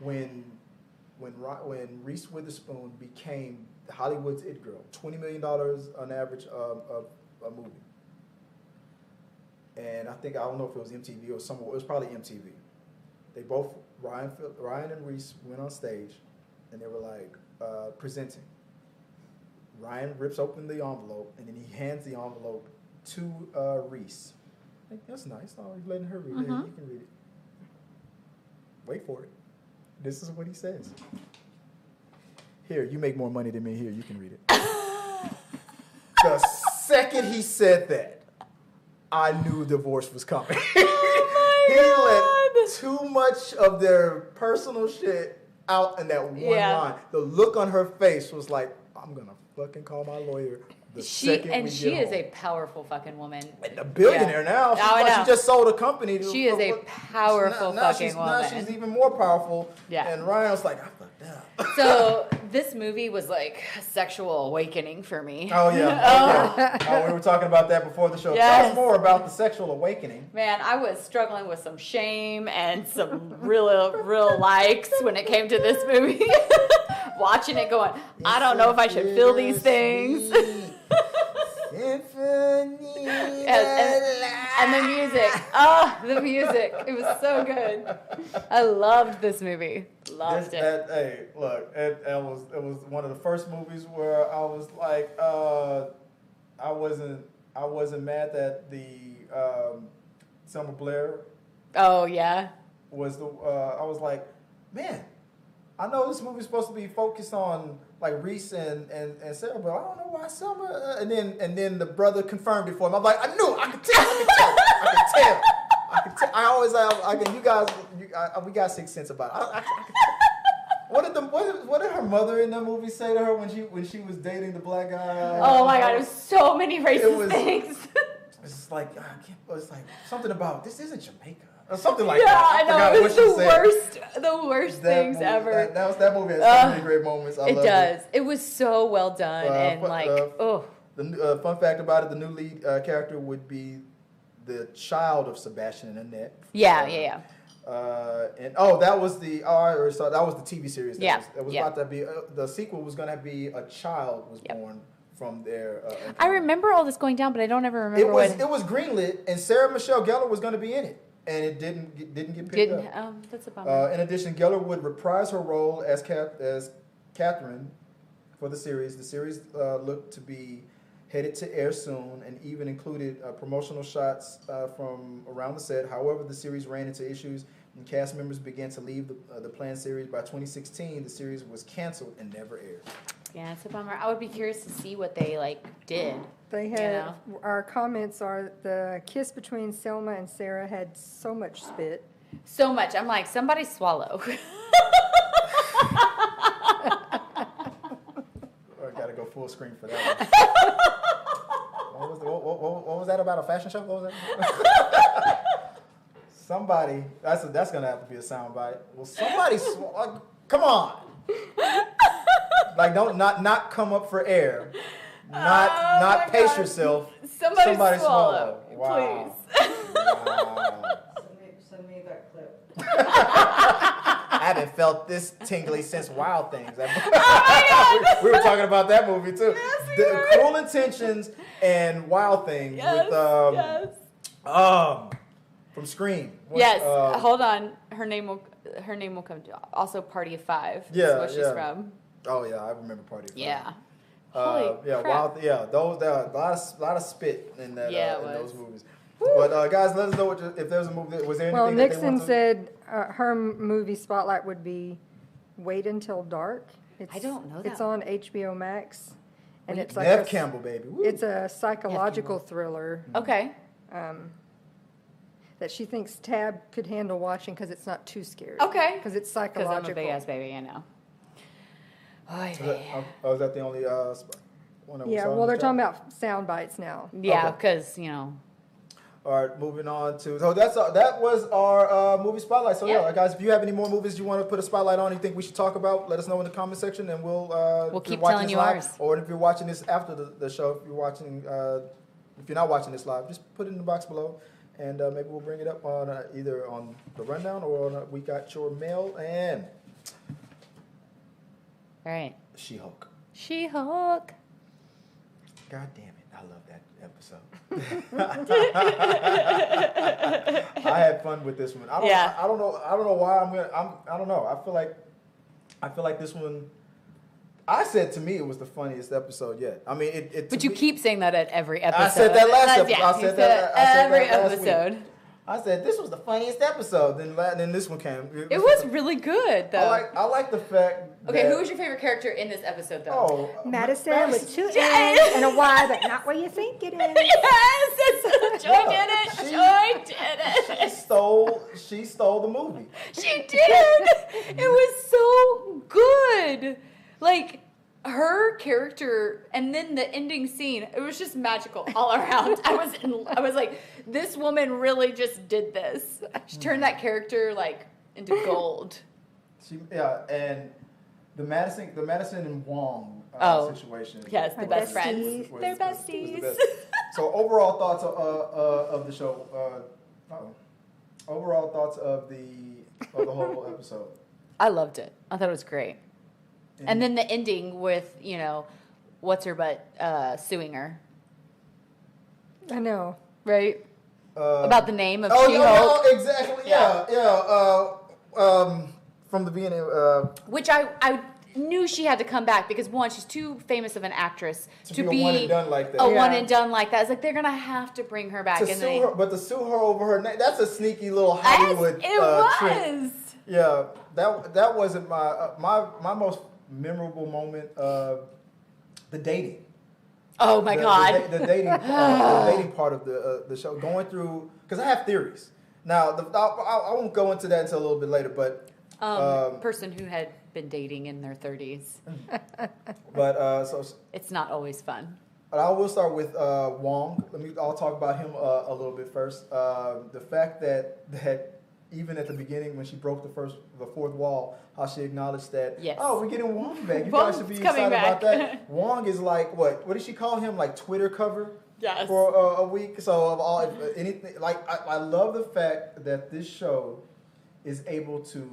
Speaker 2: When Reese Witherspoon became Hollywood's it girl, $20 million on average of a movie. And I don't know if it was MTV or somewhere. It was probably MTV. They both, Ryan and Reese went on stage, and they were like presenting. Ryan rips open the envelope, and then he hands the envelope to Reese. Like, that's nice. Oh, he's letting her read it. You can read it. Wait for it. This is what he says. Here, you make more money than me. Here, you can read it. The second he said that, I knew divorce was coming. He let too much of their personal shit out in that one line. The look on her face was like, I'm going to fucking call my lawyer. She
Speaker 1: is a powerful fucking woman.
Speaker 2: And a billionaire now. She just sold a company.
Speaker 1: She is a powerful fucking woman.
Speaker 2: Now she's even more powerful.
Speaker 1: Yeah.
Speaker 2: And Ryan was like, I fucked up.
Speaker 1: So this movie was like a sexual awakening for me.
Speaker 2: Oh, yeah. We were talking about that before the show.
Speaker 1: Yes.
Speaker 2: Tell us more about the sexual awakening.
Speaker 1: Man, I was struggling with some shame and some real likes when it came to this movie. Watching it going, I don't know if I should feel these things. And the music. The music. It was so good. I loved this movie. Loved it.
Speaker 2: Hey, look, it was one of the first movies where I was like, I wasn't mad that the Selma Blair.
Speaker 1: Oh yeah.
Speaker 2: I was like, man, I know this movie's supposed to be focused on like Reese and Sarah, but I don't know why Selma. And then the brother confirmed it for him. I'm like, I knew, I could tell. I always have. You guys, we got 6 cents about it. I could tell. what did her mother in that movie say to her when she was dating the black guy?
Speaker 1: Oh my God, it was so many racist things.
Speaker 2: It's like something about this isn't Jamaica or something like
Speaker 1: yeah,
Speaker 2: that.
Speaker 1: I know. It was the worst things
Speaker 2: movie,
Speaker 1: ever.
Speaker 2: That movie has so many great moments. I love it.
Speaker 1: It was so well done and
Speaker 2: The fun fact about it: the new lead character would be the child of Sebastian and Annette.
Speaker 1: Yeah.
Speaker 2: That was the TV series. That was about to be the sequel was going to be a child was born from there.
Speaker 1: I remember all this going down, but I don't ever remember
Speaker 2: it was greenlit, and Sarah Michelle Gellar was going to be in it, and it didn't get picked up.
Speaker 1: That's a bummer.
Speaker 2: In addition, Gellar would reprise her role as Catherine for the series. The series looked to be headed to air soon, and even included promotional shots from around the set. However, the series ran into issues, and cast members began to leave the planned series. By 2016, the series was canceled and never aired.
Speaker 1: Yeah, it's a bummer. I would be curious to see what they did.
Speaker 4: They had our comments are the kiss between Selma and Sarah had so much spit.
Speaker 1: So much. I'm like, somebody swallow.
Speaker 2: I gotta go full screen for that one. What was that about? A fashion show? What was that? Somebody. That's gonna have to be a soundbite. Well, somebody. Come on. Don't not come up for air. Not pace yourself.
Speaker 1: Somebody swallow.
Speaker 2: Wow.
Speaker 1: Please.
Speaker 2: Wow.
Speaker 3: Send me that clip.
Speaker 2: I haven't felt this tingly since Wild Things.
Speaker 1: Oh my God.
Speaker 2: We were talking about that movie too.
Speaker 1: Yes,
Speaker 2: the Cruel Intentions and Wild Things with from Scream.
Speaker 1: Yes. Hold on. Her name will come to also Party of Five.
Speaker 2: Yeah,
Speaker 1: That's where she's from.
Speaker 2: Oh yeah, I remember Party of Five.
Speaker 1: Yeah. Holy crap.
Speaker 2: Those there a lot of spit in that in those movies.
Speaker 1: Woo.
Speaker 2: But guys, let us know if there's a movie. Was there anything?
Speaker 4: Well, Nixon said her movie spotlight would be Wait Until Dark.
Speaker 1: I don't know that.
Speaker 4: It's on HBO Max, and it's like
Speaker 2: Nev Campbell, baby. Woo.
Speaker 4: It's a psychological thriller.
Speaker 1: Okay.
Speaker 4: That she thinks Tab could handle watching because it's not too scary.
Speaker 1: Okay.
Speaker 4: Because it's
Speaker 1: Because
Speaker 4: psychological.
Speaker 1: I'm a big ass baby, I know.
Speaker 2: Is that the only one that we saw?
Speaker 4: Well, they're talking about sound bites now.
Speaker 1: Yeah, because,
Speaker 2: All right, moving on to that was our movie spotlight. So guys, if you have any more movies you want to put a spotlight on, you think we should talk about, let us know in the comment section, and we'll
Speaker 1: keep telling you ours.
Speaker 2: Or if you're watching this after the show, if you're not watching this live, just put it in the box below, and maybe we'll bring it up on either on the rundown or on We Got Your Mail. And
Speaker 1: all right,
Speaker 2: She-Hulk.
Speaker 1: She-Hulk.
Speaker 2: God damn it, I love that episode. I had fun with this one. I don't know why I don't know. I feel like this one. I said to me it was the funniest episode yet. I mean,
Speaker 1: But you keep saying that at every episode.
Speaker 2: I said that last episode.
Speaker 1: Yeah,
Speaker 2: I said that
Speaker 1: every
Speaker 2: last
Speaker 1: episode.
Speaker 2: Week. I said this was the funniest episode. Then this one came.
Speaker 1: It was really good, though.
Speaker 2: I like the fact.
Speaker 1: Okay, who was your favorite character in this episode, though?
Speaker 2: Oh,
Speaker 4: Madison with two N's and a Y, but not what you think it is.
Speaker 1: Yes, Joy did it. Joy did it.
Speaker 2: She stole the movie.
Speaker 1: She did. It was so good. Like, her character and then the ending scene, it was just magical all around. I was like, this woman really just did this. She turned that character into gold.
Speaker 2: And the Madison and Wong situation.
Speaker 1: Yes, the best friends. They're
Speaker 2: Was
Speaker 1: besties.
Speaker 2: the best. So overall thoughts of the show. Overall thoughts of the whole episode.
Speaker 1: I loved it. I thought it was great. And then the ending with, what's her butt suing her.
Speaker 4: I know.
Speaker 1: Right? About the name of
Speaker 2: She-Hulk.
Speaker 1: She-Hulk.
Speaker 2: Exactly. From the beginning.
Speaker 1: Which I knew she had to come back because, one, she's too famous of an actress to be
Speaker 2: a one and done like that.
Speaker 1: A one and done like that. It's like they're going to have to bring her back.
Speaker 2: But to sue her over her name, that's a sneaky little Hollywood trick.
Speaker 1: was.
Speaker 2: Yeah, that wasn't my most memorable moment. The dating.
Speaker 1: Oh my God.
Speaker 2: The dating part of the show, going through, because I have theories. Now, I won't go into that until a little bit later, but
Speaker 1: Person who had been dating in their 30s.
Speaker 2: But
Speaker 1: it's not always fun.
Speaker 2: I will start with Wong. I'll talk about him a little bit first. The fact that even at the beginning when she broke the fourth wall, how she acknowledged that,
Speaker 1: yes.
Speaker 2: Oh, we're getting Wong back. You guys should be excited about that. Wong is like, what did she call him? Like Twitter cover?
Speaker 1: Yes.
Speaker 2: For a week. So of all anything, like I love the fact that this show is able to.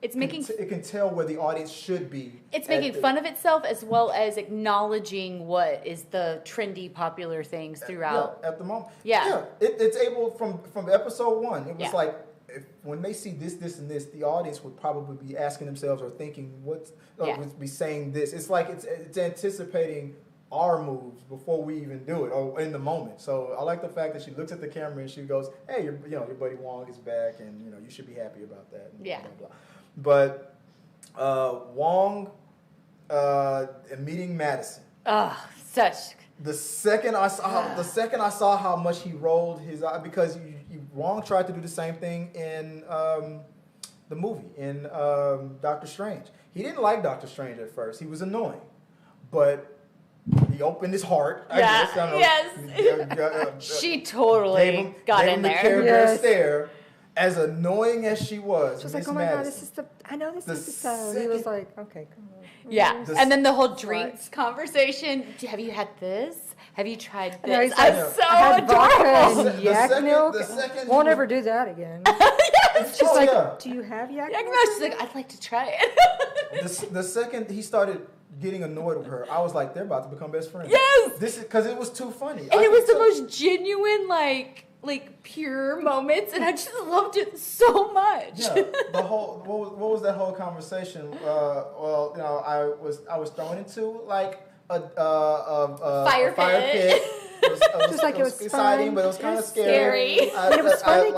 Speaker 2: It can tell where the audience should be.
Speaker 1: It's making fun of itself as well as acknowledging what is the trendy, popular things throughout.
Speaker 2: Yeah, at the moment.
Speaker 1: Yeah.
Speaker 2: It's able from episode 1. It was like when they see this, and this, the audience would probably be asking themselves or thinking would be saying this. It's like it's anticipating our moves before we even do it or in the moment. So I like the fact that she looks at the camera and she goes, "Hey, your buddy Wong is back, and you should be happy about that." And
Speaker 1: yeah.
Speaker 2: Blah, blah, blah. But Wong meeting Madison.
Speaker 1: Oh, such.
Speaker 2: The second I saw how much he rolled his eye, because Wong tried to do the same thing in the movie in Doctor Strange. He didn't like Doctor Strange at first. He was annoying, but he opened his heart.
Speaker 1: Yes. She totally got in there.
Speaker 2: Gave him the Care Bear stare. As annoying as she was,
Speaker 4: she was like, "Oh my God, I know this episode." He was like, "Okay, come on."
Speaker 1: Yeah, and then the whole drinks conversation. Have you had this? Have you tried this? I'm so adorable.
Speaker 4: And yak milk. Won't ever do that again.
Speaker 1: Yes.
Speaker 4: She's like, "Do you have yak milk?"
Speaker 1: She's like, "I'd like to try it."
Speaker 2: The second he started getting annoyed with her, I was like, "They're about to become best friends."
Speaker 1: Yes.
Speaker 2: This is because it was too funny,
Speaker 1: and it was the most genuine, like pure moments, and I just loved it so much.
Speaker 2: Yeah, the whole what was that whole conversation? I was thrown into like a
Speaker 1: fire pit.
Speaker 2: It was exciting, but it was kind of scary.
Speaker 4: It was fun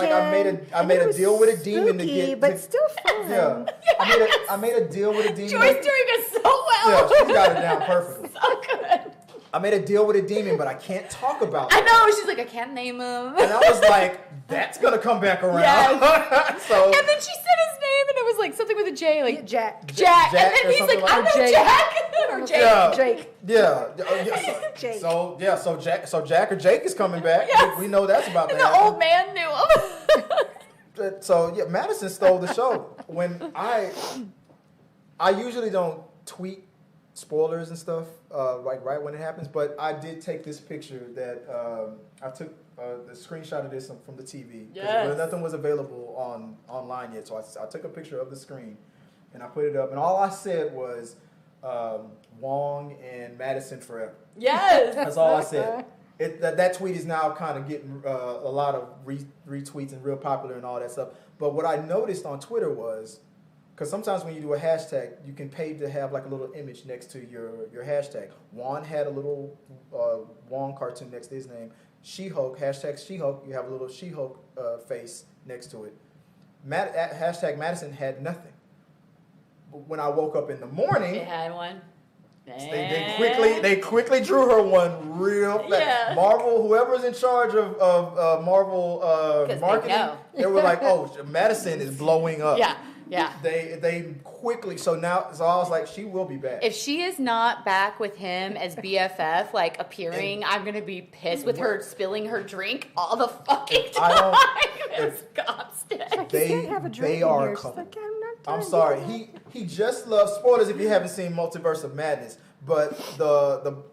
Speaker 2: I made a deal with a demon to get,
Speaker 4: but still fun.
Speaker 2: Yeah, yes. I made a deal with a demon.
Speaker 1: Joy's doing it so well.
Speaker 2: Yeah, she got it down perfectly.
Speaker 1: So good.
Speaker 2: I made a deal with a demon, but I can't talk about it.
Speaker 1: I know. She's like, I can't name him.
Speaker 2: And I was like, that's going to come back around.
Speaker 1: Yes.
Speaker 2: So,
Speaker 1: and then she said his name, and it was like something with a J. Like
Speaker 4: Jack.
Speaker 1: And then he's like, I know Jack. Or Jake.
Speaker 2: Yeah.
Speaker 4: Jake.
Speaker 2: Yeah.
Speaker 4: Jake.
Speaker 2: So Jack or Jake is coming back.
Speaker 1: Yes.
Speaker 2: We know that's about to
Speaker 1: and
Speaker 2: happen.
Speaker 1: the old man knew him.
Speaker 2: So, Madison stole the show. When I usually don't tweet spoilers and stuff like right when it happens, but I did take this picture that I took the screenshot of this from the TV.
Speaker 1: Yes.
Speaker 2: Nothing was available online yet, so I took a picture of the screen and I put it up, and all I said was Wong and Madison forever.
Speaker 1: Yes.
Speaker 2: That's all I said. That tweet is now kind of getting a lot of retweets and real popular and all that stuff. But what I noticed on Twitter was, because sometimes when you do a hashtag, you can pay to have like a little image next to your hashtag. Juan had a little Wong cartoon next to his name. She-Hulk, hashtag She-Hulk, you have a little She-Hulk face next to it. Hashtag Madison had nothing. But when I woke up in the morning,
Speaker 1: They had one.
Speaker 2: they quickly drew her one real fast.
Speaker 1: Yeah.
Speaker 2: Marvel, whoever's in charge of Marvel marketing, they were like, "Oh, Madison is blowing up."
Speaker 1: Yeah.
Speaker 2: They quickly, so I was like, she will be back.
Speaker 1: If she is not back with him as BFF, like appearing, I'm gonna be pissed with her spilling her drink all the fucking time. It's constant.
Speaker 2: They are a couple.
Speaker 4: Like,
Speaker 2: I'm sorry. He just loves spoilers if you haven't seen Multiverse of Madness. But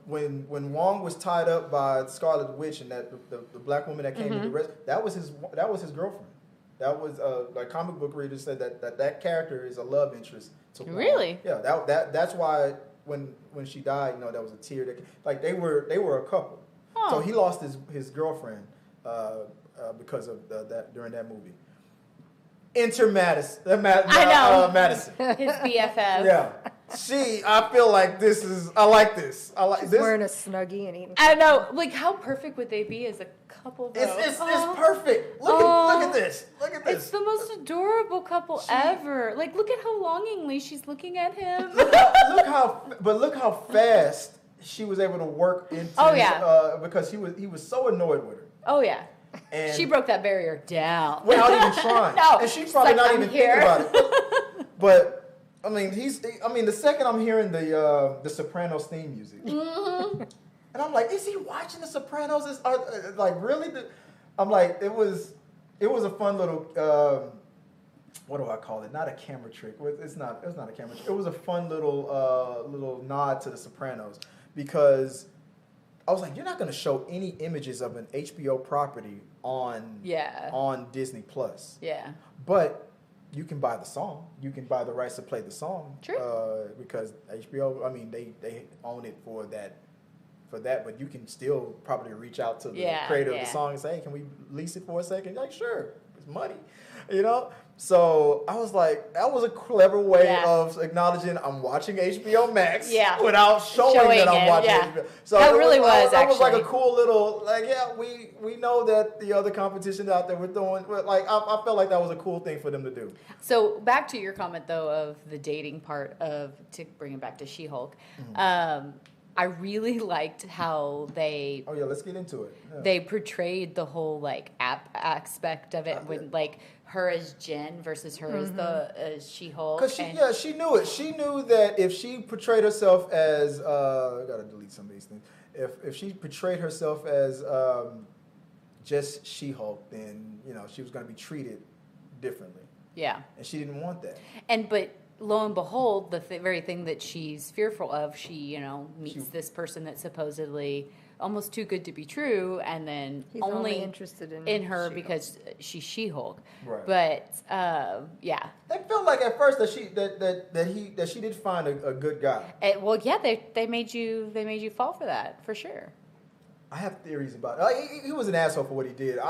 Speaker 2: when Wong was tied up by Scarlet Witch and that the black woman that came to the rescue, that was his girlfriend. That was like comic book readers said that character is a love interest to Wong.
Speaker 1: Really?
Speaker 2: Yeah. That's why when she died, that was a tear. Like they were a couple.
Speaker 1: Huh.
Speaker 2: So he lost his girlfriend because of that during that movie. Enter Madison.
Speaker 1: I know.
Speaker 2: Madison.
Speaker 1: His BFF.
Speaker 2: Yeah. I feel like I like this.
Speaker 4: She's wearing a Snuggie and eating.
Speaker 1: I know. Like, how perfect would they be as a couple, though?
Speaker 2: It's perfect. Look at this. Look at this.
Speaker 1: It's the most adorable couple ever. Like, look at how longingly she's looking at him.
Speaker 2: look how fast she was able to work into because he was so annoyed with her.
Speaker 1: Oh, yeah.
Speaker 2: And
Speaker 1: she broke that barrier down.
Speaker 2: without even trying.
Speaker 1: No.
Speaker 2: And she's probably
Speaker 1: like,
Speaker 2: not even thinking about it. But I mean, the second I'm hearing the Sopranos theme music, and I'm like, is he watching the Sopranos? Like really? I'm like, it was a fun little. What do I call it? Not a camera trick. It's not a camera trick. It was a fun little nod to the Sopranos because I was like, you're not going to show any images of an HBO property on Disney Plus.
Speaker 1: Yeah.
Speaker 2: But you can buy the song. You can buy the rights to play the song.
Speaker 1: True.
Speaker 2: Because HBO, I mean, they own it for that. But you can still probably reach out to the creator of the song and say, hey, can we lease it for a second? You're like, sure, it's money, you know? So I was like, that was a clever way of acknowledging I'm watching HBO Max without showing that I'm watching HBO. So
Speaker 1: that really was
Speaker 2: that was like a cool little, like, we know that the other competition out there we're doing, like, I felt like that was a cool thing for them to do.
Speaker 1: So back to your comment, though, of the dating part to bring it back to She-Hulk. I really liked how they...
Speaker 2: Oh, yeah, let's get into it. Yeah.
Speaker 1: They portrayed the whole, like, app aspect of it when, like, her as Jen versus her as She-Hulk.
Speaker 2: Because she knew it. She knew that if she portrayed herself as... I got to delete some of these things. If she portrayed herself as just She-Hulk, then, you know, she was going to be treated differently.
Speaker 1: Yeah.
Speaker 2: And she didn't want that.
Speaker 1: But... lo and behold, the very thing that she's fearful of, she, meets this person that's supposedly almost too good to be true, and then
Speaker 4: he's only interested in
Speaker 1: her
Speaker 4: She-Hulk.
Speaker 1: She's She-Hulk.
Speaker 2: Right.
Speaker 1: But
Speaker 2: it felt like at first that she did find a good guy.
Speaker 1: They made you fall for that for sure.
Speaker 2: I have theories about it. He was an asshole for what he did. If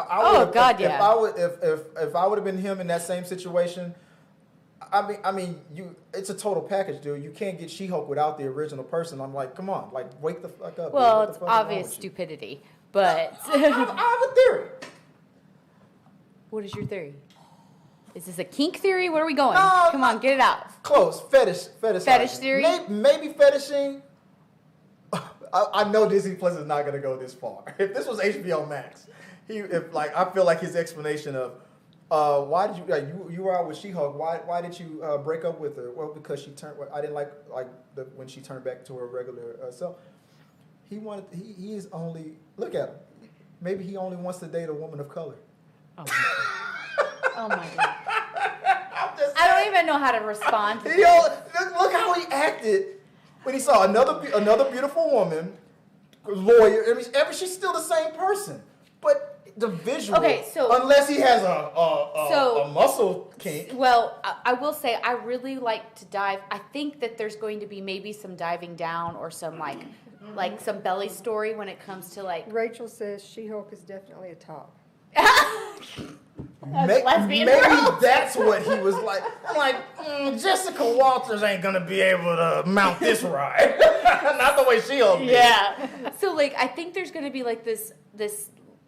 Speaker 2: I would have been him in that same situation. I mean, it's a total package, dude. You can't get She-Hulk without the original person. I'm like, come on, like, wake the fuck up.
Speaker 1: Well, it's obvious stupidity, but...
Speaker 2: I have a theory.
Speaker 1: What is your theory? Is this a kink theory? Where are we going? Come on, get it out.
Speaker 2: Close. Fetish
Speaker 1: theory?
Speaker 2: Maybe fetishing. I know Disney Plus is not going to go this far. If this was HBO Max, I feel like his explanation of, why did you were out with She-Hulk? Why did you break up with her? Well, because she turned. I didn't like when she turned back to her regular self. He is only look at him. Maybe he only wants to date a woman of color.
Speaker 1: Oh my god! I don't even know how to respond to
Speaker 2: look how he acted when he saw another beautiful woman, lawyer. I mean, she's still the same person, but. The visual.
Speaker 1: Okay, so
Speaker 2: unless he has a muscle kink.
Speaker 1: Well, I will say I really like to dive. I think that there's going to be maybe some diving down or some like some belly story when it comes to like.
Speaker 4: Rachel says She-Hulk is definitely a top.
Speaker 2: Maybe that's what he was like. I'm like, Jessica Walters ain't gonna be able to mount this ride. Not the way She-Hulk did.
Speaker 1: Yeah. So like, I think there's going to be like this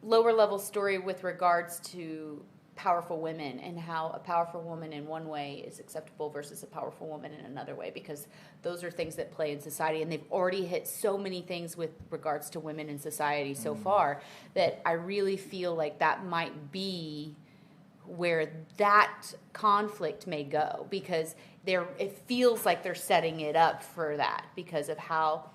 Speaker 1: lower level story with regards to powerful women and how a powerful woman in one way is acceptable versus a powerful woman in another way, because those are things that play in society, and they've already hit so many things with regards to women in society so far that I really feel like that might be where that conflict may go, because it feels like they're setting it up for that because of how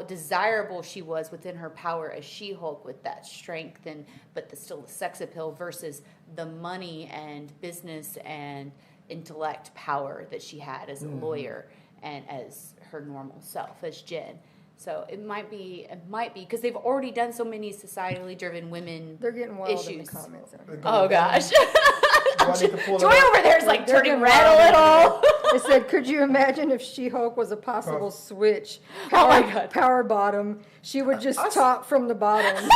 Speaker 1: desirable she was within her power as She-Hulk with that strength but still the sex appeal versus the money and business and intellect power that she had as a lawyer and as her normal self as Jen. So it might be because they've already done so many societally driven women.
Speaker 4: They're getting wild
Speaker 1: issues.
Speaker 4: in the comments.
Speaker 1: Oh gosh.
Speaker 2: Joy
Speaker 1: over there is like turning red a little.
Speaker 4: It said, could you imagine if She-Hulk was a possible switch?
Speaker 1: Oh my God.
Speaker 4: Power bottom. She would just talk from the bottom.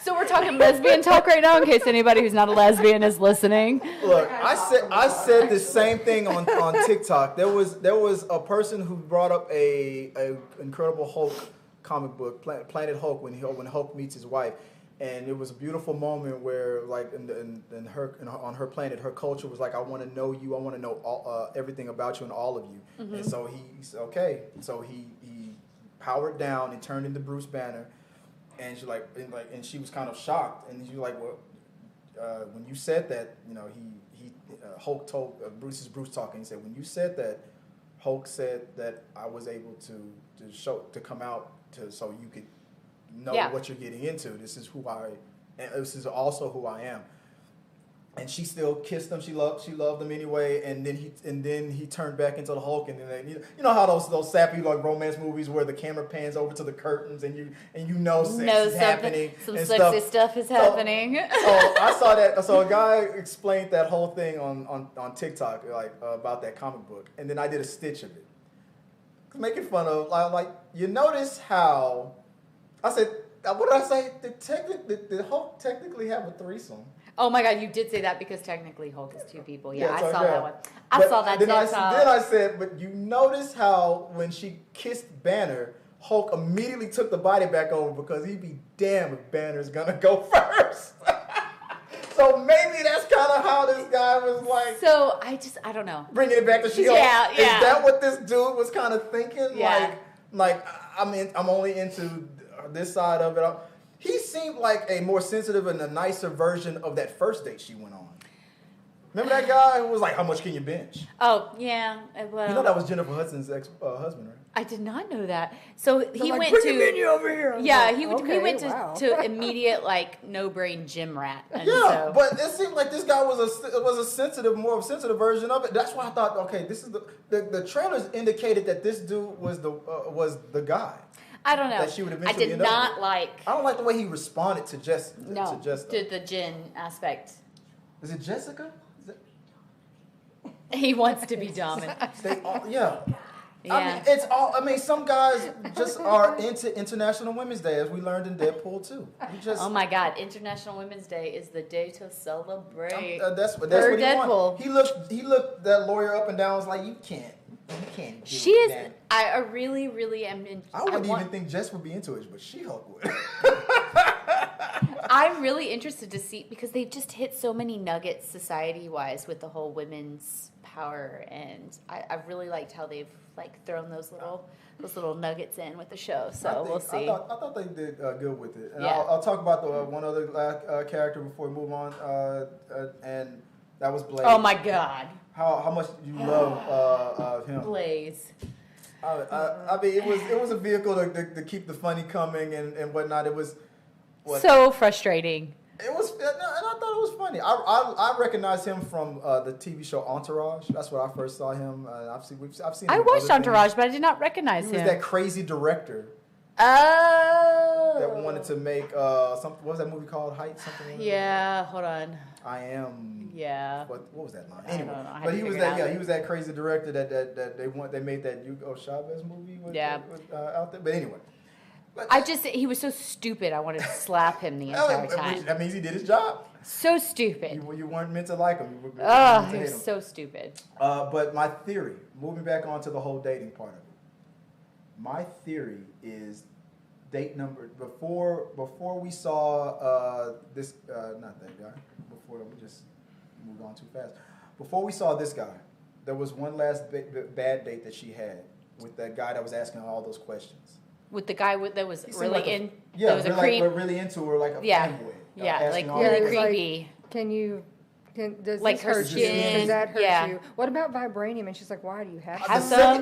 Speaker 1: So we're talking lesbian talk right now in case anybody who's not a lesbian is listening.
Speaker 2: Look, I said the same thing on TikTok. There was a person who brought up a Incredible Hulk comic book, Planet Hulk, when Hulk meets his wife. And it was a beautiful moment where, like, on her planet, her culture was like, I want to know you. I want to know everything about you and all of you. Mm-hmm. And so he said, okay. So he powered down and turned into Bruce Banner. And she and she was kind of shocked. And she was like, well, when you said that, Hulk told Bruce talking. He said, when you said that, Hulk said that I was able to come out so you could know what you're getting into. This is also who I am. And she still kissed him. She loved him anyway. And then he turned back into the Hulk. And then you know how those sappy like romance movies where the camera pans over to the curtains and you know sex is happening.
Speaker 1: Some sexy stuff is happening.
Speaker 2: So I saw that. So a guy explained that whole thing on TikTok about that comic book, and then I did a stitch of it, making fun of like you notice how I said. What did I say? Did Hulk technically have a threesome?
Speaker 1: Oh my God, you did say that because technically Hulk is two people. Yeah,
Speaker 2: so,
Speaker 1: I saw that one. I saw that
Speaker 2: then I said, but you notice how when she kissed Banner, Hulk immediately took the body back over because he'd be damned if Banner's gonna go first. So maybe that's kind of how this guy was like.
Speaker 1: So I don't know.
Speaker 2: Bringing it back to She-Hulk.
Speaker 1: Yeah.
Speaker 2: Is that what this dude was kind of thinking?
Speaker 1: Yeah.
Speaker 2: Like I'm only into this side of it. He seemed like a more sensitive and a nicer version of that first date she went on. Remember that guy who was like, how much can you bench?
Speaker 1: Oh, yeah. Well,
Speaker 2: you know that was Jennifer Hudson's ex-husband, right?
Speaker 1: I did not know that. So he went
Speaker 4: bring
Speaker 1: to...
Speaker 4: the menu over here.
Speaker 1: Yeah, he went to immediate, like, no-brain gym rat. And
Speaker 2: yeah, but it seemed like this guy was a more of a sensitive version of it. That's why I thought, okay, this is the trailers indicated that this dude was the guy.
Speaker 1: I don't know.
Speaker 2: That she would
Speaker 1: I did not like...
Speaker 2: I don't like the way he responded to Jess.
Speaker 1: No, to the Jen aspect.
Speaker 2: Is it Jessica?
Speaker 1: He wants to be dominant.
Speaker 2: Yeah.
Speaker 1: Yeah.
Speaker 2: I mean, some guys just are into International Women's Day, as we learned in Deadpool 2.
Speaker 1: Oh my God, International Women's Day is the day to celebrate.
Speaker 2: That's what
Speaker 1: Deadpool.
Speaker 2: He looked that lawyer up and down. Was like, you can't.
Speaker 1: She is. That. I really, really am.
Speaker 2: I wouldn't even think Jess would be into it, but She-Hulk would.
Speaker 1: I'm really interested to see because they've just hit so many nuggets society-wise with the whole women's power, and I've really liked how they've like thrown those little nuggets in with the show. So we'll see.
Speaker 2: I thought they did good with it. And
Speaker 1: yeah.
Speaker 2: I'll talk about the one other character before we move on, and that was Blaze.
Speaker 1: Oh my God.
Speaker 2: How much do you love him?
Speaker 1: Blaze.
Speaker 2: I mean, it was a vehicle to keep the funny coming and whatnot. It was
Speaker 1: so frustrating.
Speaker 2: It was, and I thought it was funny. I recognized him from the TV show Entourage. That's where I first saw him. I've seen.
Speaker 1: I watched Entourage, but I did not recognize him.
Speaker 2: He was that crazy director.
Speaker 1: Oh.
Speaker 2: That wanted to make something. What was that movie called? Height something.
Speaker 1: Yeah. Hold on.
Speaker 2: I am.
Speaker 1: Yeah.
Speaker 2: What was that line?
Speaker 1: Anyway, I don't know.
Speaker 2: But he was that. Yeah, he was that crazy director that they made that Hugo Chavez movie with out there. But anyway.
Speaker 1: He was so stupid. I wanted to slap him the entire time.
Speaker 2: That means he did his job.
Speaker 1: So stupid.
Speaker 2: You weren't meant to like him.
Speaker 1: He was so stupid.
Speaker 2: But my theory, moving back onto the whole dating part of it, my theory is date number before we saw this not that guy. Before we just moved on too fast. Before we saw this guy, there was one last bad date that she had with that guy that was asking all those questions.
Speaker 1: With the guy that was really
Speaker 2: like
Speaker 1: in,
Speaker 2: that
Speaker 1: was
Speaker 2: really into her, like a fanboy.
Speaker 1: Like really creepy.
Speaker 4: Like, does
Speaker 1: like
Speaker 4: this
Speaker 1: her
Speaker 4: hurt
Speaker 1: chin?
Speaker 4: you? Does that hurt
Speaker 1: Yeah.
Speaker 4: you? What about vibranium? And she's like, why do you have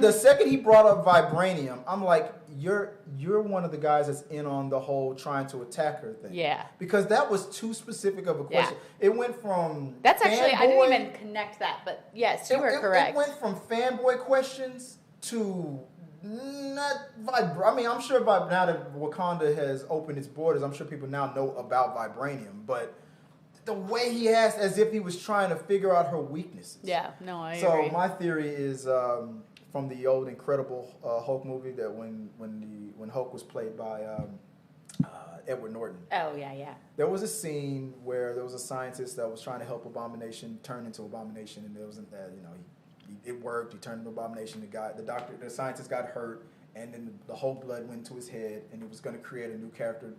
Speaker 2: the second he brought up vibranium, I'm like, you're one of the guys that's in on the whole trying to attack her thing.
Speaker 1: Yeah.
Speaker 2: Because that was too specific of a question.
Speaker 1: Yeah.
Speaker 2: It went from
Speaker 1: That's actually
Speaker 2: fanboy,
Speaker 1: I didn't even connect that, but yes, you were correct.
Speaker 2: It went from fanboy questions to I mean, I'm sure now that Wakanda has opened its borders, I'm sure people now know about vibranium, but the way he asked as if he was trying to figure out her weaknesses.
Speaker 1: Yeah, no, I agree.
Speaker 2: So my theory is from the old Incredible Hulk movie that when Hulk was played by Edward Norton.
Speaker 1: Oh yeah.
Speaker 2: There was a scene where there was a scientist that was trying to help Abomination turn into Abomination, and there wasn't that it worked. He turned into Abomination. The scientist got hurt, and then the Hulk blood went to his head, and he was going to create a new character.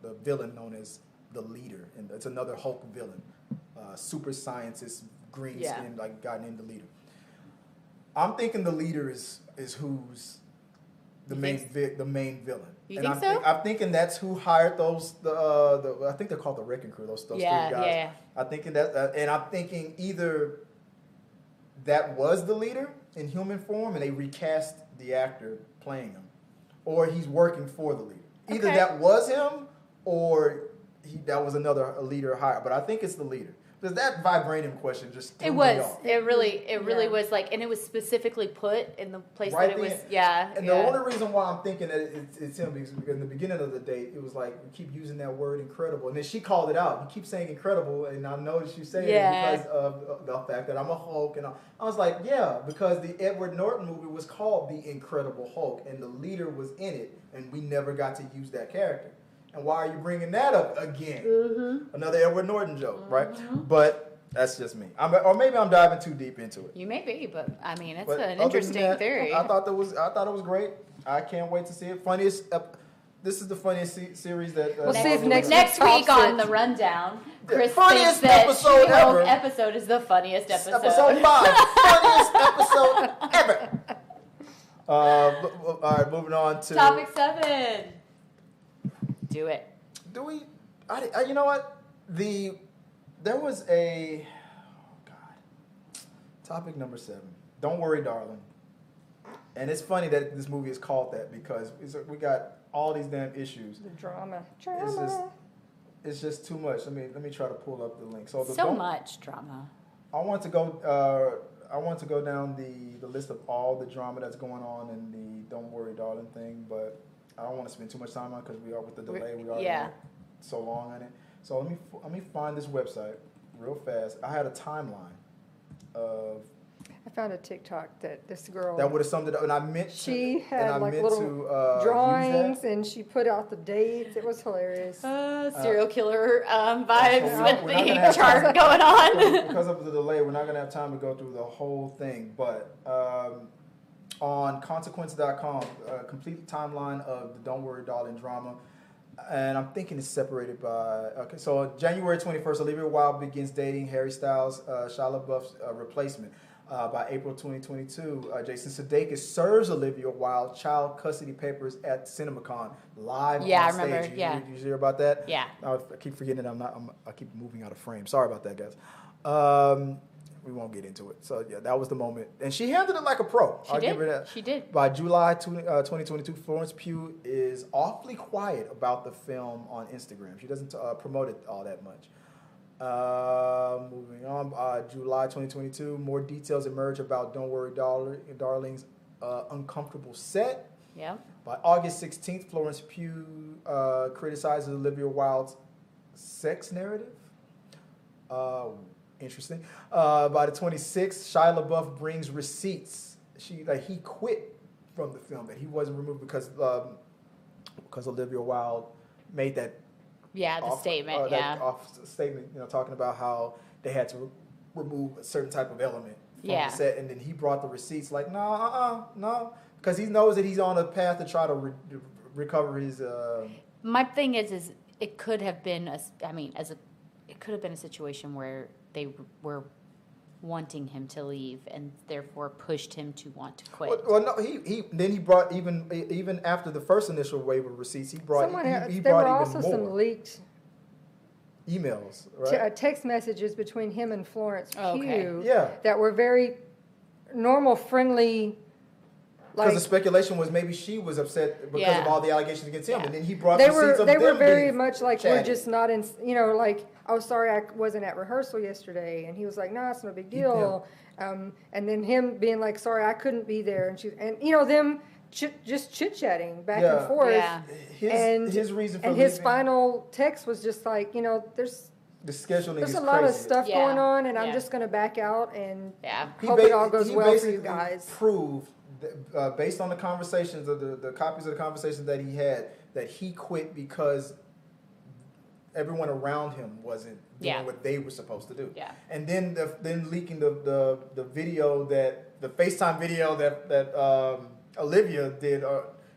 Speaker 2: The villain known as the Leader, and it's another Hulk villain, super scientist, green skin, like guy named the Leader. I'm thinking the Leader is who's the main villain.
Speaker 1: You think so?
Speaker 2: I'm thinking that's who hired those. I think they're called the Wrecking Crew. Those three guys.
Speaker 1: Yeah.
Speaker 2: I'm thinking that, and I'm thinking either that was the leader in human form, and they recast the actor playing him, or he's working for the leader. Either that was him, or that was another leader hired. But I think it's the leader. Because that vibranium question just threw me off.
Speaker 1: It really was like, and it was specifically put in the place that it was.
Speaker 2: And the only reason why I'm thinking that it's him is because in the beginning of the date, it was like, we keep using that word incredible. And then she called it out. You keep saying incredible, and I noticed you saying it because of the fact that I'm a Hulk. And I was like, because the Edward Norton movie was called The Incredible Hulk, and the leader was in it, and we never got to use that character. And why are you bringing that up again? Mm-hmm. Another Edward Norton joke, right? But that's just me. Or maybe I'm diving too deep into it.
Speaker 1: You may be, but I mean, it's an interesting theory.
Speaker 2: I thought it was great. I can't wait to see it. This is the funniest series that.
Speaker 4: We'll see if next
Speaker 1: week on the rundown, Chris thinks that She-Hulk episode is the funniest episode.
Speaker 2: Episode 5, funniest episode ever. All right, moving on to
Speaker 1: topic 7. Do it.
Speaker 2: Do we? You know what? There was a. Oh God. Topic number 7. Don't worry, darling. And it's funny that this movie is called that because we got all these damn issues.
Speaker 4: The drama.
Speaker 2: It's just too much. Let me try to pull up the link.
Speaker 1: So much drama.
Speaker 2: I want to go down the list of all the drama that's going on in the Don't Worry, Darling thing, but I don't want to spend too much time on it because we are with the delay. We are so long on it. So let me find this website real fast. I had a timeline of.
Speaker 4: I found a TikTok that this girl
Speaker 2: that would have summed it up, and I meant
Speaker 4: she had like little drawings, and she put out the dates. It was hilarious.
Speaker 1: Serial killer vibes with the chart going on.
Speaker 2: Because of the delay, we're not going to have time to go through the whole thing, but. On consequence.com, a complete timeline of the Don't Worry Darling drama. And I'm thinking it's separated by... Okay, so January 21st, Olivia Wilde begins dating Harry Styles, Shia LaBeouf's replacement. By April 2022, Jason Sudeikis serves Olivia Wilde child custody papers at CinemaCon live on stage.
Speaker 1: I remember,
Speaker 2: You hear about that?
Speaker 1: Yeah.
Speaker 2: I keep forgetting I keep moving out of frame. Sorry about that, guys. We won't get into it. So, that was the moment. And she handled it like a pro. I'll give her that.
Speaker 1: She did.
Speaker 2: By July 2022, Florence Pugh is awfully quiet about the film on Instagram. She doesn't promote it all that much. Moving on. July 2022, more details emerge about Don't Worry, Darling's uncomfortable set.
Speaker 1: Yeah. By
Speaker 2: August 16th, Florence Pugh criticizes Olivia Wilde's sex narrative. Interesting. By the 26th, Shia LaBeouf brings receipts. He quit from the film, that he wasn't removed because Olivia Wilde made that
Speaker 1: statement.
Speaker 2: Statement, talking about how they had to remove a certain type of element from the set, and then he brought the receipts. Like, no, because he knows that he's on a path to try to recover his.
Speaker 1: My thing is it could have been it could have been a situation where they were wanting him to leave and therefore pushed him to want to quit.
Speaker 2: Well, no, he brought even after the first initial wave of receipts, he brought
Speaker 4: there were also some leaked
Speaker 2: emails, right?
Speaker 4: Text messages between him and Florence Pugh
Speaker 2: yeah.
Speaker 4: that were very normal, friendly.
Speaker 2: Because the speculation was maybe she was upset because of all the allegations against him, and then he brought receipts of them.
Speaker 4: They were very much like,
Speaker 2: chatting.
Speaker 4: we're just not in, like, oh, sorry, I wasn't at rehearsal yesterday, and he was like, no, it's no big deal. And then him being like, sorry, I couldn't be there, and them just chit chatting back and forth.
Speaker 1: Yeah.
Speaker 2: His reason for
Speaker 4: and
Speaker 2: leaving,
Speaker 4: his final text was just like, there's
Speaker 2: the scheduling.
Speaker 4: There's
Speaker 2: is
Speaker 4: a lot
Speaker 2: crazy.
Speaker 4: of stuff going on, and I'm just going to back out and
Speaker 1: hope
Speaker 4: it all goes well for you guys.
Speaker 2: Proved based on the conversations of the copies of the conversations that he had, that he quit because everyone around him wasn't doing what they were supposed to do.
Speaker 1: Yeah.
Speaker 2: And then leaking the video the FaceTime video that Olivia did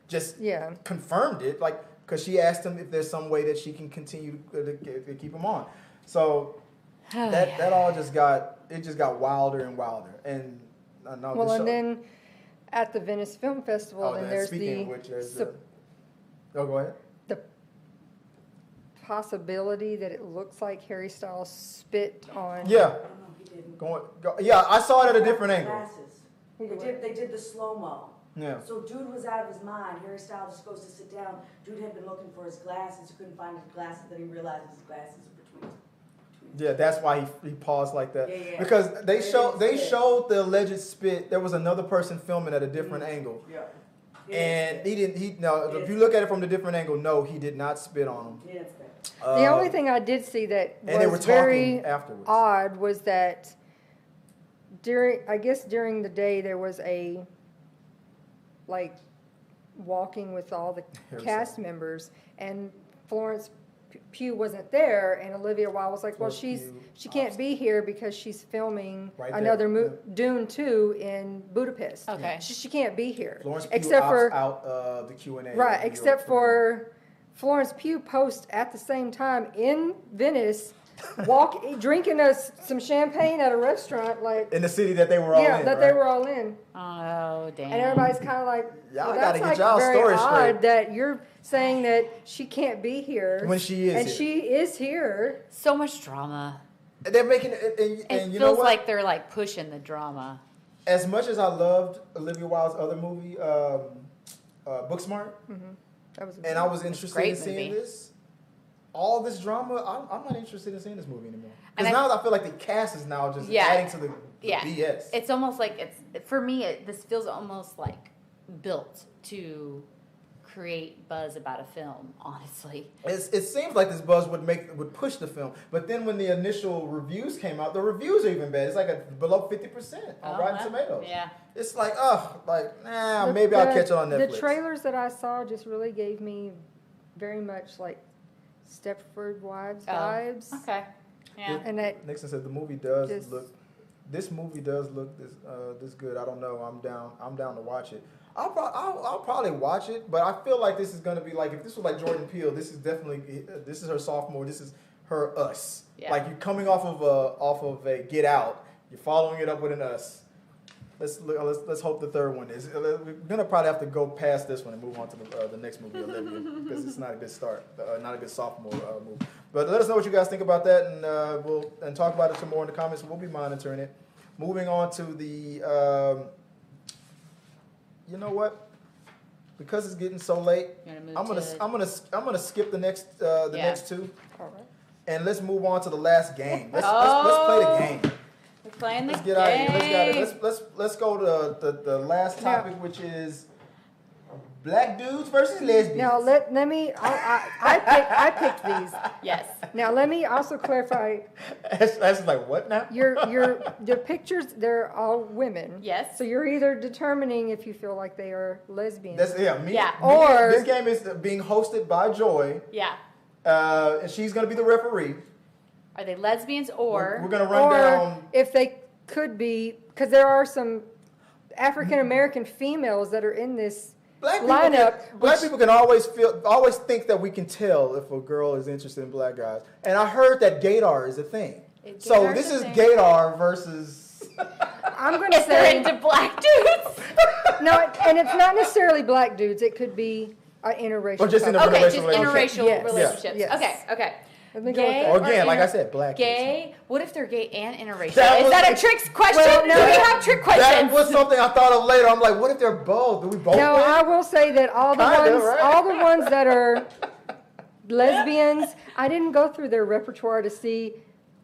Speaker 2: just confirmed it, like, because she asked him if there's some way that she can continue to keep him on. So that all just got wilder and wilder. And I know
Speaker 4: then at the Venice Film Festival, then there's
Speaker 2: Oh, go ahead.
Speaker 4: The possibility that it looks like Harry Styles spit on.
Speaker 2: Yeah.
Speaker 3: No, he didn't.
Speaker 2: Yeah, I saw it at a different angle.
Speaker 3: Glasses. They did the slow-mo.
Speaker 2: Yeah.
Speaker 3: So dude was out of his mind. Harry Styles just goes to sit down. Dude had been looking for his glasses. He couldn't find his glasses. Then he realized his glasses are between.
Speaker 2: Yeah, that's why he paused like that.
Speaker 3: Yeah.
Speaker 2: Because they showed the alleged spit. There was another person filming at a different angle.
Speaker 3: Yeah.
Speaker 2: And if you look at it from the different angle, no, he did not spit on him.
Speaker 3: He didn't spit.
Speaker 4: The only thing I did see that
Speaker 2: and they were
Speaker 4: was
Speaker 2: talking
Speaker 4: very
Speaker 2: afterwards.
Speaker 4: odd was that during the day there was a walking with all the cast members, and Florence Pugh wasn't there, and Olivia Wilde was like, well, she can't be here because she's filming another Dune 2 in Budapest.
Speaker 1: Okay.
Speaker 4: She can't be here.
Speaker 2: Florence Pugh
Speaker 4: except for
Speaker 2: out of the Q&A.
Speaker 4: right, except for Florence Pugh post at the same time in Venice, drinking some champagne at a restaurant, like
Speaker 2: in the city that they were all in.
Speaker 4: they were all in.
Speaker 1: Oh, damn.
Speaker 4: And everybody's kind of like,
Speaker 2: Y'all
Speaker 4: that's
Speaker 2: gotta get y'all
Speaker 4: very
Speaker 2: story
Speaker 4: odd
Speaker 2: straight.
Speaker 4: that you're saying that she can't be here
Speaker 2: When she is
Speaker 4: and
Speaker 2: here.
Speaker 4: she is here.
Speaker 1: So much drama.
Speaker 2: They're making it, and
Speaker 1: It
Speaker 2: you know
Speaker 1: feels
Speaker 2: what?
Speaker 1: like they're like pushing the drama.
Speaker 2: As much as I loved Olivia Wilde's other movie, Booksmart,
Speaker 4: That was
Speaker 2: and I was interested
Speaker 1: great
Speaker 2: in seeing
Speaker 1: movie.
Speaker 2: this, all this drama, I'm not interested in seeing this movie anymore.
Speaker 1: And
Speaker 2: Because now I feel like the cast is now just adding to the BS.
Speaker 1: It's almost like for me. This feels almost like built to create buzz about a film. Honestly,
Speaker 2: It seems like this buzz would push the film, but then when the initial reviews came out, the reviews are even bad. It's like below 50% on Rotten Tomatoes.
Speaker 1: Yeah.
Speaker 2: It's like, maybe I'll catch it on Netflix.
Speaker 4: The trailers that I saw just really gave me very much like Stepford Wives vibes.
Speaker 1: Okay. Yeah.
Speaker 4: And that
Speaker 2: Nixon said the movie does
Speaker 4: Just-
Speaker 2: look. This movie does look this good. I don't know. I'm down to watch it. I'll probably watch it, but I feel like this is gonna be like if this was like Jordan Peele. This is her sophomore. This is her Us.
Speaker 1: Yeah.
Speaker 2: Like you're coming off of a Get Out. You're following it up with an Us. Let's hope the third one is. We're gonna probably have to go past this one and move on to the next movie, Olivia, because it's not a good start, not a good sophomore movie. But let us know what you guys think about that, and we'll talk about it some more in the comments. We'll be monitoring it. Moving on to the, you know what? Because it's getting so late, I'm gonna skip the next next two,
Speaker 4: all right.
Speaker 2: and let's move on to the last game. Let's play the game.
Speaker 1: We're playing the
Speaker 2: Let's get out of here. Let's go to the last topic, which is black dudes versus lesbians.
Speaker 4: Now let me. I picked these.
Speaker 1: Yes.
Speaker 4: Now let me also clarify.
Speaker 2: That's like what now?
Speaker 4: The pictures, they're all women.
Speaker 1: Yes.
Speaker 4: So you're either determining if you feel like they are lesbians.
Speaker 2: Me.
Speaker 1: Yeah.
Speaker 4: Or-
Speaker 2: this game is being hosted by Joy,
Speaker 1: Yeah.
Speaker 2: and she's gonna be the referee.
Speaker 1: Are they lesbians or?
Speaker 2: We're gonna run
Speaker 4: or
Speaker 2: down.
Speaker 4: if they could be, because there are some African American females that are in this lineup.
Speaker 2: Black people can always think that we can tell if a girl is interested in black guys. And I heard that gaydar is a thing. So
Speaker 1: Gaydar's
Speaker 2: this
Speaker 1: a
Speaker 2: is
Speaker 1: thing.
Speaker 2: gaydar versus.
Speaker 4: I'm going to
Speaker 1: If they're
Speaker 4: say
Speaker 1: into black dudes.
Speaker 4: no, and it's not necessarily black dudes. It could be interracial.
Speaker 2: Or just
Speaker 4: couple.
Speaker 1: Okay, just
Speaker 2: relationship.
Speaker 1: interracial
Speaker 4: Yes.
Speaker 1: relationships.
Speaker 4: Yes.
Speaker 1: Okay.
Speaker 4: Let me go with
Speaker 1: Gay
Speaker 4: that.
Speaker 2: Or again, like I
Speaker 1: inter-
Speaker 2: said, black
Speaker 1: Gay. What if they're gay and interracial?
Speaker 2: That
Speaker 1: Is
Speaker 2: was-
Speaker 1: that a trick question?
Speaker 4: Well, no,
Speaker 1: Do we have trick questions?
Speaker 2: That was something I thought of later. I'm like, what if they're both? Do we both?
Speaker 4: No,
Speaker 2: win?
Speaker 4: I will say that all the
Speaker 2: Kinda,
Speaker 4: ones,
Speaker 2: right?
Speaker 4: all the ones that are lesbians, I didn't go through their repertoire to see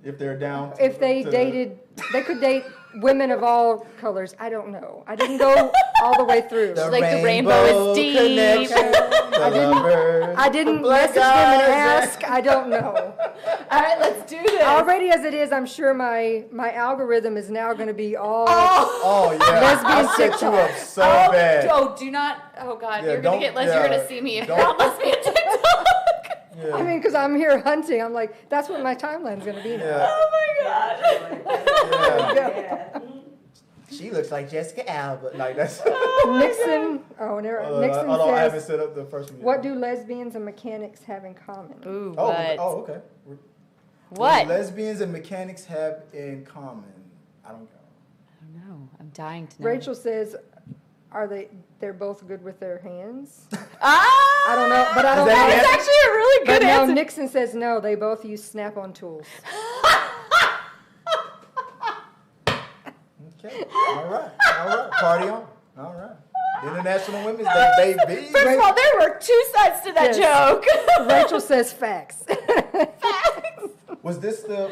Speaker 2: If they're down.
Speaker 4: if they dated. They could date women of all colors. I don't know. I didn't go all the way through.
Speaker 1: Like the rainbow is deep.
Speaker 4: I didn't message them and ask. I don't know.
Speaker 1: All right, let's do this.
Speaker 4: Already as it is, I'm sure my algorithm is now going to be all.
Speaker 2: Oh yeah,
Speaker 4: Lesbian
Speaker 2: I set you up
Speaker 4: TikTok.
Speaker 2: so bad.
Speaker 1: Oh, do not. Oh God,
Speaker 2: Yeah,
Speaker 1: you're gonna
Speaker 2: don't-
Speaker 1: get Les.
Speaker 2: yeah,
Speaker 1: You're gonna see me if
Speaker 2: don't-
Speaker 1: you're on lesbian TikTok.
Speaker 2: Yeah.
Speaker 4: I mean, because I'm here hunting. I'm like, that's what my timeline's going to be now.
Speaker 2: Yeah.
Speaker 1: Oh my God.
Speaker 2: Yeah.
Speaker 3: Yeah.
Speaker 2: She looks like Jessica Alba. Like that's.
Speaker 4: Nixon. Oh, never. Nixon
Speaker 2: I haven't
Speaker 4: says,
Speaker 2: set up the first one. yet.
Speaker 4: "What do lesbians and mechanics have in common?"
Speaker 1: Ooh,
Speaker 2: Oh,
Speaker 1: what?
Speaker 2: okay.
Speaker 1: What?
Speaker 2: What do lesbians and mechanics have in common? I don't know.
Speaker 1: I don't know. I'm dying to know.
Speaker 4: Rachel says, they're both good with their hands?
Speaker 1: Ah!
Speaker 4: I don't know, but I don't know.
Speaker 1: That's actually a really good
Speaker 4: But no,
Speaker 1: answer.
Speaker 4: Nixon says no. They both use Snap-on tools.
Speaker 2: Okay. All right. Party on. All right. International Women's Day, baby.
Speaker 1: First of all, there were two sides to that joke.
Speaker 4: Rachel says facts.
Speaker 2: Was this the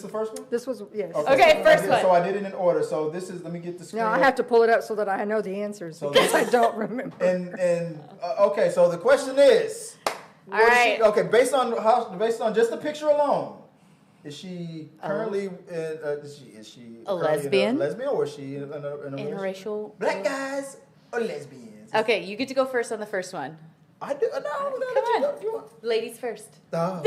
Speaker 2: first one?
Speaker 4: This was, yes.
Speaker 1: Okay, first one.
Speaker 2: So I did it in order. So this is, let me get the screen.
Speaker 4: No, I have to pull it up so that I know the answers because I don't remember.
Speaker 2: Okay, so the question is,
Speaker 1: All right.
Speaker 2: okay, based on just the picture alone, is she currently is she
Speaker 1: A lesbian?
Speaker 2: lesbian, or is she in a
Speaker 1: Interracial.
Speaker 2: Black guys or lesbians?
Speaker 1: Okay, you get to go first on the first one.
Speaker 2: I do. No,
Speaker 1: Come on.
Speaker 2: you want.
Speaker 1: Ladies first.
Speaker 2: Oh.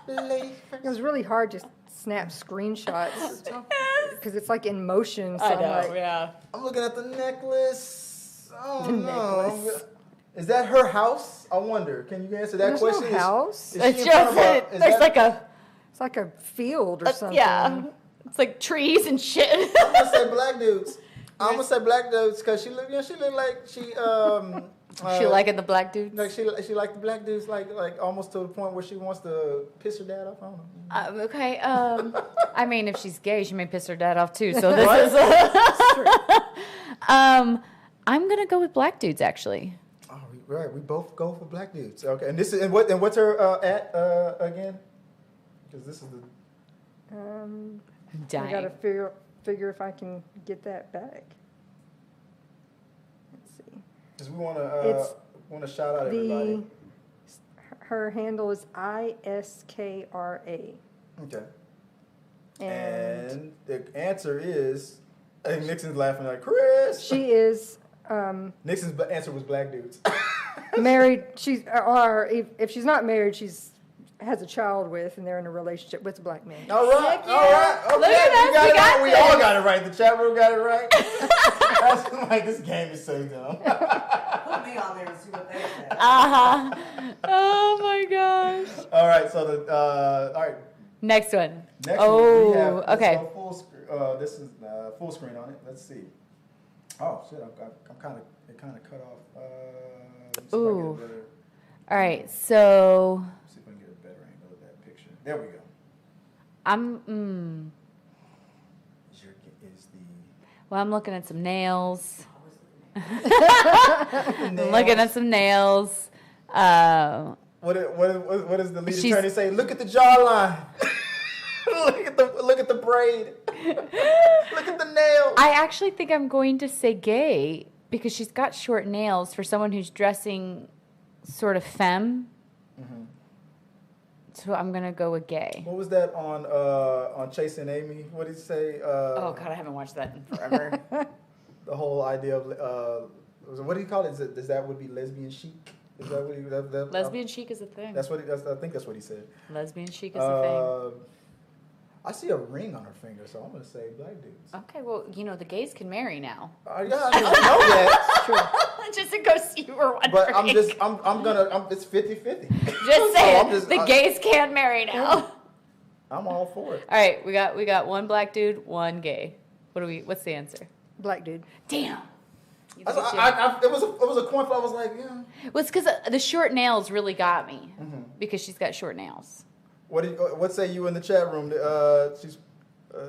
Speaker 2: Ladies first.
Speaker 4: It was really hard to snap screenshots because it's like in motion. So
Speaker 1: I know,
Speaker 4: I'm like,
Speaker 1: yeah.
Speaker 2: I'm looking at the necklace. Oh
Speaker 4: The
Speaker 2: no.
Speaker 4: necklace.
Speaker 2: Is that her house? I wonder. Can you answer that
Speaker 4: There's
Speaker 2: question?
Speaker 4: no house.
Speaker 2: Is she
Speaker 1: It's
Speaker 2: in front
Speaker 1: just,
Speaker 2: of a- is
Speaker 1: there's
Speaker 2: that-
Speaker 1: like a,
Speaker 4: It's like a field or something.
Speaker 1: yeah. It's like trees and shit.
Speaker 2: I'm gonna say black dudes. I'm gonna say black dudes because she look like she
Speaker 1: She liking the black dudes?
Speaker 2: like she like the black dudes like almost to the point where she wants to piss her dad off. I don't know.
Speaker 1: Okay. I mean, if she's gay, she may piss her dad off too. So this is. I'm gonna go with black dudes actually.
Speaker 2: Oh, right. We both go for black dudes. Okay, and this is and what's her at again? Because this is the.
Speaker 4: I
Speaker 1: Dying.
Speaker 4: gotta figure if I can get that back. Let's see.
Speaker 2: Because we want
Speaker 4: It's
Speaker 2: to shout out everybody.
Speaker 4: Her handle is ISKRA.
Speaker 2: Okay.
Speaker 4: And
Speaker 2: And the answer is, I think Nixon's laughing like Chris.
Speaker 4: she is
Speaker 2: Nixon's answer was black dudes.
Speaker 4: married. Or if she's not married, has a child with, and they're in a relationship with a black man.
Speaker 2: All right,
Speaker 1: Heck
Speaker 2: all
Speaker 1: yeah.
Speaker 2: right. Okay,
Speaker 1: Look at us, we got
Speaker 2: we
Speaker 1: this.
Speaker 2: all got it right. The chat room got it right. I'm like, this game is so dumb.
Speaker 3: Put me on there and see what they say.
Speaker 1: Oh my gosh.
Speaker 2: All right, so all right.
Speaker 1: Next one.
Speaker 2: Next
Speaker 1: Oh,
Speaker 2: one we have,
Speaker 1: okay.
Speaker 2: Let's go full screen. This is full screen on it. Let's see. Oh shit, I'm kind of cut off. Let's see if I can get a
Speaker 1: Ooh.
Speaker 2: better-
Speaker 1: All right. So
Speaker 2: see if I can get a better angle of that picture. There we go.
Speaker 1: I'm.
Speaker 2: Is the
Speaker 1: Well, I'm looking at some nails. I'm looking at some nails.
Speaker 2: What does the lead
Speaker 1: She's-
Speaker 2: attorney say? Look at the jawline. look at the braid. Look at the nail.
Speaker 1: I actually think I'm going to say gay because she's got short nails for someone who's dressing sort of femme.
Speaker 2: Mm-hmm.
Speaker 1: So I'm gonna go with gay.
Speaker 2: What was that on Chasing Amy? What did he say?
Speaker 1: Oh God, I haven't watched that in forever.
Speaker 2: The whole idea of what do you call it? Does that would be lesbian chic? Is that what he that,
Speaker 1: Lesbian chic is a thing.
Speaker 2: That's what I think that's what he said.
Speaker 1: Lesbian chic is a thing.
Speaker 2: I see a ring on her finger, so I'm gonna say black dudes.
Speaker 1: Okay, well, the gays can marry now.
Speaker 2: Yeah, I know that. True.
Speaker 1: Just in case you were wondering.
Speaker 2: But it's 50-50.
Speaker 1: Just saying, the gays can marry now.
Speaker 2: I'm all for it.
Speaker 1: All right, we got one black dude, one gay. What's the answer?
Speaker 4: Black dude.
Speaker 1: Damn.
Speaker 2: It was a coin flip. I was like, yeah.
Speaker 1: Well, it's because the short nails really got me because she's got short nails.
Speaker 2: What say you in the chat room?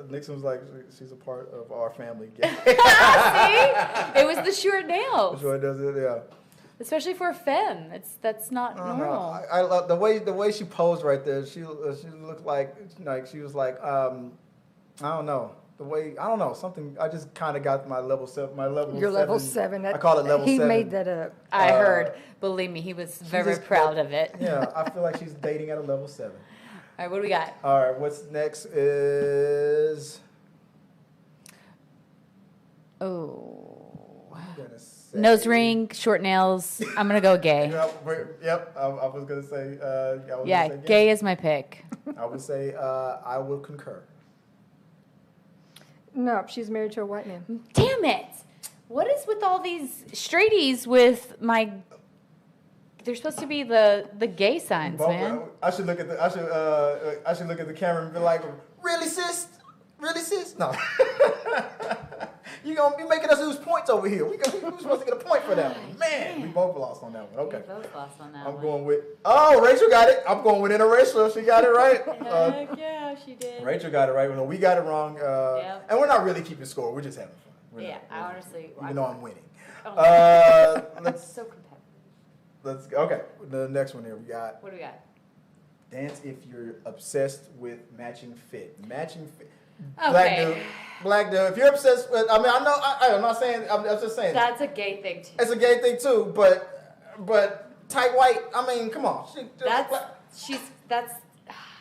Speaker 2: Nixon was like, she's a part of our family.
Speaker 1: See, it was the short nails,
Speaker 2: Sure does it, yeah.
Speaker 1: especially for a femme. That's not normal.
Speaker 2: I love the way she posed right there. She looked like she was like I don't know. The way, I don't know, something, I just kind of got my level 7.
Speaker 4: Your level 7.
Speaker 2: I call it level 7.
Speaker 4: He made that up.
Speaker 1: I heard. Believe me, he was very proud of it.
Speaker 2: Yeah, I feel like she's dating at a level 7.
Speaker 1: All right, what do we got?
Speaker 2: All right, what's next is...
Speaker 1: Oh.
Speaker 2: Nose
Speaker 1: Nose ring, short nails. I'm going to go gay.
Speaker 2: Yep, I was going to say...
Speaker 1: Yeah, gay is my pick.
Speaker 2: I would say I will concur.
Speaker 4: No, she's married to a white man.
Speaker 1: Damn it! What is with all these straighties with my... They're supposed to be the gay signs, man.
Speaker 2: I should look at the camera and be like, really, sis? Really, sis? No. You're making us lose points over here. We're supposed to get a point for that one. Man, we both lost on that one. Okay.
Speaker 1: We both lost on that
Speaker 2: I'm
Speaker 1: one.
Speaker 2: going with. Oh, Rachel got it. I'm going with interracial. She got it right.
Speaker 1: Heck yeah, she did.
Speaker 2: Rachel got it right. Well, we got it wrong.
Speaker 1: Yep.
Speaker 2: And we're not really keeping score. We're just having fun.
Speaker 1: Honestly.
Speaker 2: Even though I'm winning.
Speaker 1: Oh,
Speaker 2: Let's
Speaker 1: so competitive.
Speaker 2: let's go. Okay. The next one here we got.
Speaker 1: What do we got?
Speaker 2: Dance if you're obsessed with matching fit. Matching fit.
Speaker 1: Okay.
Speaker 2: Black dude. If you're obsessed with, I'm not saying. I'm just saying.
Speaker 1: That's a gay thing too.
Speaker 2: It's a gay thing too, but tight white. I mean, come on.
Speaker 1: That's
Speaker 2: gay. That's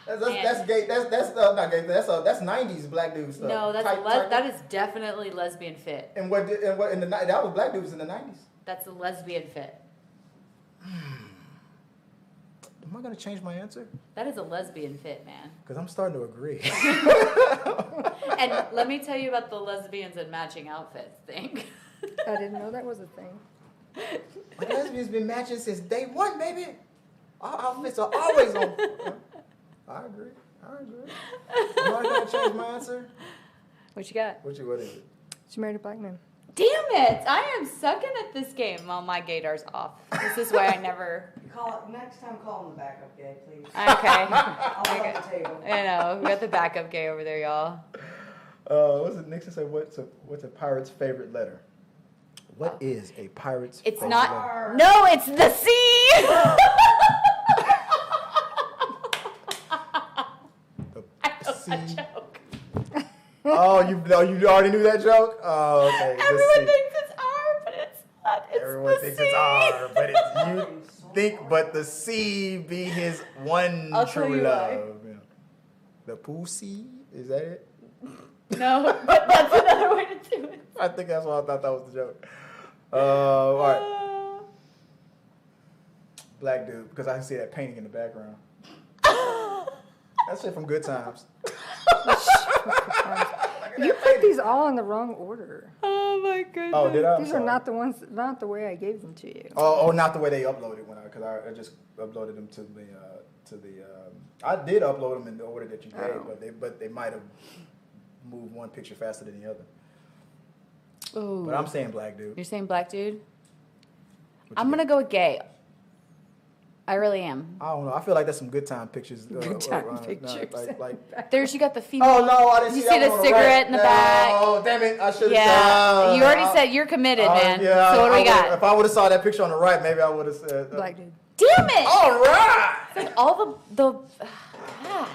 Speaker 2: not gay. That's 90s black dude stuff.
Speaker 1: No, that is definitely lesbian fit.
Speaker 2: And what in the that was black dudes in the 90s.
Speaker 1: That's a lesbian fit.
Speaker 2: Am I gonna change my answer?
Speaker 1: That is a lesbian fit, man.
Speaker 2: Because I'm starting to agree.
Speaker 1: And let me tell you about the lesbians and matching outfits thing.
Speaker 4: I didn't know that was a thing.
Speaker 2: But lesbians been matching since day one, baby. Our outfits are always on. I agree. Am I gonna change my answer?
Speaker 1: What you got?
Speaker 2: What is it?
Speaker 4: She married a black man.
Speaker 1: Damn it! I am sucking at this game. Well, my gaydar's off. This is why I never.
Speaker 3: Next time, call him the backup gay, please.
Speaker 1: Okay.
Speaker 3: I'll put on the table.
Speaker 1: I know. We got the backup gay over there, y'all.
Speaker 2: What's it? Nixon said, "What's a pirate's favorite letter?" What is a pirate's?
Speaker 1: It's
Speaker 2: favorite
Speaker 1: not.
Speaker 2: letter?
Speaker 1: No, it's the C.
Speaker 2: The C.
Speaker 1: A joke.
Speaker 2: Oh, you already knew that joke? Oh, okay. The
Speaker 1: Everyone
Speaker 2: C.
Speaker 1: thinks it's R, but it's not. It's
Speaker 2: Everyone
Speaker 1: the
Speaker 2: thinks
Speaker 1: C.
Speaker 2: it's R, but it's you think, but the C be his one
Speaker 1: I'll tell
Speaker 2: true
Speaker 1: you
Speaker 2: love.
Speaker 1: why.
Speaker 2: Yeah. The pussy, is that it?
Speaker 1: No, but that's another way to do it.
Speaker 2: I think that's why I thought that was the joke. All right, black dude, because I can see that painting in the background. That's it from Good Times.
Speaker 4: You put these all in the wrong order.
Speaker 1: Oh my goodness.
Speaker 2: Oh, did I?
Speaker 4: These are not the ones, not the way I gave them to you.
Speaker 2: Oh, not the way they uploaded because I just uploaded them to the. I did upload them in the order that you gave, but they might have moved one picture faster than the other.
Speaker 1: Ooh.
Speaker 2: But I'm saying black dude.
Speaker 1: You're saying black dude?
Speaker 2: What
Speaker 1: I'm
Speaker 2: you
Speaker 1: gonna
Speaker 2: got?
Speaker 1: go with gay. I really am.
Speaker 2: I don't know. I feel like that's some good time pictures.
Speaker 4: Good time pictures.
Speaker 2: Like.
Speaker 1: There's you got the female.
Speaker 2: Oh no, I didn't
Speaker 1: You
Speaker 2: see
Speaker 1: see
Speaker 2: that
Speaker 1: the
Speaker 2: one on
Speaker 1: cigarette
Speaker 2: right.
Speaker 1: in the back.
Speaker 2: Oh damn it! I should have.
Speaker 1: Yeah, you already said you're committed, man.
Speaker 2: Yeah,
Speaker 1: so what do we
Speaker 2: If
Speaker 1: got?
Speaker 2: I would have saw that picture on the right, maybe I would have said.
Speaker 4: Black dude.
Speaker 1: Damn it!
Speaker 2: All right.
Speaker 1: It's like all the God.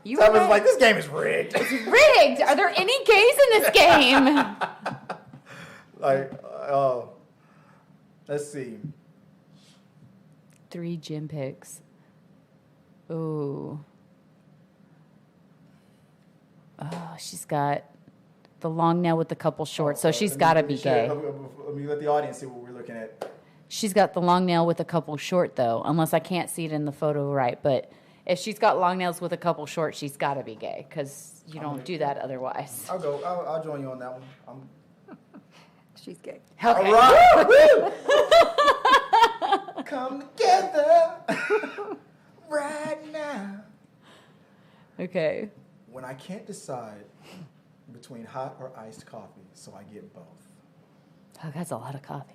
Speaker 1: You
Speaker 2: So I
Speaker 1: were
Speaker 2: was
Speaker 1: right.
Speaker 2: like, this game is rigged.
Speaker 1: It's rigged. Are there any gays in this game?
Speaker 2: Like, let's see.
Speaker 1: 3 gym picks. Ooh. Oh, she's got the long nail with the couple shorts, so she's got to be gay.
Speaker 2: Let me let the audience see what we're looking at.
Speaker 1: She's got the long nail with a couple short, though, unless I can't see it in the photo right. But if she's got long nails with a couple short, she's got to be gay, because you don't do that otherwise.
Speaker 2: I'll join you on that one.
Speaker 4: She's gay.
Speaker 1: Okay.
Speaker 2: All right. Woo! Come together right now.
Speaker 1: Okay.
Speaker 2: When I can't decide between hot or iced coffee, so I get both.
Speaker 1: Oh, that's a lot of coffee.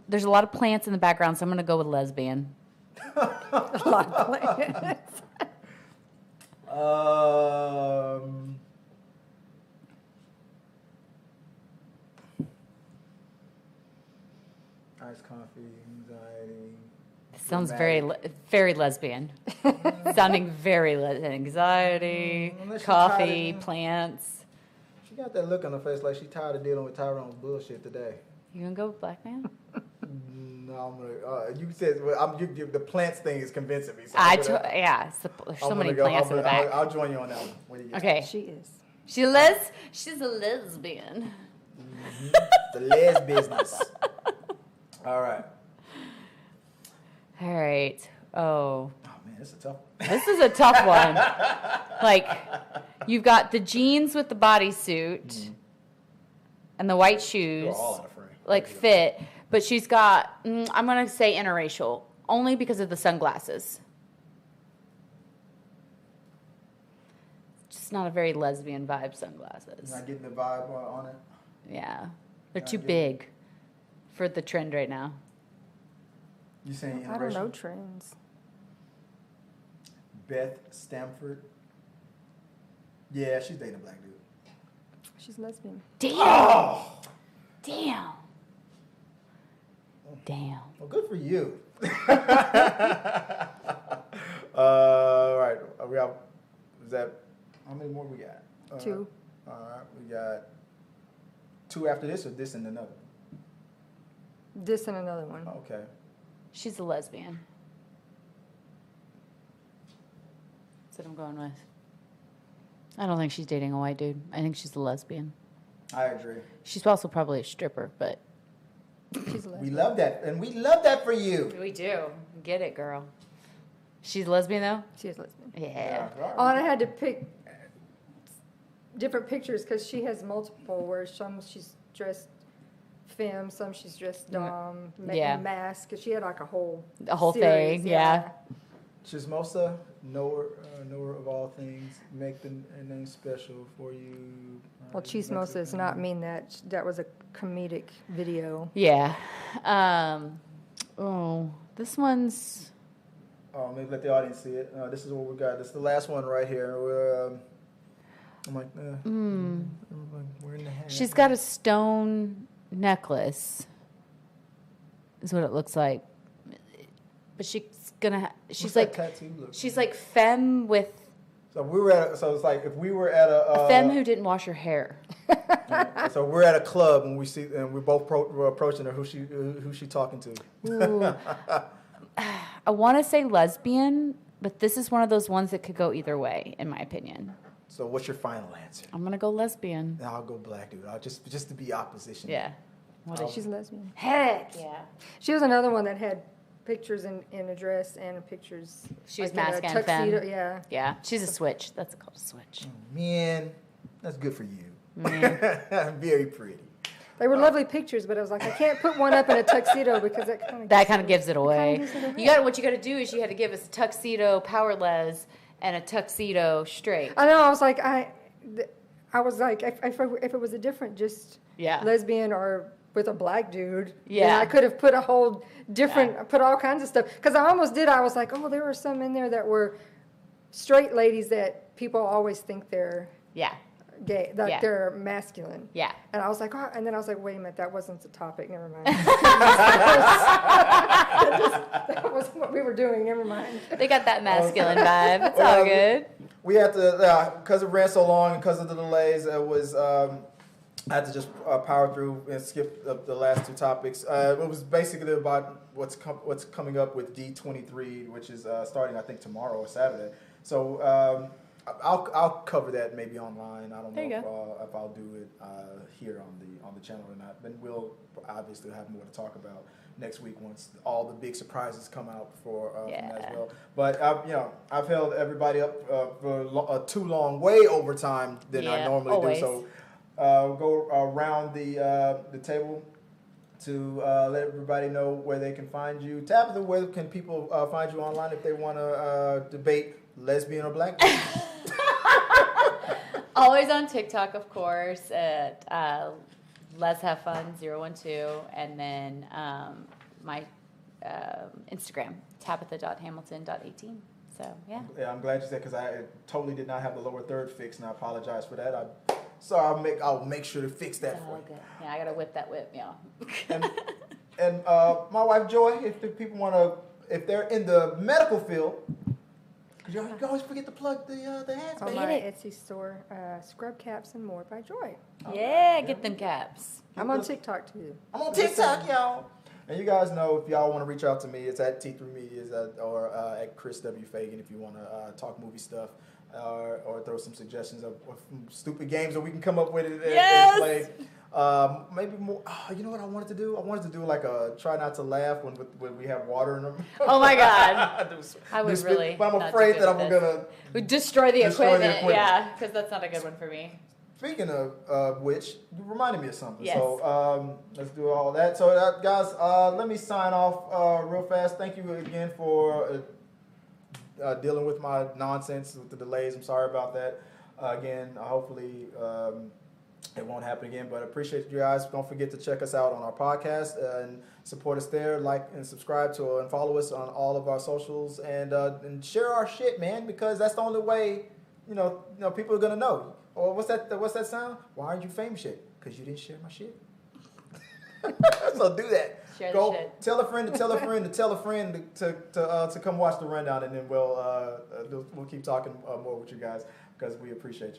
Speaker 1: There's a lot of plants in the background, so I'm going to go with lesbian.
Speaker 4: A lot of plants.
Speaker 2: Iced coffee, anxiety.
Speaker 1: Sounds very lesbian. Sounding very anxiety,
Speaker 2: Unless you're
Speaker 1: coffee,
Speaker 2: tired of-
Speaker 1: plants.
Speaker 2: She got that look on her face like she's tired of dealing with Tyrone's bullshit today.
Speaker 1: You gonna go with black man?
Speaker 2: No, I'm gonna. You said the plants thing is convincing me. So
Speaker 1: There's so many plants in the back.
Speaker 2: I'll join you on that one. What do you get?
Speaker 1: Okay.
Speaker 4: She is.
Speaker 1: She's a lesbian.
Speaker 2: The les business. All right.
Speaker 1: All right. Oh,
Speaker 2: Oh man, this is a tough.
Speaker 1: this is a tough one. Like, you've got the jeans with the bodysuit and the white shoes,
Speaker 2: They're all out of frame.
Speaker 1: like fit. But she's got, I'm going to say interracial, only because of the sunglasses. just not a very lesbian vibe sunglasses.
Speaker 2: Not getting the vibe on it.
Speaker 1: Yeah, they're
Speaker 2: Not
Speaker 1: too
Speaker 2: getting-
Speaker 1: big for the trend right now.
Speaker 2: You saying
Speaker 4: I don't know
Speaker 2: interracial?
Speaker 4: trends.
Speaker 2: Beth Stamford. Yeah, she's dating a black dude.
Speaker 4: She's lesbian.
Speaker 1: Damn.
Speaker 2: Oh!
Speaker 1: Damn. Damn.
Speaker 2: Well, good for you. All right. We got, is that, how many more we got?
Speaker 4: 2.
Speaker 2: All right. We got 2 after this or this and another?
Speaker 4: This and another one.
Speaker 2: Okay.
Speaker 1: She's a lesbian. That's what I'm going with. I don't think she's dating a white dude. I think she's a lesbian.
Speaker 2: I agree.
Speaker 1: She's also probably a stripper, but
Speaker 4: She's a lesbian.
Speaker 2: We love that. And we love that for you.
Speaker 1: we do. Get it, girl. She's a lesbian though?
Speaker 4: She is lesbian.
Speaker 1: Yeah.
Speaker 4: Oh, and I had to pick different pictures because she has multiple where some she's dressed femme, some she's dressed dom,
Speaker 1: Yeah.
Speaker 4: mask. Cause she had like a whole
Speaker 1: thing,
Speaker 4: series,
Speaker 1: yeah.
Speaker 2: Chismosa, knower of all things, make the name special for you.
Speaker 4: Well, chismosa does not mean that. That was a comedic video.
Speaker 1: Yeah. This one's
Speaker 2: Maybe let the audience see it. This is what we got. This is the last one right here. We're, I'm like, we're in the hand.
Speaker 1: she's got a stone necklace. Is what it looks like. But she's
Speaker 2: What's that tattoo look?
Speaker 1: she's like femme with
Speaker 2: So we were at. So it's like if we were at
Speaker 1: a femme who didn't wash her hair.
Speaker 2: So we're at a club and we see, and we both we're approaching her. Who's she talking to?
Speaker 1: Ooh. I want to say lesbian, but this is one of those ones that could go either way, in my opinion.
Speaker 2: So what's your final answer?
Speaker 1: I'm gonna go lesbian.
Speaker 2: I'll go black dude. I'll just to be opposition.
Speaker 1: Yeah. What is she?
Speaker 4: She's a lesbian.
Speaker 1: Heck yeah.
Speaker 4: She was another one that had pictures in a dress and pictures.
Speaker 1: She was
Speaker 4: like in a
Speaker 1: mask and femme.
Speaker 4: tuxedo. Yeah.
Speaker 1: Yeah. She's a switch. That's called a switch.
Speaker 2: Man, that's good for you.
Speaker 1: Man.
Speaker 2: Very pretty.
Speaker 4: They were lovely pictures, but I was like, I can't put one up in a tuxedo because
Speaker 1: That kind of gives it away.
Speaker 4: gives it away.
Speaker 1: What you got to do is you had to give us a tuxedo powerless and a tuxedo straight.
Speaker 4: I know. I was like, I was like, if it was a different, just
Speaker 1: Yeah.
Speaker 4: lesbian or with a black dude,
Speaker 1: Yeah.
Speaker 4: then I could have put a whole different, put all kinds of stuff. Because I almost did. I was like, oh, there were some in there that were straight ladies that people always think they're
Speaker 1: Yeah.
Speaker 4: gay, that
Speaker 1: Yeah.
Speaker 4: they're masculine.
Speaker 1: Yeah.
Speaker 4: And I was like, oh, and then I was like, wait a minute, that wasn't the topic. Never mind. That was what we were doing. Never mind.
Speaker 1: They got that masculine vibe. It's all good.
Speaker 2: We had to, because it ran so long and because of the delays, it was, I had to just power through and skip the last 2 topics. It was basically about what's coming up with D23, which is starting, I think, tomorrow or Saturday. So I'll cover that maybe online. I don't know if I'll do it here on the channel or not. But we'll obviously have more to talk about next week once all the big surprises come out for from that as well. But I've held everybody up for too long, way over time than I normally
Speaker 1: always.
Speaker 2: do. So we'll go around the table to let everybody know where they can find you. Tabitha, where can people find you online if they want to debate lesbian or black?
Speaker 1: Always on TikTok, of course, at Let's Have Fun 012, and then my Instagram, tabitha.hamilton.18. So, yeah.
Speaker 2: Yeah, I'm glad you said because I totally did not have the lower third fixed, and I apologize for that. I'll make sure to fix that for you.
Speaker 1: Good. Yeah, I gotta whip that whip, yeah.
Speaker 2: And my wife Joy, if the people want to, if they're in the medical field, you always forget to plug the ads.
Speaker 4: On
Speaker 2: baby.
Speaker 4: my Etsy store, Scrub Caps and More by Joy.
Speaker 1: Yeah, get them caps.
Speaker 4: I'm on TikTok too.
Speaker 2: I'm on TikTok, y'all. And you guys know if y'all want to reach out to me, it's at T3 Medias or at Chris W. Fagan if you want to talk movie stuff or throw some suggestions of stupid games that we can come up with and play. Maybe more. You know what I wanted to do? I wanted to do like a try not to laugh when we have water in them.
Speaker 1: Oh my God. I would really.
Speaker 2: But I'm
Speaker 1: not
Speaker 2: afraid
Speaker 1: do
Speaker 2: that
Speaker 1: good
Speaker 2: I'm
Speaker 1: with
Speaker 2: gonna
Speaker 1: this. Destroy the
Speaker 2: destroy the
Speaker 1: equipment.
Speaker 2: equipment.
Speaker 1: Yeah, because that's not a good one for me.
Speaker 2: Speaking of which, you reminded me of something.
Speaker 1: Yes.
Speaker 2: So let's do all that. So guys, let me sign off real fast. Thank you again for dealing with my nonsense with the delays. I'm sorry about that. Again, hopefully it won't happen again, but appreciate you guys. Don't forget to check us out on our podcast and support us there. Like and subscribe to and follow us on all of our socials and share our shit, man, because that's the only way, people are gonna know. Or what's that sound? Why aren't you famous yet? Because you didn't share my shit. So do that.
Speaker 1: Share
Speaker 2: Go
Speaker 1: the shit.
Speaker 2: tell a friend to tell a friend to tell a friend to come watch the rundown, and then we'll keep talking more with you guys because we appreciate you.